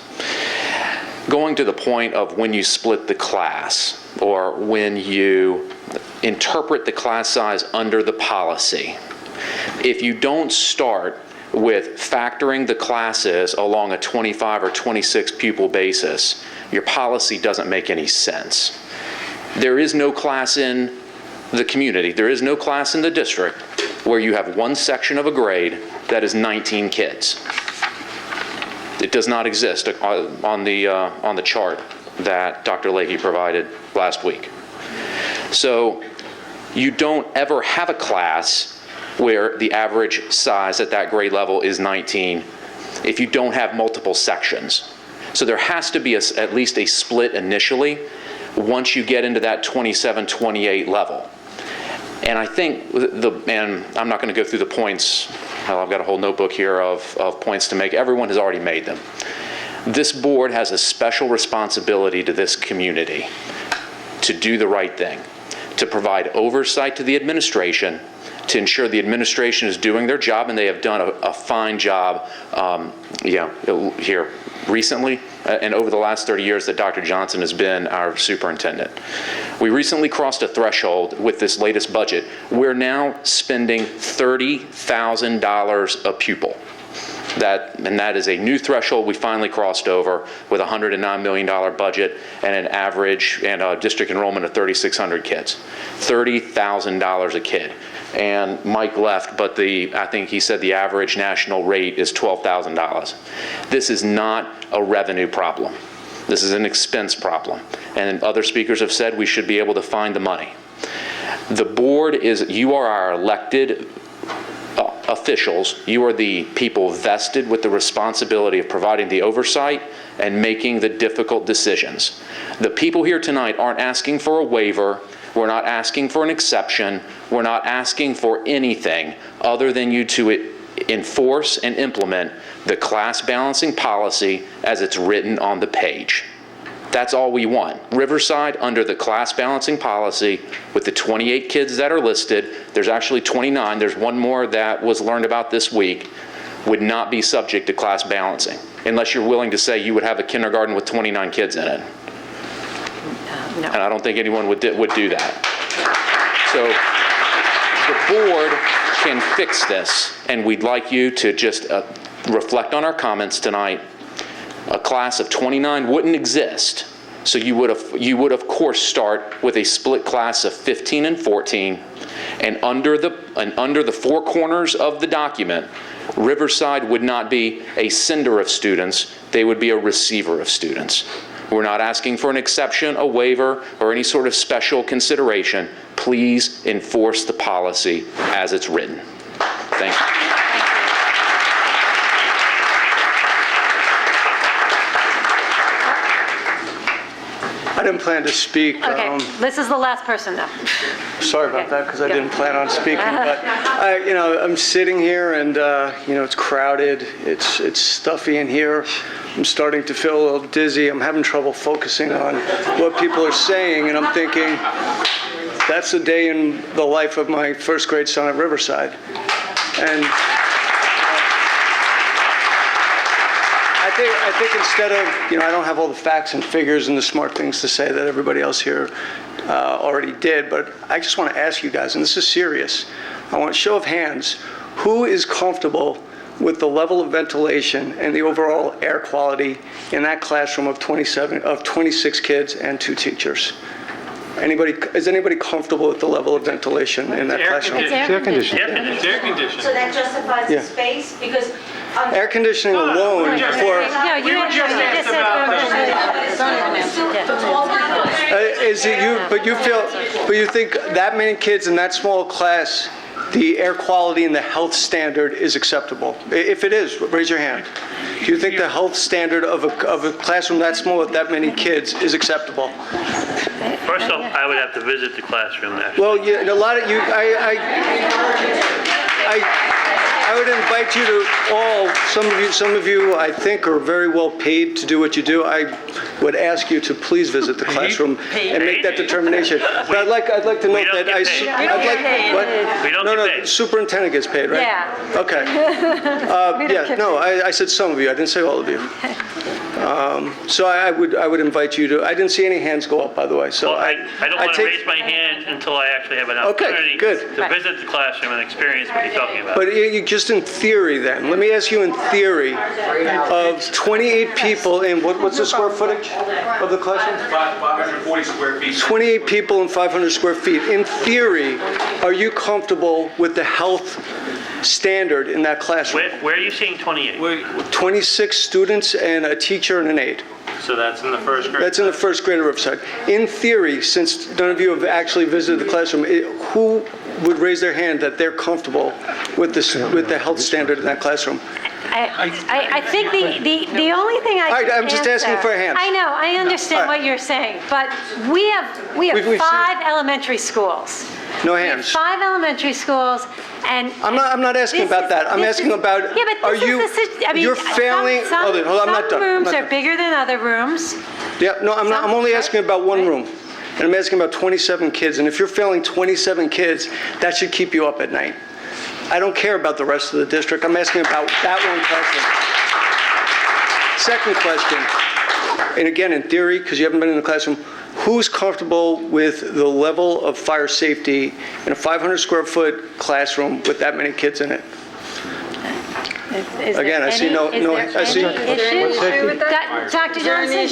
Going to the point of when you split the class, or when you interpret the class size under the policy, if you don't start with factoring the classes along a 25 or 26 pupil basis, your policy doesn't make any sense. There is no class in the community, there is no class in the district where you have one section of a grade that is 19 kids. It does not exist on the chart that Dr. Leahy provided last week. So you don't ever have a class where the average size at that grade level is 19 if you don't have multiple sections. So there has to be at least a split initially once you get into that 27, 28 level. And I think, and I'm not going to go through the points, I've got a whole notebook here of points to make. Everyone has already made them. This board has a special responsibility to this community to do the right thing, to provide oversight to the administration, to ensure the administration is doing their job, and they have done a fine job here recently and over the last 30 years that Dr. Johnson has been our superintendent. We recently crossed a threshold with this latest budget. We're now spending $30,000 a pupil. That is a new threshold we finally crossed over with a $109 million budget and an average and a district enrollment of 3,600 kids. $30,000 a kid. And Mike left, but I think he said the average national rate is $12,000. This is not a revenue problem. This is an expense problem. And other speakers have said we should be able to find the money. The board you are our elected officials. You are the people vested with the responsibility of providing the oversight and making the difficult decisions. The people here tonight aren't asking for a waiver. We're not asking for an exception. We're not asking for anything other than you to enforce and implement the class balancing policy as it's written on the page. That's all we want. Riverside, under the class balancing policy, with the 28 kids that are listed, there's actually 29, there's one more that was learned about this week, would not be subject to class balancing, unless you're willing to say you would have a kindergarten with 29 kids in it. No. And I don't think anyone would do that. So the board can fix this, and we'd like you to just reflect on our comments tonight. A class of 29 wouldn't exist, so you would of course start with a split class of 15 and 14, and under the four corners of the document, Riverside would not be a sender of students, they would be a receiver of students. We're not asking for an exception, a waiver, or any sort of special consideration. Please enforce the policy as it's written. Thank you. I didn't plan to speak. Okay, this is the last person now. Sorry about that, because I didn't plan on speaking. But I'm sitting here, and it's crowded. It's stuffy in here. I'm starting to feel a little dizzy. I'm having trouble focusing on what people are saying, and I'm thinking, that's a day in the life of my first grade son at Riverside. And I think instead of, I don't have all the facts and figures and the smart things to say that everybody else here already did, but I just want to ask you guys, and this is serious, I want a show of hands, who is comfortable with the level of ventilation and the overall air quality in that classroom of 26 kids and 2 teachers? Is anybody comfortable with the level of ventilation in that classroom? It's air conditioning. It's air conditioning. So that justifies the space? Because air conditioning alone No, you just asked about. But you think that many kids in that small class, the air quality and the health standard is acceptable? If it is, raise your hand. Do you think the health standard of a classroom that small with that many kids is acceptable? First off, I would have to visit the classroom actually. Well, a lot of you, I would invite you to all, some of you I think are very well paid to do what you do. I would ask you to please visit the classroom and make that determination. But I'd like to note that the superintendent gets paid, right? Yeah. Okay. I said some of you. I didn't say all of you. So I would invite you to. I didn't see any hands go up, by the way. So I don't want to raise my hand until I actually have an opportunity to visit the classroom and experience what you're talking about. But just in theory, then, let me ask you in theory, of 28 people in what's the square footage of the classroom? 540 square feet. 28 people in 500 square feet. In theory, are you comfortable with the health standard in that classroom? Where are you seeing 28? 26 students and a teacher and an aide. So that's in the first grade? That's in the first grade of Riverside. In theory, since none of you have actually visited the classroom, who would raise their hand that they're comfortable with the health standard in that classroom? I think the only thing I can I'm just asking for a hand. I know, I understand what you're saying, but we have 5 elementary schools. No hands. 5 elementary schools, and I'm not asking about that. I'm asking about. Yeah, but you're failing. Hold on, I'm not done. Some rooms are bigger than other rooms. Yeah, no, I'm only asking about one room. And I'm asking about 27 kids, and if you're failing 27 kids, that should keep you up at night. I don't care about the rest of the district. I'm asking about that one question. Second question, and again, in theory, because you haven't been in the classroom, who's comfortable with the level of fire safety in a 500 square foot classroom with that many kids in it? Again, I see no, I see. Dr. Johnson,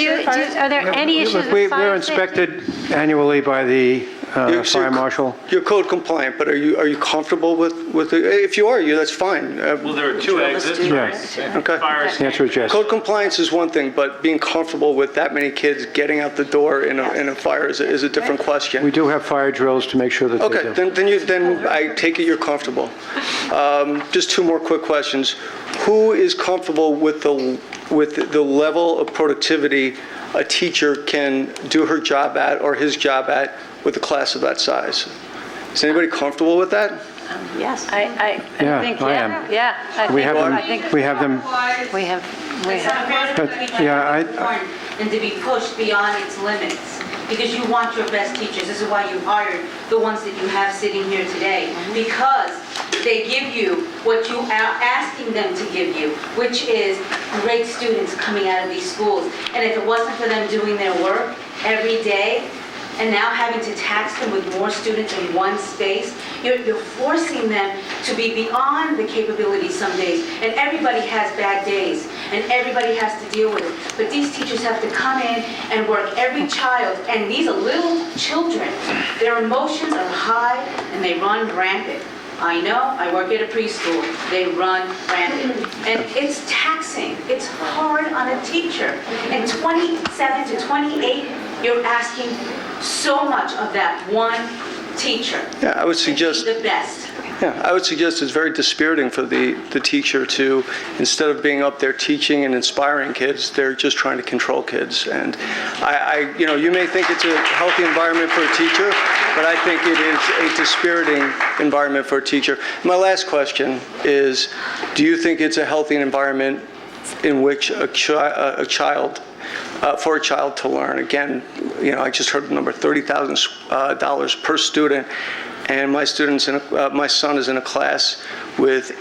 are there any issues with fire We're inspected annually by the fire marshal. You're code compliant, but are you comfortable with it? If you are, that's fine. Well, there are two exits, right? Okay. The answer is yes. Code compliance is one thing, but being comfortable with that many kids getting out the door in a fire is a different question. We do have fire drills to make sure that Okay, they do. then I take it you're comfortable. Just two more quick questions. Who is comfortable with the level of productivity a teacher can do her job at or his job at with a class of that size? Is anybody comfortable with that? Yes. I think, I am. Yeah. We have them. We have. But, yeah, and to be pushed beyond its limits, because you want your best teachers. This is why you hired the ones that you have sitting here today, because they give you what you are asking them to give you, which is great students coming out of these schools. And if it wasn't for them doing their work every day, and now having to tax them with more students in one space, you're forcing them to be beyond the capabilities some days. And everybody has bad days, and everybody has to deal with it. But these teachers have to come in and work every child, and these are little children. Their emotions are high, and they run rampant. I know, I work at a preschool. They run rampant. And it's taxing. It's hard on a teacher. And 27 to 28, you're asking so much of that one teacher. Yeah, I would suggest. The best. Yeah, I would suggest it's very dispiriting for the teacher to, instead of being up there teaching and inspiring kids, they're just trying to control kids. And you may think it's a healthy environment for a teacher, but I think it is a dispiriting environment for a teacher. My last question is, do you think it's a healthy environment in which for a child to learn? Again, I just heard the number, $30,000 per student. And my son is in a class with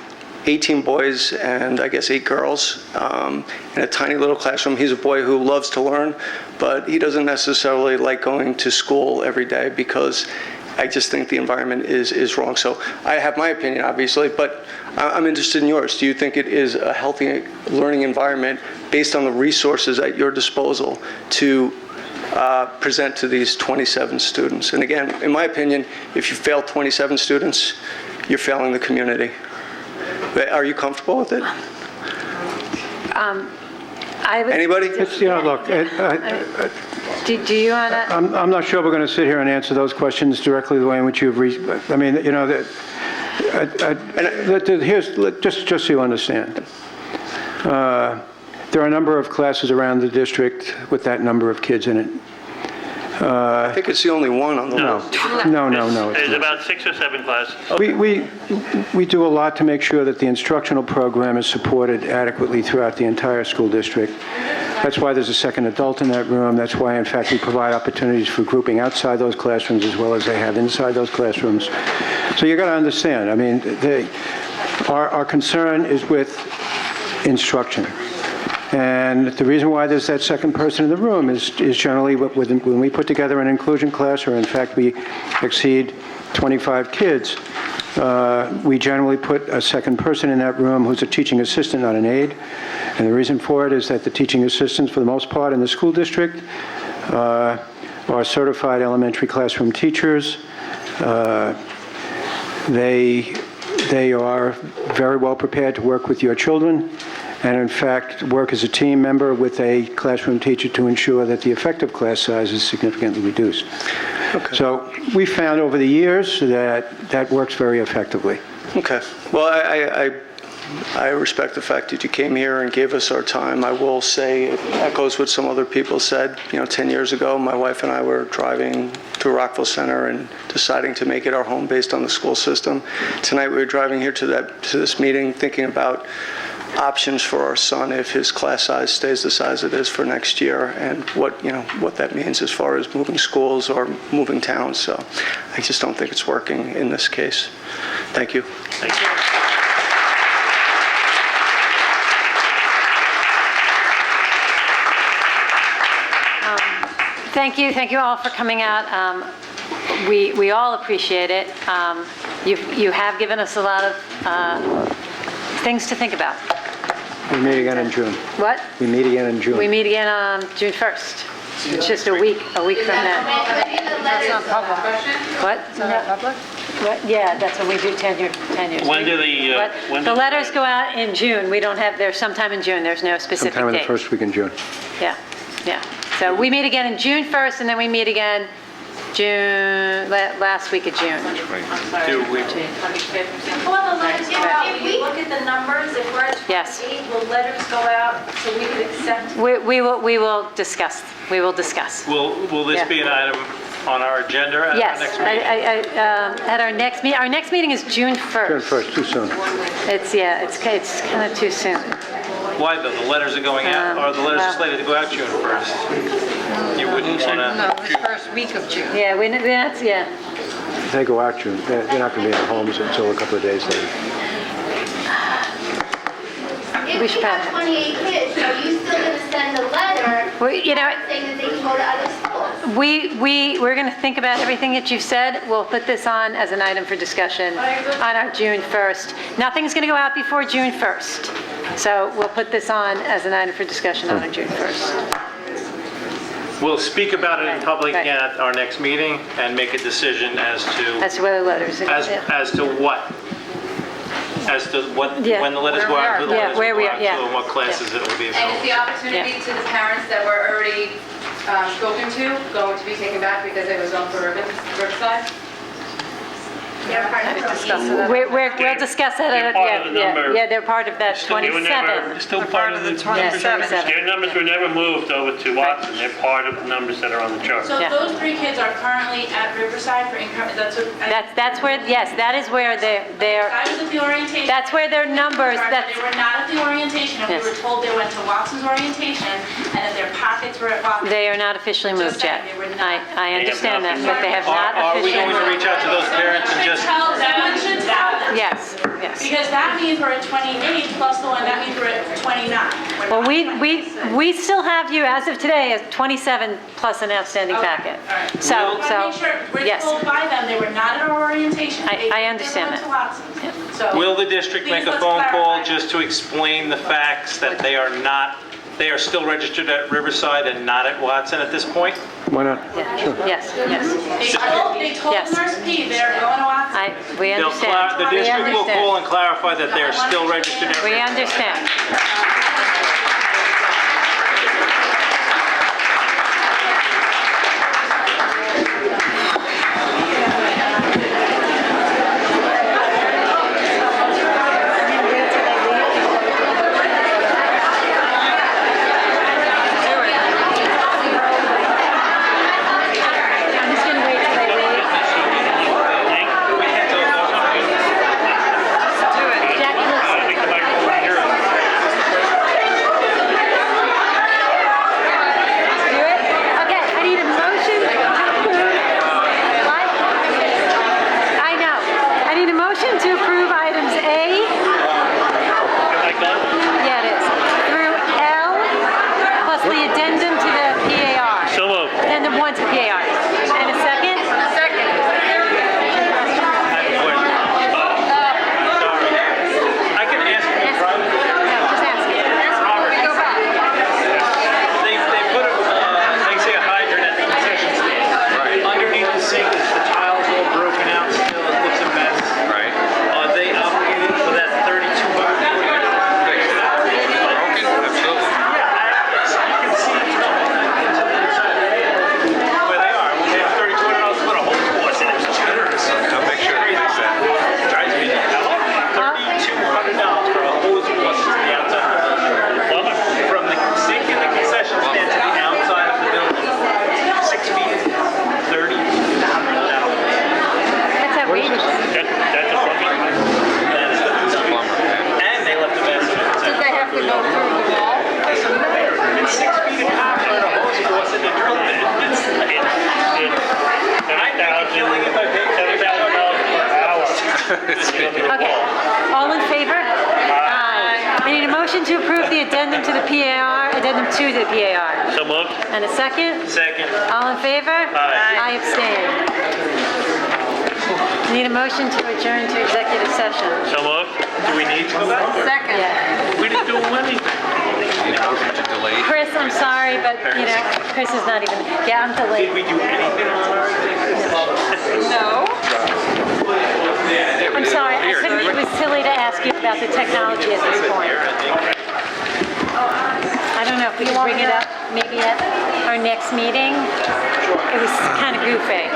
18 boys and I guess 8 girls in a tiny little classroom. He's a boy who loves to learn, but he doesn't necessarily like going to school every day because I just think the environment is wrong. So I have my opinion, obviously, but I'm interested in yours. Do you think it is a healthy learning environment based on the resources at your disposal to present to these 27 students? And again, in my opinion, if you fail 27 students, you're failing the community. Are you comfortable with it? Anybody? Look, do you want to? I'm not sure we're going to sit here and answer those questions directly the way in which you've I mean, just so you understand. There are a number of classes around the district with that number of kids in it. I think it's the only one on the list. No. There's about 6 or 7 classes. We do a lot to make sure that the instructional program is supported adequately throughout the entire school district. That's why there's a second adult in that room. That's why, in fact, we provide opportunities for grouping outside those classrooms as well as they have inside those classrooms. So you got to understand, I mean, our concern is with instruction. And the reason why there's that second person in the room is generally when we put together an inclusion class, or in fact we exceed 25 kids, we generally put a second person in that room who's a teaching assistant, not an aide. And the reason for it is that the teaching assistants, for the most part in the school district, are certified elementary classroom teachers. They are very well prepared to work with your children, and in fact work as a team member with a classroom teacher to ensure that the effective class size is significantly reduced. Okay. So we found over the years that works very effectively. Okay. Well, I respect the fact that you came here and gave us our time. I will say it echoes what some other people said. 10 years ago, my wife and I were driving to Rockville Center and deciding to make it our home based on the school system. Tonight we were driving here to this meeting thinking about options for our son if his class size stays the size it is for next year, and what that means as far as moving schools or moving towns. So I just don't think it's working in this case. Thank you. Thank you. Thank you all for coming out. We all appreciate it. You have given us a lot of things to think about. We meet again in June. What? We meet again in June. We meet again on June 1st. It's just a week from then. That's not public. What? Isn't that public? What? Yeah, that's when we do tenure. When do the, The letters go out in June. We don't have, there's sometime in June. There's no specific date. Sometime in the first week in June. Yeah. So we meet again in June 1st, and then we meet again last week of June. 2 weeks. Before the letters go out, will you look at the numbers? If we're at 28, will letters go out so we can accept? We will discuss. Will this be an item on our agenda at Yes, our next meeting? at our next meeting. Our next meeting is June 1st. June 1st, too soon. It's kind of too soon. Why though? The letters are going out, or the letters are slated to go out June 1st? You wouldn't want to... No, the first week of June. Yeah, yeah. If they go out June, they're not going to be in their homes until a couple of days later. If we have 28 kids, are you still going to send a letter saying that they can go to other schools? We're going to think about everything that you've said. We'll put this on as an item for discussion on our June 1st. Nothing's going to go out before June 1st. So we'll put this on as an item for discussion on our June 1st. We'll speak about it in public again at our next meeting and make a decision as to whether letters are as to what when the letters go out, who the letters will go out to, and what classes it will be And available. is the opportunity to the parents that were already spoken to going to be taken back because they were zoned for Riverside? We'll discuss that. They're part of the number. Yeah, they're part of that 27. Still part of the 27. Their numbers were never moved over to Watson. They're part of the numbers that are on the chart. So those 3 kids are currently at Riverside for income, that's what... That's where, yes, that is where they're... I was at the orientation. That's where their numbers... They were not at the orientation, and we were told they went to Watson's orientation, and that their pockets were at Watson. They are not officially moved yet. I understand that, but they have not Are we officially going to reach out to those parents and just... Tell them, should tell them. Yes. Because that means we're at 28 plus the one, that means we're at 29. Well, we still have you, as of today, as 27 plus an outstanding packet. So, We're yes. told by them they were not at our orientation. I understand They went to Watson's. So Will the district make a please let's phone call clarify. just to explain the facts that they are still registered at Riverside and not at Watson at this point? Why not? Sure. Yes. They told Nurse P they're going to Watson. We understand. The district will call and clarify that they are still registered at We Riverside. understand. to go through the wall? It's 6 feet of copper and a hose goes in the drill bit. I'd be killing if I paid $7,000 per hour. Okay, all in favor? Aye. I need a motion to approve the addendum to the PAR, addendum to the PAR. So moved. And a second? Second. All in favor? Aye. I abstain. I need a motion to adjourn to executive session. So moved. Do we need to go back? Second. We didn't do anything. Chris, I'm sorry, but, Chris is not even, yeah, I'm delayed. Did we do anything on our No. I'm sorry, it was silly to ask you about the technology at this point. I don't know if we can bring it up maybe at our next meeting. It was kind of goofy.